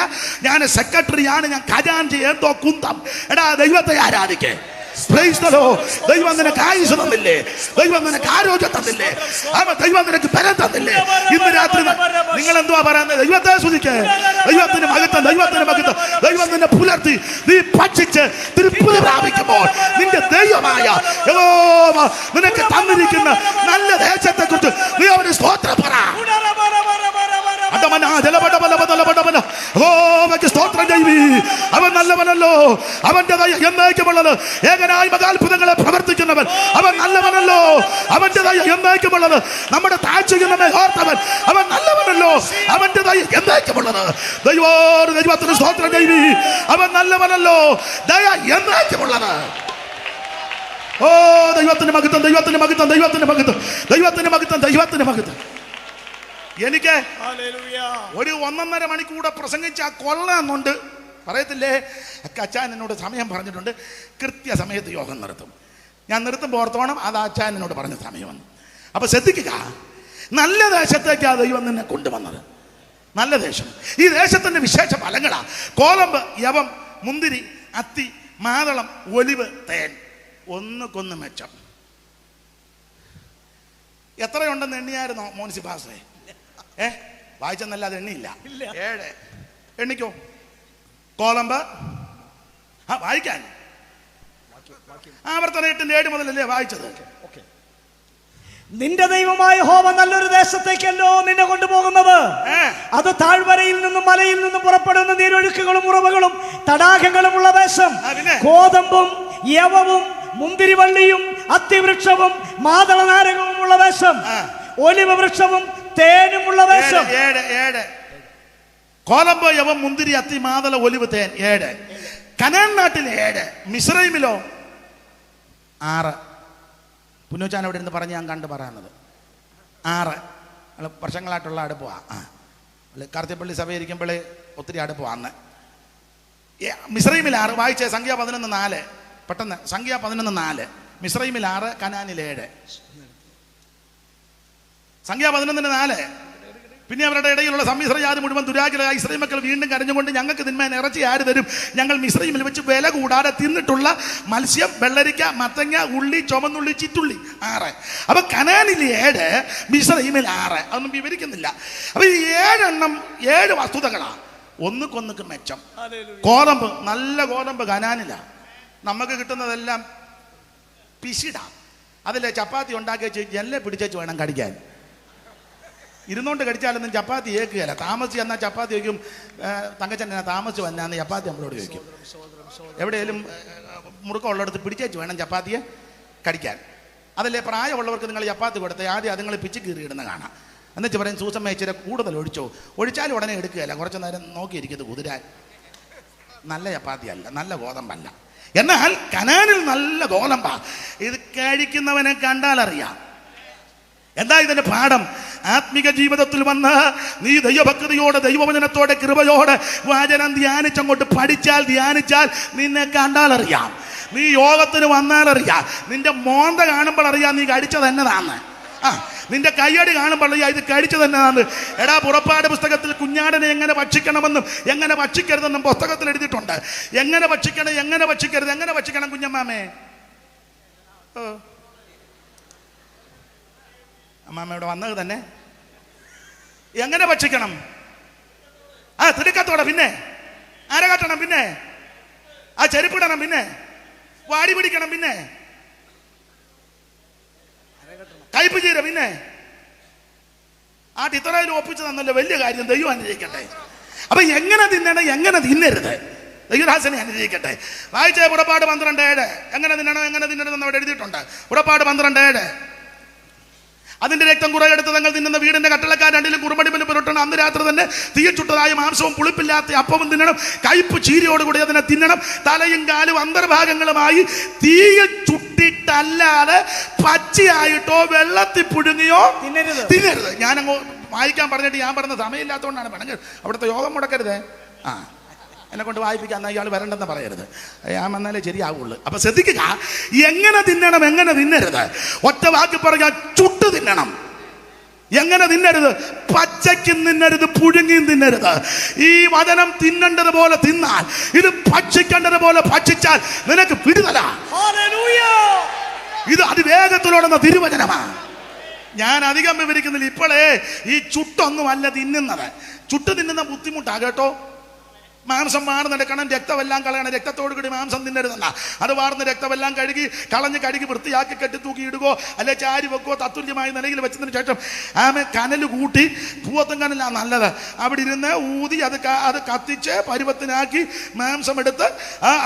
ഞാൻ സെക്രട്ടറിയാണ്, ഞാൻ ഖജാൻജി, എന്തോ കുന്തം. എടാ, ദൈവത്തെ ആരാധിക്കേ. ദൈവം നിനക്ക് ആയുസ് തന്നില്ലേ? ദൈവം നിനക്ക് ആരോഗ്യം തന്നില്ലേ? ദൈവം നിനക്ക് ബലം തന്നില്ലേ? ഇന്ന് രാത്രി നിങ്ങൾ എന്തുവാ പറയുന്നത്? ദൈവത്തെ സ്തുതിക്കേ. ദൈവത്തിന് മഹത്വം, ദൈവത്തിന് മഹത്വം. ദൈവം നിന്നെ പുലർത്തി നീ ഭക്ഷിച്ച് തൃപ്തി പ്രാപിക്കുമ്പോൾ നിന്റെ ദൈവമായ യഹോവ നിനക്ക് തന്നിരിക്കുന്ന നല്ല ദേശത്തെ കുറിച്ച് നീ അവന് സ്തോത്രം പറ. സ്തോത്രം ചെയ്വി. അവൻ നല്ലവനല്ലോ, അവന്റെ ദയ എന്നേക്കുമുള്ളത്. ഏകനായ മഹാത്ഭുതങ്ങളെ പ്രവർത്തിക്കുന്നവൻ അവൻ നല്ലവനല്ലോ, അവന്റെ ദയ എന്നേക്കുമുള്ളത്. നമ്മുടെ താഴ്ചയിൽ നമ്മെ ഓർത്തവൻ അവൻ നല്ലവനല്ലോ, അവന്റെ ദയ എന്നേക്കുമുള്ളത്. ദൈവത്തിന് സ്തോത്രം ചെയ്വി. അവൻ നല്ലവനല്ലോ, ദയ എന്നേക്കുമുള്ളത്. ഓ, ദൈവത്തിന് മഹത്വം, ദൈവത്തിന് മഹത്വം, ദൈവത്തിന് മഹത്വം, ദൈവത്തിന് മഹത്വം, ദൈവത്തിന് മഹത്വം. എനിക്ക് ഒരു 1.5 മണിക്കൂർ പ്രസംഗിച്ച കൊള്ളാന്നുണ്ട് പറയത്തില്ലേ. അച്ഛൻ എന്നോട് സമയം പറഞ്ഞിട്ടുണ്ട്, കൃത്യസമയത്ത് യോഗം നിർത്തും. ഞാൻ നിർത്തുമ്പോൾ ഓർത്തോണം, അത് അച്ഛൻ എന്നോട് പറഞ്ഞ സമയമെന്ന്. അപ്പൊ ശ്രദ്ധിക്കുക, നല്ല ദേശത്തേക്കാണ് ദൈവം നിന്നെ കൊണ്ടുവന്നത്. നല്ല ദേശം. ഈ ദേശത്തിന്റെ വിശേഷ ഫലങ്ങളാ: കോതമ്പ്, യവം, മുന്തിരി, അത്തി, മാതളം, ഒലിവ്, തേൻ. ഒന്നുകൊന്ന് മെച്ചം. എത്രയുണ്ടെന്ന് എണ്ണിയായിരുന്നോ മോൻസിപ്പാസേ? വായിച്ചെന്നല്ലാതെ എണ്ണിയില്ല. 7 എണ്ണിക്കോ. കോതമ്പ് വായിക്കാൻ ആവർത്തന 8:7 മുതലല്ലേ വായിച്ചത്? നിന്റെ ദൈവമായ യഹോവ നല്ലൊരു ദേശത്തേക്കല്ലോ നിന്നെ കൊണ്ടുപോകുന്നത്. അത് താഴ്വരയിൽ നിന്നും മലയിൽ നിന്നും പുറപ്പെടുന്ന നീരൊഴുക്കുകളും ഉറവകളും തടാകങ്ങളുമുള്ള ദേശം, കോതമ്പും യവവും മുന്തിരിവള്ളിയും അത്തിവൃക്ഷവും മാതളനാരകവുമുള്ള ദേശം, ഒലിവ് വൃക്ഷവും തേനുമുള്ള ദേശം. 7 കോതമ്പ്, യവം, മുന്തിരി, അത്തി, മാതള, ഒലിവ്, തേൻ. 7 കനാൻ നാട്ടിലെ 7. മിസ്രൈമിലോ 6. പുന്നൂച്ചാൻ അവിടെ ഇരുന്ന് പറഞ്ഞ് ഞാൻ കണ്ട് പറയുന്നത് 6. വർഷങ്ങളായിട്ടുള്ള അടുപ്പമാണ്. കാർത്തിപ്പള്ളി സഭ ഇരിക്കുമ്പോൾ ഒത്തിരി അടുപ്പമാണ്. മിസ്രൈമിൽ 6. വായിച്ചേ. സംഖ്യ 11:4. പെട്ടെന്ന് സംഖ്യ 11:4. മിസ്രൈമിൽ 6, കനാനിൽ 7. സംഖ്യ 11:4. പിന്നെ അവരുടെ ഇടയിലുള്ള സമ്മിശ്രജാതി മുഴുവൻ ദുരാഗ്രഹ ഇസ്രായേൽ മക്കൾ വീണ്ടും കരഞ്ഞുകൊണ്ട്, ഞങ്ങൾക്ക് തിന്മേൻ ഇറച്ചി ആര് തരും? ഞങ്ങൾ മിസ്രൈമിൽ വെച്ച് വില കൂടാതെ തിന്നിട്ടുള്ള മത്സ്യം, വെള്ളരിക്ക, മത്തങ്ങ, ഉള്ളി, ചുമന്നുള്ളി, ചിറ്റുള്ളി. 6. അപ്പൊ കനാനിൽ 7, മിസ്രൈമിൽ 6. അതൊന്നും വിവരിക്കുന്നില്ല. അപ്പൊ ഈ 7 എണ്ണം 7 വസ്തുതകളാ. ഒന്നുകൊന്നുക്ക് മെച്ചം. കോതമ്പ്, നല്ല കോതമ്പ് കനാനിലാ. നമുക്ക് കിട്ടുന്നതെല്ലാം പിശിടാം. അതിലെ ചപ്പാത്തി ഉണ്ടാക്കി വെച്ച് ജെല്ലെ പിടിച്ചു വേണം കടിക്കാൻ. ഇരുന്നോണ്ട് കടിച്ചാലൊന്നും ചപ്പാത്തി ഏക്കുകയല്ല. താമസിച്ച് എന്നാൽ ചപ്പാത്തി വയ്ക്കും. തങ്കച്ചൻ താമസിച്ച് വന്നാന്ന് ചപ്പാത്തി നമ്മളോട് ചോദിക്കും. എവിടെയെങ്കിലും മുറുക്കമുള്ളിടത്ത് പിടിച്ചേച്ച് വേണം ചപ്പാത്തിയെ കടിക്കാൻ. അതല്ലേ പ്രായമുള്ളവർക്ക് നിങ്ങൾ ചപ്പാത്തി കൊടുത്ത് ആദ്യം അതുങ്ങൾ പിച്ച് കീറിയിടുന്ന കാണാം. എന്നുവെച്ച് പറയും സൂസമ്മ ഇച്ചിരി കൂടുതൽ ഒഴിച്ചാലും ഉടനെ എടുക്കുകയല്ല, കുറച്ച് നേരം നോക്കിയിരിക്കുന്നത് കുതിരാൻ. നല്ല ചപ്പാത്തിയല്ല, നല്ല ഗോതമ്പല്ല. എന്നാൽ കനാനിൽ നല്ല ഗോതമ്പാ. ഇത് കഴിക്കുന്നവനെ കണ്ടാൽ അറിയാം. എന്താ ഇതിന്റെ പാഠം? ആത്മിക ജീവിതത്തിൽ വന്ന് നീ ദൈവഭക്തിയോടെ, ദൈവവചനത്തോടെ, കൃപയോടെ വചനം ധ്യാനിച്ചങ്ങോട്ട് ധ്യാനിച്ചാൽ നിന്നെ കണ്ടാൽ അറിയാം. നീ യോഗത്തിന് വന്നാൽ അറിയാം. നിന്റെ മോന്ത കാണുമ്പോൾ അറിയാം നീ കഴിച്ചത് എന്നതാന്ന്. നിന്റെ കയ്യടി കാണുമ്പോൾ അറിയാം ഇത് കഴിച്ചത് എന്നതാന്ന്. എടാ, പുറപ്പാട് പുസ്തകത്തിൽ കുഞ്ഞാടിനെ എങ്ങനെ ഭക്ഷിക്കണമെന്നും എങ്ങനെ ഭക്ഷിക്കരുതെന്നും പുസ്തകത്തിൽ എഴുതിയിട്ടുണ്ട്. എങ്ങനെ ഭക്ഷിക്കണം, എങ്ങനെ ഭക്ഷിക്കരുത്, എങ്ങനെ ഭക്ഷിക്കണം കുഞ്ഞമ്മാമേ? അമ്മാമ്മ ഇവിടെ വന്നത് തന്നെ എങ്ങനെ ഭക്ഷിക്കണം? തിടുക്കത്തോടെ, പിന്നെ അരകട്ടണം, പിന്നെ ചെരുപ്പിടണം, പിന്നെ വാടി പിടിക്കണം, പിന്നെ കയ്പ് ചീര, പിന്നെ ഇത്രയും ഒപ്പിച്ചു തന്നല്ലോ, വലിയ കാര്യം. ദൈവം അനുഗ്രഹിക്കട്ടെ. അപ്പൊ എങ്ങനെ തിന്നണം, എങ്ങനെ തിന്നരുത്, ദൈവദാസനെ അനുഗ്രഹിക്കട്ടെ. വായിച്ചേ പുറപ്പാട് 12:7. എങ്ങനെ തിന്നണം, എങ്ങനെ തിന്നരുതെന്ന് അവിടെ എഴുതിയിട്ടുണ്ട്. പുറപ്പാട് 12:7. അതിന്റെ രക്തം കുറയെടുത്ത് തങ്ങൾ തിന്നുന്ന വീടിന്റെ കട്ടളക്കാർ രണ്ടിലും കുറുമടിപ്പിൽ പുരട്ടണം. അന്ന് രാത്രി തന്നെ തീയിൽ ചുട്ടതായ മാംസവും പുളിപ്പില്ലാത്ത അപ്പവും തിന്നണം. കയ്പ് ചീരയോടുകൂടി അതിനെ തിന്നണം. തലയും കാലും അന്തർഭാഗങ്ങളുമായി തീയിൽ ചുട്ടിട്ടല്ലാതെ പച്ചയായിട്ടോ വെള്ളത്തിൽ പുഴുങ്ങിയോ തിന്നരുത്. ഞാനങ്ങ് വായിക്കാൻ പറഞ്ഞിട്ട് ഞാൻ പറഞ്ഞ സമയമില്ലാത്തതുകൊണ്ടാണ്. വേണമെങ്കിൽ അവിടുത്തെ യോഗം മുടക്കരുതേ. എന്നെ കൊണ്ട് വായിപ്പിക്കാൻ ഇയാൾ വരണ്ടെന്ന് പറയരുത്. ഞാൻ വന്നാലേ ശരിയാവുള്ളൂ. അപ്പൊ ശ്രദ്ധിക്കുക, എങ്ങനെ തിന്നണം, എങ്ങനെ തിന്നരുത്. ഒറ്റ വാക്ക് പറയാൻ, ചുട്ട് തിന്നണം. എങ്ങനെ തിന്നരുത്? പച്ചയ്ക്കും തിന്നരുത്, പുഴുങ്ങിയും തിന്നരുത്. ഈ വചനം തിന്നേണ്ടത് പോലെ തിന്നാൽ, ഇത് ഭക്ഷിക്കേണ്ടത് പോലെ ഭക്ഷിച്ചാൽ നിനക്ക് വിടുതല. ഇത് അതിവേഗത്തിലോടുന്ന തിരുവചനമാണ്. ഞാൻ അധികം വിവരിക്കുന്നില്ല. ഇപ്പോഴേ ഈ ചുട്ടൊന്നും അല്ല തിന്നുന്നത്. ചുട്ട് തിന്നുന്ന ബുദ്ധിമുട്ടാ കേട്ടോ. മാംസം വാർന്നെടുക്കണം, രക്തമെല്ലാം കളയണം. രക്തത്തോടു കൂടി മാംസം തിന്നരുതെന്ന. അത് വാർന്ന് രക്തമെല്ലാം കഴുകി വൃത്തിയാക്കി കെട്ടി തൂക്കി ഇടുകയോ അല്ലെ ചാരി വെക്കുകയോ തത്തുല്യമായ നിലയിൽ വെച്ചതിന് ശേഷം കനൽ കൂട്ടി, പൂവത്തും കനലാണ് നല്ലത്, അവിടെ ഇരുന്ന് ഊതി അത് കത്തിച്ച് പരുവത്തിനാക്കി മാംസം എടുത്ത്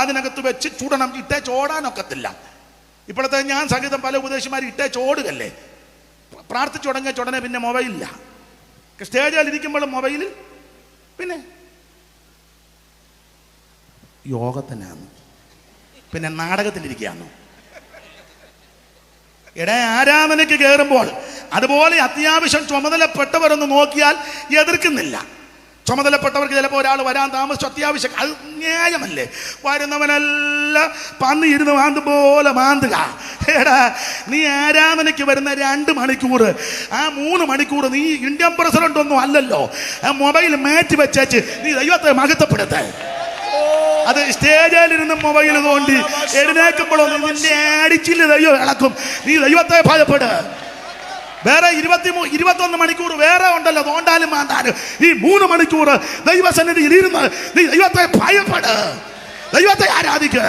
അതിനകത്ത് വെച്ച് ചൂടണം. ഇട്ടേ ചോടാനൊക്കത്തില്ല. ഇപ്പോഴത്തെ ഞാൻ സഹിതം പല ഉപദേശിമാർ ഇട്ടേ ചോടുകല്ലേ. പ്രാർത്ഥിച്ചു തുടങ്ങിയ ചുടനെ പിന്നെ മൊബൈലില്ല. സ്റ്റേജിൽ ഇരിക്കുമ്പോഴും മൊബൈലിൽ, പിന്നെ യോഗത്തിനാണ്, പിന്നെ നാടകത്തിലിരിക്കുകയാണോ? ആരാധനയ്ക്ക് കയറുമ്പോൾ അതുപോലെ അത്യാവശ്യം ചുമതലപ്പെട്ടവരൊന്ന് നോക്കിയാൽ എതിർക്കുന്നില്ല. ചുമതലപ്പെട്ടവർക്ക് ചിലപ്പോൾ ഒരാൾ വരാൻ താമസിച്ചു, അത്യാവശ്യം, അത് ന്യായമല്ലേ? വരുന്നവനല്ല പന്നി ഇരുന്ന് മാന്തും പോലെ മാന്തുക. നീ ആരാധനയ്ക്ക് വരുന്ന 2 മണിക്കൂർ, ആ 3 മണിക്കൂർ നീ ഇന്ത്യൻ പ്രസിഡന്റ് ഒന്നും അല്ലല്ലോ. ആ മൊബൈൽ മാറ്റി വെച്ചേച്ച് നീ ദൈവത്തെ മഹത്വപ്പെടുത്തേ. അത് സ്റ്റേജിലിരുന്ന് മൊബൈൽ തോണ്ടി എഴുന്നേൽക്കുമ്പോഴൊന്നും നിന്നെ അടിച്ചില്ല ദൈവം ഇളക്കും. നീ ദൈവത്തെ ഭയപ്പെട്. വേറെ 21 മണിക്കൂർ വേറെ ഉണ്ടല്ലോ, തോണ്ടാലും മാന്താനും. ഈ 3 മണിക്കൂർ ദൈവസന്നിധിയിൽ ഇരുന്ന് നീ ദൈവത്തെ ഭയപ്പെട്, ദൈവത്തെ ആരാധിക്ക്,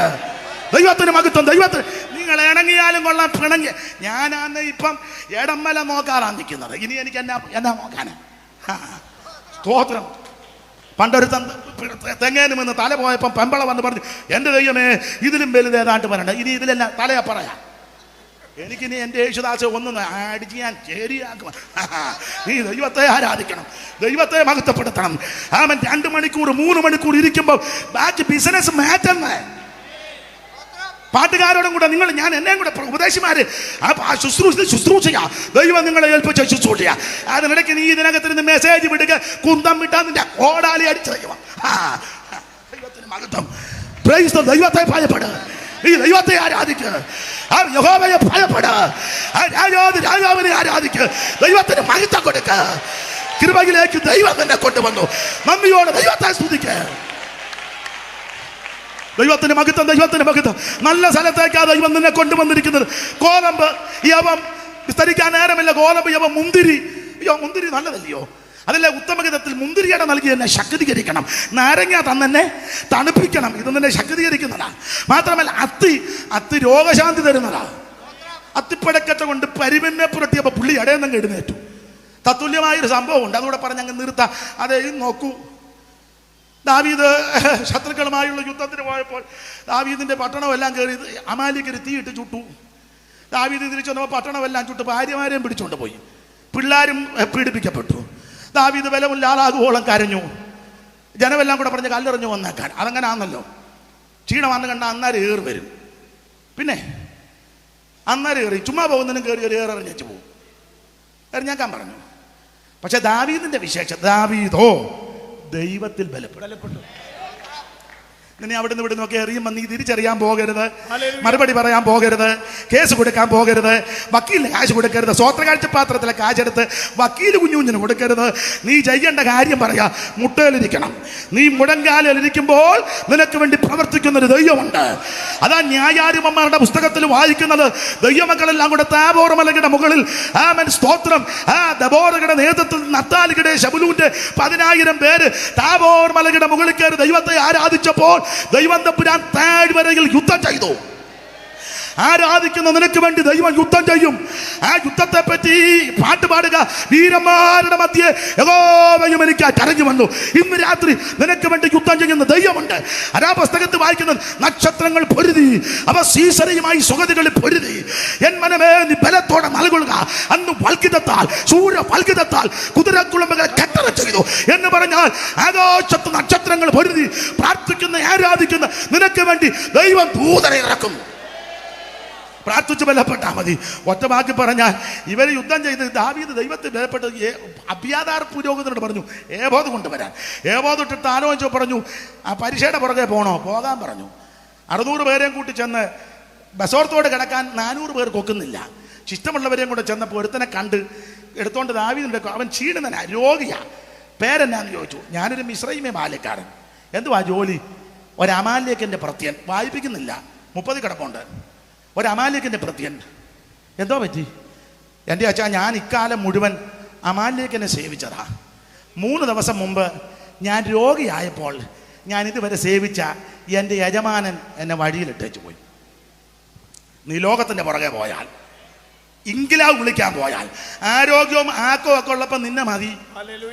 ദൈവത്തിന് മഹത്വം. ദൈവത്തിന് നിങ്ങൾ ഇണങ്ങിയാലും കൊള്ളാം, പിണങ്ങി. ഞാനാന്ന് ഇപ്പം എടമ്മല നോക്കാറാണ് നിൽക്കുന്നത്. ഇനി എനിക്ക് എന്നാ നോക്കാനാ? സ്തോത്രം. പണ്ടൊരു തെങ്ങേനും എന്ന് തല പോയപ്പം പെമ്പള വന്ന് പറഞ്ഞു, എൻ്റെ ദൈവമേ ഇതിലും വലുതേതാണ്ട് വരണ്ട, ഇനി ഇതിലെല്ലാം തലയാ പറയാം. എനിക്കിനി എൻ്റെ യേശുദാസ് ഒന്ന് അടിച്ച് ഞാൻ ശരിയാക്കും. നീ ദൈവത്തെ ആരാധിക്കണം, ദൈവത്തെ മഹത്വപ്പെടുത്തണം. അവൻ 2 മണിക്കൂർ 3 മണിക്കൂർ ഇരിക്കുമ്പോൾ ബാക്കി ബിസിനസ് മാറ്റുന്നേ. പാട്ടുകാരോടും കൂടെ ഞാൻ എന്നെയും കൂടെ ഉപദേശിമാര് ശുശ്രൂഷയാ ദൈവം നിങ്ങളെ ഏൽപ്പിച്ച ശുശ്രൂഷയാ. അതിനിടയ്ക്ക് നീ ഇതിനകത്തിരുന്ന് മെസ്സേജ് വിടുക, കുന്തം വിട്ടാ നിന്റെ ഓടാലി അടിച്ചറിയുക. ദൈവത്തിന് മഹത്വം. Praise the. ദൈവത്തെ ഭയപ്പെട്, ഈ ദൈവത്തെ ആരാധിക്ക്, ആ യഹോവയെ ഭയപ്പെട്, ആ രാജാവിനെ ആരാധിക്ക്, ദൈവത്തിന് മഹത്വം കൊടുക്ക. കൃപയിലേക്ക് ദൈവം നിന്നെ കൊണ്ടുവന്നു. നന്ദിയോടെ ദൈവത്തെ സ്തുതിക്ക്. ദൈവത്തിന് മഹത്വം, ദൈവത്തിന് മഹത്വം. നല്ല സ്ഥലത്തേക്കാ ദൈവം നിന്നെ കൊണ്ടുവന്നിരിക്കുന്നത്. ഗോതമ്പ് യവം വിസ്തരിക്കാൻ നേരമില്ല. ഗോതമ്പ് യവം മുന്തിരി. മുന്തിരി നല്ലതല്ലയോ? അതല്ല, ഉത്തമഗീതത്തിൽ മുന്തിരിയുടെ നൽകി എന്നെ ശക്തീകരിക്കണം, നാരങ്ങ തന്നെ തണുപ്പിക്കണം. ഇത് നിന്നെ ശക്തീകരിക്കുന്നതാ. മാത്രമല്ല അത്തി രോഗശാന്തി തരുന്നതാ. അത്തിപ്പടക്കറ്റ കൊണ്ട് പരിമന്നെ പുരട്ടിയപ്പോൾ പുള്ളി ഇടയെന്നങ്ങ് എഴുന്നേറ്റു. തത്തുല്യമായൊരു സംഭവമുണ്ട്, അതുകൂടെ പറഞ്ഞ് അങ്ങ് നിർത്താം. അത് നോക്കൂ, ദാവീദ് ശത്രുക്കളുമായുള്ള യുദ്ധത്തിന് പോയപ്പോൾ ദാവീദിന്റെ പട്ടണമെല്ലാം കയറി അമാലിക്കര് തീയിട്ട് ചുട്ടു. ദാവീദ് തിരിച്ചു വന്നപ്പോൾ പട്ടണമെല്ലാം ചുട്ടു, ഭാര്യമാരെയും പിടിച്ചുകൊണ്ട് പോയി, പിള്ളേരും പീഡിപ്പിക്കപ്പെട്ടു. ദാവീദ് ബലമില്ലാതാകുവോളം കരഞ്ഞു. ജനമെല്ലാം കൂടെ പറഞ്ഞ് കല്ലെറിഞ്ഞു വന്നേക്കാൻ. അതങ്ങനെ ആണല്ലോ, ക്ഷീണം വന്ന് കണ്ട അന്നേരം ഏറ് വരും. പിന്നെ അന്നേരം ഏറി ചുമ്മാ പോകുന്നതിനും കയറി ഒരു ഏറെറിഞ്ഞു പോകും, എറിഞ്ഞേക്കാൻ പറഞ്ഞു. പക്ഷെ ദാവീദിന്റെ വിശേഷം, ദാവീദോ ദൈവത്തിൽ ബലപ്പെട്ടു. നിന്നെ അവിടുന്ന് ഇവിടുന്ന് ഒക്കെ എറിയുമ്പോൾ നീ തിരിച്ചറിയാൻ പോകരുത്, മറുപടി പറയാൻ പോകരുത്, കേസ് കൊടുക്കാൻ പോകരുത്, വക്കീലിന് കാശ് കൊടുക്കരുത്, സ്വോത്രകാഴ്ച പാത്രത്തിലെ കാശെടുത്ത് വക്കീൽ കുഞ്ഞുഞ്ഞിന് കൊടുക്കരുത്. നീ ചെയ്യേണ്ട കാര്യം പറയാ, മുട്ടയിലിരിക്കണം. നീ മുഴങ്കാലിലിരിക്കുമ്പോൾ നിനക്ക് വേണ്ടി പ്രവർത്തിക്കുന്നൊരു ദൈവമുണ്ട്. അതാ ന്യായാധിപന്മാരുടെ പുസ്തകത്തിൽ വായിക്കുന്നത്. ദൈവമക്കളെല്ലാം കൂടെ താബോർ മലയുടെ മുകളിൽ ആമേൻ സ്തോത്രം, ദബോറയുടെ നേതൃത്വത്തിൽ നഫ്താലിയുടെ ശബുലൂന്റെ 10,000 പേര് താബോർ മലയുടെ മുകളിൽ കയറി ദൈവത്തെ ആരാധിച്ചപ്പോൾ ദൈവം തമ്പുരാൻ താഴ്വരയിൽ യുദ്ധം ചെയ്തു. ആരാധിക്കുന്ന നിനക്ക് വേണ്ടി ദൈവം യുദ്ധം ചെയ്യും. ആ യുദ്ധത്തെ പറ്റി പാട്ട് പാടുക. വീരന്മാരുടെ മധ്യേ യഹോവയും എനിക്ക് കരഞ്ഞു വന്നു. ഇന്ന് രാത്രി നിനക്ക് വേണ്ടി യുദ്ധം ചെയ്യുന്ന ദൈവമുണ്ട്. ആ പുസ്തകത്തിൽ വായിക്കുന്നത്, നക്ഷത്രങ്ങൾ പൊരുതി അവ സീസരയുമായി സുഗതികളിൽ പൊരുതി. എൻ മനമേ നീ ബലത്തോടെ നൽകുക. അന്ന് വൽകിതത്താൽ സൂര്യ വൽകിതത്താൽ കുതിരക്കുളമ്പുകളെ കെട്ടറ ചെയ്തു എന്ന് പറഞ്ഞാൽ ആകാശത്ത് നക്ഷത്രങ്ങൾ പൊരുതി പ്രാർത്ഥിക്കുന്ന ആരാധിക്കുന്ന നിനക്ക് വേണ്ടി ദൈവം ദൂതനെ ഇറക്കും. പ്രാർത്ഥിച്ച് ബലപ്പെട്ടാ മതി. ഒറ്റ വാക്കി പറഞ്ഞാൽ ഇവർ യുദ്ധം ചെയ്ത് ദാവീദ് ദൈവത്തെ ബലപ്പെട്ട് അബ്യാഥാർ പുരോഹിതനോട് പറഞ്ഞു ഏബോധ് കൊണ്ടുവരാൻ. ഏബോധ് ഇട്ടിട്ട് ആലോചിച്ചു പറഞ്ഞു, ആ പരീക്ഷയുടെ പുറകെ പോകണോ? പോകാൻ പറഞ്ഞു. 600 പേരെയും കൂട്ടി ചെന്ന് ബസോർത്തോട് കിടക്കാൻ 400 പേർ കൊക്കുന്നില്ല. ഇഷ്ടമുള്ളവരെയും കൂടെ ചെന്നപ്പോൾ ഒരുത്തനെ കണ്ട് എടുത്തോണ്ട് ദാവീദിന്റെ, അവൻ ക്ഷീണിതനാ, രോഗിയാ. പേരെന്നാന്ന് ചോദിച്ചു. ഞാനൊരു മിസ്രൈമേ ബാല്യക്കാരൻ. എന്തുവാ ജോലി? ഒരമാലേക്കിന്റെ പ്രത്യൻ. വായിപ്പിക്കുന്നില്ല, 30 കിടപ്പുണ്ട്. ഒരമാലേക്കിന്റെ പ്രത്യൻ. എന്തോ പറ്റി? എൻ്റെ അച്ഛാ, ഞാൻ ഇക്കാലം മുഴുവൻ അമാലേക്കിനെ സേവിച്ചതാ. 3 ദിവസം മുമ്പ് ഞാൻ രോഗിയായപ്പോൾ ഞാൻ ഇതുവരെ സേവിച്ച എൻ്റെ യജമാനൻ എന്നെ വഴിയിലിട്ടേച്ച് പോയി. നീ ലോകത്തിൻ്റെ പുറകെ പോയാൽ, ഇംഗ്ലാവ് വിളിക്കാൻ പോയാൽ, ആരോഗ്യവും ആക്കോ ഒക്കെ ഉള്ളപ്പോൾ നിന്നെ മതി,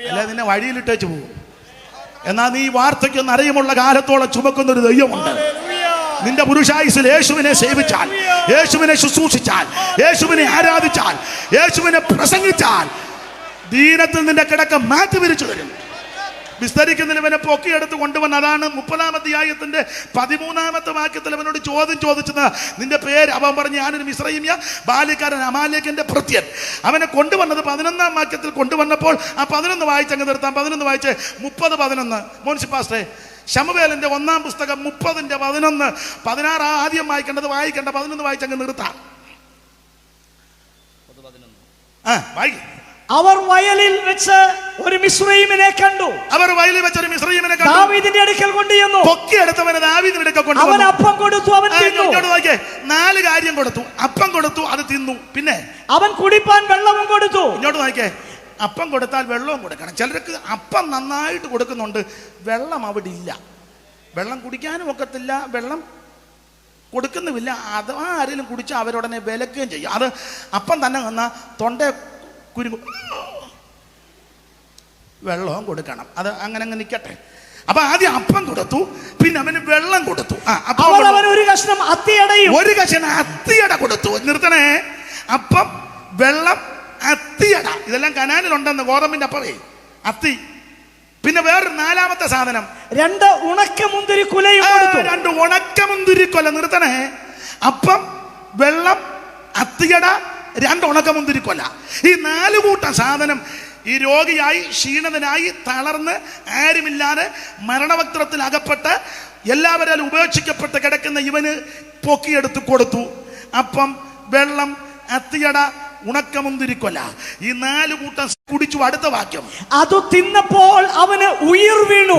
അല്ലെ നിന്നെ വഴിയിലിട്ടേച്ച് പോകും. എന്നാൽ നീ വാർദ്ധക്യം അറിയുമുള്ള കാലത്തോളം ചുമക്കുന്നൊരു ദൈവമുണ്ട്. നിന്റെ പുരുഷായുസിൽ യേശുവിനെ സേവിച്ചാൽ, യേശുവിനെ ശുശ്രൂഷിച്ചാൽ, യേശുവിനെ ആരാധിച്ചാൽ, യേശുവിനെ പ്രസംഗിച്ചാൽ ദീനത്തിൽ നിന്റെ കിടക്ക മാറ്റി വിരിച്ചു തരും. വിസ്തരിക്കുന്നതിന് പൊക്കിയെടുത്ത് കൊണ്ടുവന്ന്, അതാണ് 30-ാം അധ്യായത്തിന്റെ 13-ാമത്തെ വാക്യത്തിൽ അവനോട് ചോദ്യം ചോദിച്ചത്. നിന്റെ പേര്? അവൻ പറഞ്ഞു, ഞാനൊരു മിസ്രയീമ്യ ബാല്യക്കാരൻ, അമാലേക്കിന്റെ പ്രത്യൻ. അവനെ കൊണ്ടുവന്നത് 11-ാം വാക്യത്തിൽ കൊണ്ടുവന്നപ്പോൾ ആ 11 വായിച്ചങ്ങ് നിർത്താം. 11 വായിച്ച് 30-11 മോൻസിപ്പാസ്റ്റേ, ശമൂവേലിന്റെ 1-ാം പുസ്തകം 30-11 16 ആദ്യം വായിക്കേണ്ടത്, വായിക്കേണ്ട 11 വായിച്ചങ്ങ് നിർത്താം. അവർ വയലിൽ വെച്ച് ഒരു മിസ്രയീമിനെ കണ്ടു. അവർ വയലിൽ വെച്ച് ഒരു മിസ്രയീമിനെ കണ്ടു. ദാവീദിന്റെ അടുക്കൽ കൊണ്ടുചെന്നു. പൊക്കിയെടുത്തവനെ ദാവീദിന്റെ അടുക്കൽ കൊണ്ടുവന്നു. അവൻ അപ്പം കൊടുത്തു, അവൻ തിന്നു. 4 കാര്യം കൊടുത്തു. അപ്പം കൊടുത്തു, അത് തിന്നു. പിന്നെ അവൻ കുടിപ്പാൻ വെള്ളവും കൊടുത്തു. ഇങ്ങോട്ട് നോക്കിയേ, അപ്പം കൊടുത്താൽ വെള്ളവും കൊടുക്കണം. ചിലർക്ക് അപ്പം നന്നായിട്ട് കൊടുക്കുന്നുണ്ട്, വെള്ളം അവിടെ ഇല്ല. വെള്ളം കുടിക്കാനും ഒക്കത്തില്ല, വെള്ളം കൊടുക്കുന്നുമില്ല. അഥവാ ആരെങ്കിലും കുടിച്ചാൽ അവരുടനെ വിലക്കുകയും ചെയ്യും. അത് അപ്പം തന്നെ വന്നാൽ തൊണ്ട കുരുങ്ങു, വെള്ളവും കൊടുക്കണം. അത് അങ്ങനെ നിൽക്കട്ടെ. അപ്പൊ ആദ്യം അപ്പം കൊടുത്തു, പിന്നെ അവന് വെള്ളം കൊടുത്തു. ഒരു കഷ്ണം അത്തിയടയും, ഒരു കഷ്ണം അത്തിയട കൊടുത്തു. നിർത്തണേ, അപ്പം, വെള്ളം, അത്തിയട, ഇതെല്ലാം കനാനിലുണ്ടെന്ന്. ഗോതമ്പിന്റെ അപ്പവേ അത്തി. പിന്നെ വേറൊരു 4-ാമത്തെ സാധനം, 2 ഉണക്കമുന്തിരിക്കുലയും കൊടുത്തു. 2 ഉണക്കമുന്തിരിക്കൊല. നിർത്തണേ, അപ്പം, വെള്ളം, അത്തിയട, 2 ഉണക്കമുന്തിരിക്കൊല. ഈ 4 കൂട്ടം സാധനം ഈ രോഗിയായി, ക്ഷീണിതനായി, തളർന്ന്, ആരുമില്ലാതെ മരണവക്ത്രത്തിൽ അകപ്പെട്ട് എല്ലാവരും ഉപേക്ഷിക്കപ്പെട്ട് കിടക്കുന്ന ഇവന് പൊക്കിയെടുത്ത് കൊടുത്തു. അപ്പം, വെള്ളം, അത്തിയട, ഉണക്കമുന്തിരിക്കൊല. ഈ 4 കൂട്ടം കുടിച്ചു. അടുത്ത വാക്യം, അത് തിന്നപ്പോൾ അവന് ഉയിർ വീണു.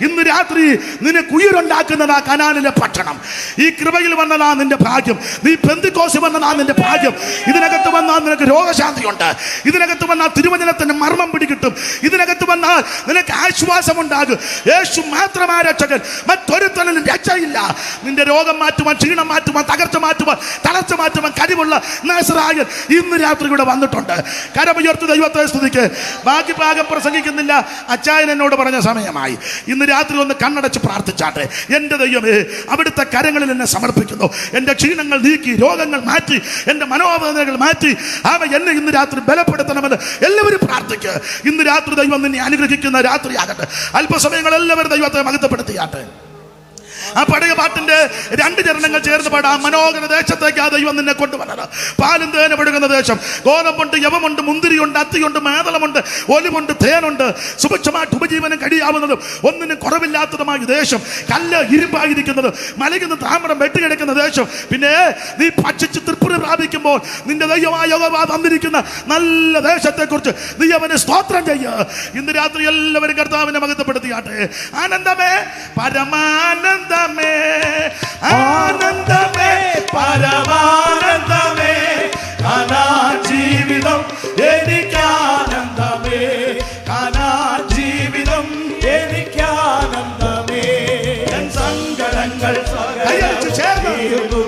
ഇന്ന് രാത്രി നിനക്ക് ഉയിരുണ്ടാക്കുന്നതാ കനാനിലെ ഭക്ഷണം. ഈ കൃപയിൽ വന്നതാ നിന്റെ ഭാഗ്യം. നീ പെന്തിക്കോസിൽ വന്നതാ നിന്റെ ഭാഗ്യം. ഇതിനകത്ത് വന്നാൽ നിനക്ക് രോഗശാന്തിയുണ്ട്. ഇതിനകത്ത് വന്നാൽ തിരുവചനത്തിന്റെ മർമ്മം പിടികിട്ടും. ഇതിനകത്ത് വന്നാൽ നിനക്ക് ആശ്വാസമുണ്ടാകും. യേശു മാത്രമായ രക്ഷകൻ, മറ്റൊരുത്തനും രക്ഷയില്ല. നിന്റെ രോഗം മാറ്റുവാൻ, ക്ഷീണം മാറ്റുവാൻ, തകർച്ച മാറ്റുവാൻ, തളർച്ച മാറ്റുവാൻ കഴിവുള്ള നാസറായൻ ഇന്ന് രാത്രി കൂടെ വന്നിട്ടുണ്ട്. കരമുയർത്തി ദൈവത്തെ സ്തുതിക്ക്. ബാക്കി ഭാഗം പ്രസംഗിക്കുന്നില്ല, അച്ചായൻ എന്നോട് പറഞ്ഞ സമയമായി. ഇന്ന് രാത്രി ഒന്ന് കണ്ണടച്ച് പ്രാർത്ഥിച്ചാട്ടെ. എൻ്റെ ദൈവമേ, അവിടുത്തെ കരങ്ങളിൽ എന്നെ സമർപ്പിക്കുന്നു. എൻ്റെ ക്ഷീണങ്ങൾ നീക്കി, രോഗങ്ങൾ മാറ്റി, എൻ്റെ മനോവേദനകൾ മാറ്റി എന്നെ ഇന്ന് രാത്രി ബലപ്പെടുത്തണമെന്ന് എല്ലാവരും പ്രാർത്ഥിക്കുക. ഇന്ന് രാത്രി ദൈവം നിന്നെ അനുഗ്രഹിക്കുന്ന രാത്രിയാകട്ടെ. അല്പസമയങ്ങൾ എല്ലാവരും ദൈവത്തെ മഹത്വപ്പെടുത്തിയാട്ടെ. ആ പഴയ പാട്ടിന്റെ 2 ചരണങ്ങൾ ചേർന്ന് പാടാം. മനോഹര ദേശത്തേക്ക് ആ ദൈവം നിന്നെ കൊണ്ടുവന്നത്. പാലും തേനും ഒഴുകുന്ന ദേശം. ഗോതമ്പുണ്ട്, യവമുണ്ട്, മുന്തിരിയുണ്ട്, അത്തിയുണ്ട്, മേതളമുണ്ട്, ഒലിവുണ്ട്, തേനുണ്ട്. സുഭിക്ഷമായിട്ട് ഉപജീവനം കഴിയാവുന്നതും ഒന്നിനും കുറവില്ലാത്തതുമായ ദേശം. കല്ല് ഇരുമ്പായിരിക്കുന്നത്, മലകുന്ന താമരം വെട്ടിയെടുക്കുന്ന ദേശം. പിന്നെ നീ ഭക്ഷിച്ച് തൃപ്തി പ്രാപിക്കുമ്പോൾ നിന്റെ ദൈവമായ യഹോവ തന്നിരിക്കുന്ന നല്ല ദേശത്തെക്കുറിച്ച് നീ അവനെ സ്തോത്രം ചെയ്യുക. ഇന്ന് രാത്രി എല്ലാവരും കർത്താവിനെ മഹത്വപ്പെടുത്തിയാട്ടെ. ആനന്ദമേ, പരമാനന്ദ ആനന്ദമേ, പരമാനന്ദമേ, കാനാൻ ജീവിതം എനിക്കാനന്ദമേ, കാനാൻ ജീവിതം എനിക്കാനന്ദമേ. സങ്കടങ്ങൾ ചേർന്നു